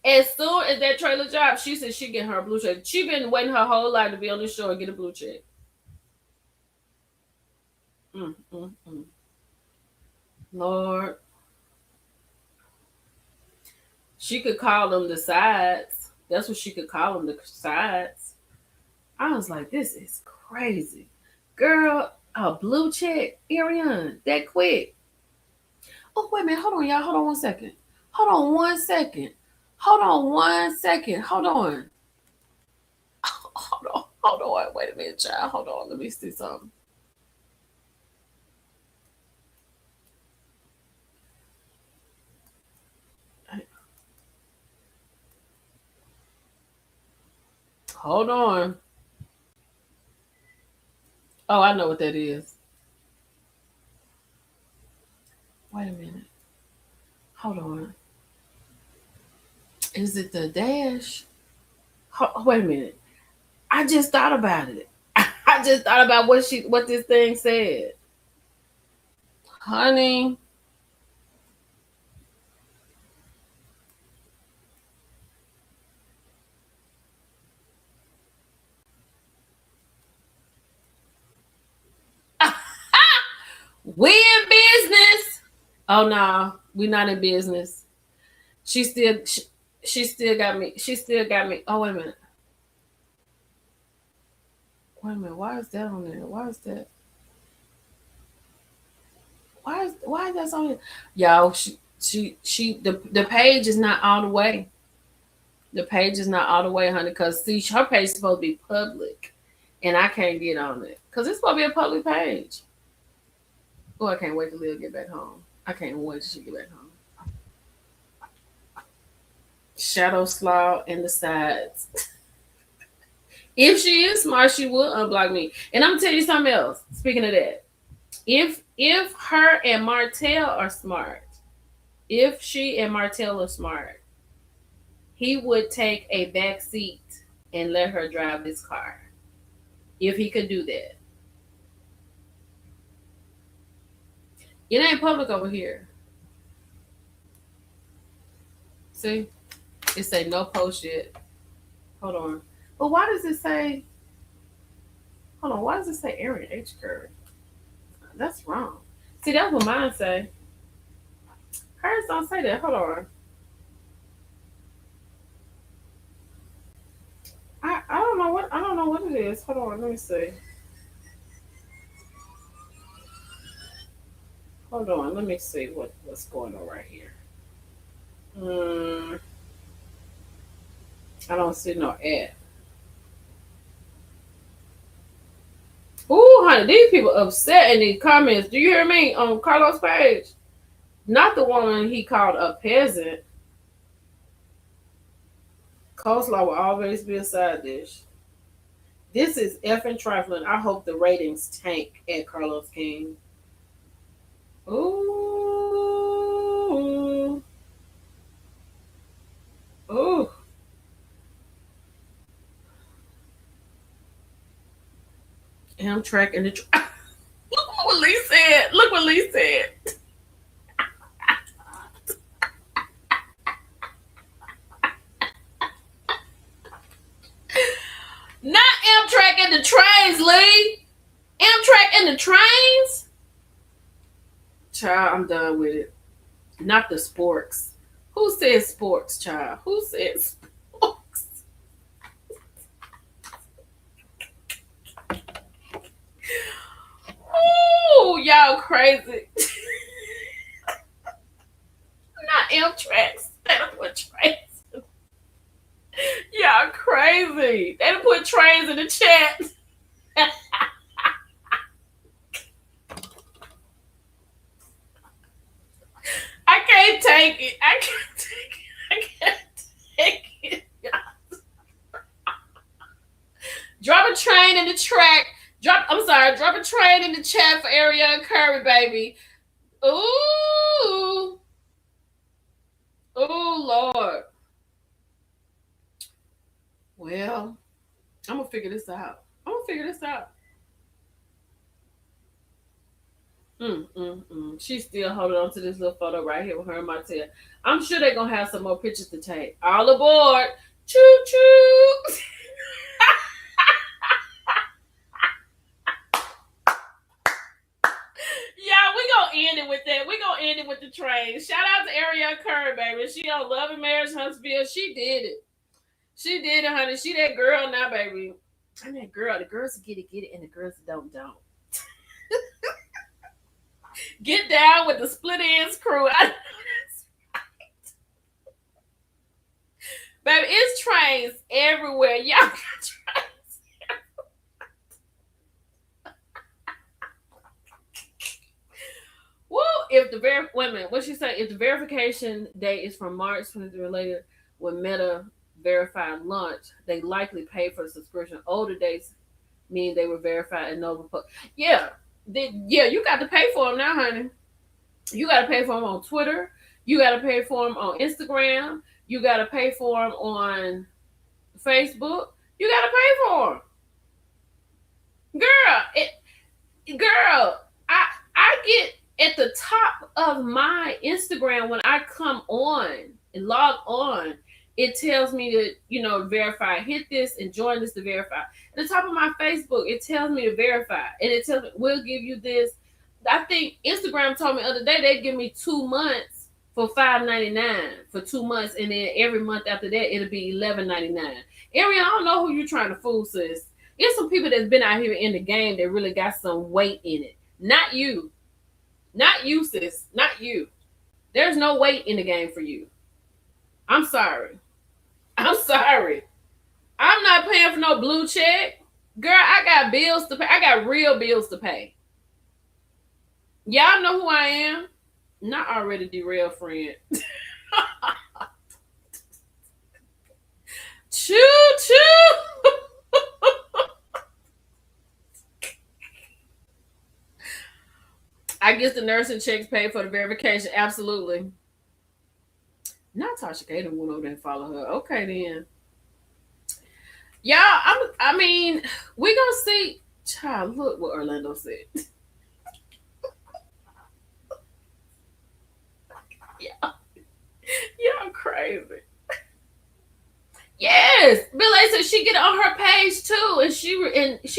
As soon as that trailer dropped, she said she'd get her a blue check. She's been waiting her whole life to be on this show and get a blue check. Lord. She could call them the sides. That's what she could call them, the sides. I was like, this is crazy. Girl, a blue check, Ariane, that quick. Oh, wait a minute. Hold on, y'all. Hold on 1 second. Hold on 1 second. Hold on 1 second. Hold on. Hold on. Hold on. Wait a minute, child. Hold on. Let me see something. Hold on. Oh, I know what that is. Wait a minute. Hold on. Is it the dash? Wait a minute. I just thought about it. I just thought about what this thing said. Honey. We in business. Oh no, we not in business. She still got me. She still got me. Oh, wait a minute. Wait a minute. Why is that on there? Why is that? Why is that on there? Y'all, the page is not all the way. The page is not all the way, honey, because see, her page is supposed to be public. And I can't get on it. Because it's supposed to be a public page. Oh, I can't wait till Leah get back home. I can't wait till she get back home. Shadow slaw in the sides. If she is smart, she will unblock me. And I'm gonna tell you something else. Speaking of that, if her and Martell are smart, if she and Martell are smart, he would take a back seat and let her drive his car. If he could do that. It ain't public over here. See? It say no post yet. Hold on. But why does it say? Hold on. Why does it say Aaron H. Curry? That's wrong. See, that's what mine say. Hers don't say that. Hold on. I don't know what it is. Hold on. Let me see. Hold on. Let me see what's going on right here. I don't see no ad. Ooh, honey, these people upset in the comments. Do you hear me on Carlos' page? Not the woman he called a peasant. Coleslaw will always be a side dish. This is effing trifling. I hope the ratings tank at Carlos King. Ooh. Ooh. Amtrak and the. Look what Lee said. Look what Lee said. Not Amtrak and the trains, Lee. Amtrak and the trains. Child, I'm done with it. Not the sports. Who said sports, child? Who said sports? Ooh, y'all crazy. Not Amtrak. They don't put trains. Y'all crazy. They don't put trains in the chat. I can't take it. I can't take it. I can't take it. Drop a train in the track. Drop a train in the chat for Ariane Curry, baby. Ooh. Oh, Lord. Well, I'm going to figure this out. She's still holding on to this little photo right here with her and Martell. I'm sure they're going to have some more pictures to take. All aboard. Choo choo. Yeah, we're going to end it with that. We're going to end it with the train. Shout out to Ariel Curry, baby. She on Love and Marriage Huntsville. She did it. She did it, honey. She that girl now, baby. I'm that girl. The girls get it, and the girls that don't. Get down with the split ends crew. I know that's right. Baby, it's trains everywhere. Y'all got trains everywhere. Woo! If the what she say? If the verification date is from March 23 later, when Meta verified launch, they likely paid for the subscription. Older dates mean they were verified and no. Yeah, you got to pay for them now, honey. You got to pay for them on Twitter. You got to pay for them on Instagram. You got to pay for them on Facebook. You got to pay for them. Girl, I get at the top of my Instagram when I come on and log on. It tells me to, verify. Hit this and join this to verify. At the top of my Facebook, it tells me to verify. And it tells me, we'll give you this. I think Instagram told me the other day they'd give me 2 months for $5.99 for 2 months. And then every month after that, it'll be $11.99. Ariel, I don't know who you're trying to fool, sis. It's some people that's been out here in the game that really got some weight in it. Not you. Not you, sis. Not you. There's no weight in the game for you. I'm sorry. I'm not paying for no blue check. Girl, I got bills to pay. I got real bills to pay. Y'all know who I am? Not already derailed friend. Choo choo. I guess the nursing checks paid for the verification. Absolutely. Not Tasha K went over there and follow her. Okay, then. Y'all, we gonna see. Child, look what Orlando said. Y'all crazy. Yes, Billy said she get it on her page too, and she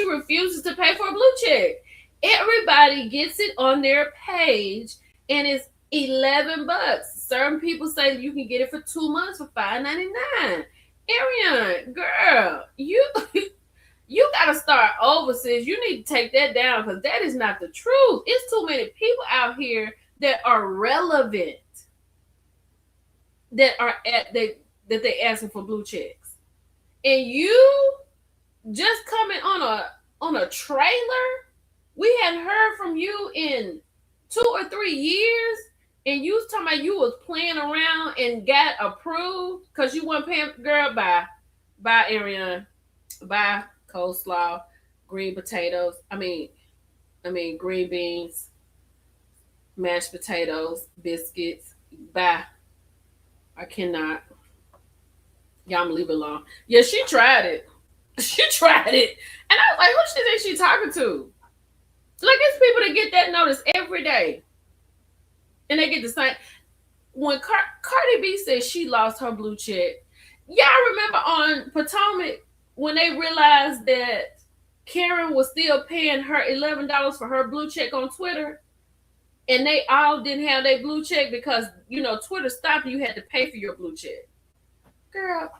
refuses to pay for a blue check. Everybody gets it on their page, and it's $11. Certain people say you can get it for 2 months for $5.99. Ariane, girl, you gotta start over, sis. You need to take that down because that is not the truth. It's too many people out here that are relevant that they asking for blue checks, and you just coming on a trailer. We hadn't heard from you in 2 or 3 years. And you was talking about you was playing around and got approved because you weren't paying. Girl, bye, Ariane, bye, coleslaw, green potatoes. I mean, green beans, mashed potatoes, biscuits. Bye. I cannot. Y'all, leave it alone. Yeah, she tried it. She tried it, and I was like, who she think she talking to? Like, it's people that get that notice every day. And they get the same. When Cardi B said she lost her blue check, y'all remember on Potomac when they realized that Karen was still paying her $11 for her blue check on Twitter, and they all didn't have their blue check because Twitter stopped and you had to pay for your blue check. Girl,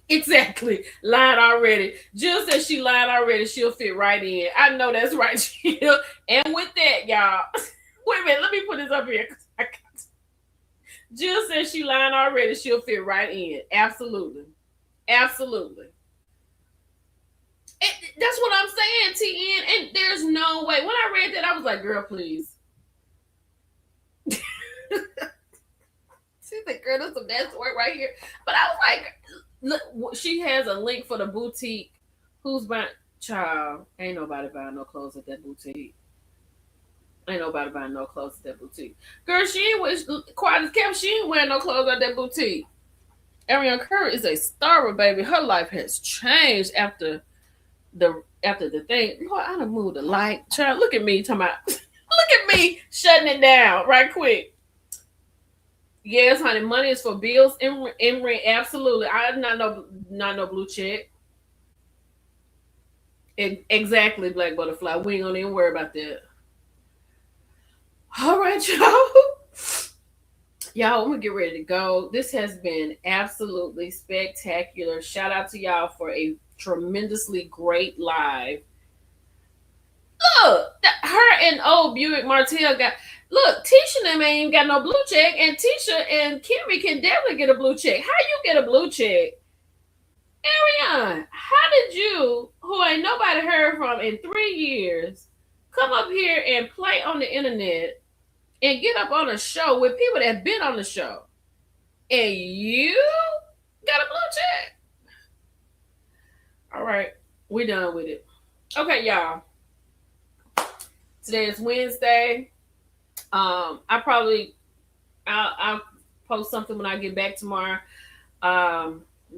exactly. Lied already. Jill said she lied already. She'll fit right in. I know that's right, Jill. And with that, y'all. Wait a minute, let me put this up here. Jill says she lying already. She'll fit right in. Absolutely. Absolutely. That's what I'm saying, TN. And there's no way. When I read that, I was like, girl, please. She's like, girl, that's some nasty work right here. But I was like, look, she has a link for the boutique. Who's buying? Child, ain't nobody buying no clothes at that boutique. Ain't nobody buying no clothes at that boutique. Girl, she ain't quiet as kept. She ain't wearing no clothes at that boutique. Ariane Curry is a star, baby. Her life has changed after the thing. Lord, I done moved the light. Child, look at me talking about. Look at me shutting it down right quick. Yes, honey, money is for bills and rent. Absolutely. I not no blue check. Exactly, Black Butterfly. We ain't gonna even worry about that. All right, y'all. Y'all, I'm gonna get ready to go. This has been absolutely spectacular. Shout out to y'all for a tremendously great live. Look, her and old Buick Martell got. Look, Tisha and them ain't even got no blue check, and Tisha and Kimmy can definitely get a blue check. How you get a blue check? Ariane, how did you, who ain't nobody heard from in 3 years, come up here and play on the internet and get up on a show with people that have been on the show? And you got a blue check? All right, we done with it. Okay, y'all. Today is Wednesday. I'll post something when I get back tomorrow.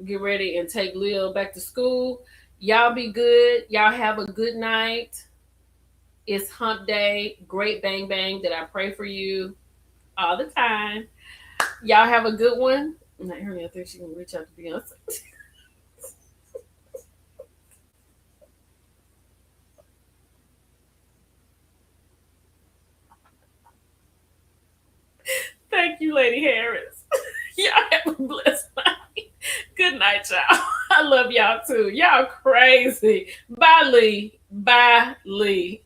Get ready and take Lil back to school. Y'all be good. Y'all have a good night. It's hump day. Great bang bang that I pray for you all the time. Y'all have a good one. I'm not hearing. I think she's gonna reach out to Beyonce. Thank you, Lady Harris. Y'all have a blessed night. Good night, y'all. I love y'all too. Y'all crazy. Bye, Lee. Bye, Lee.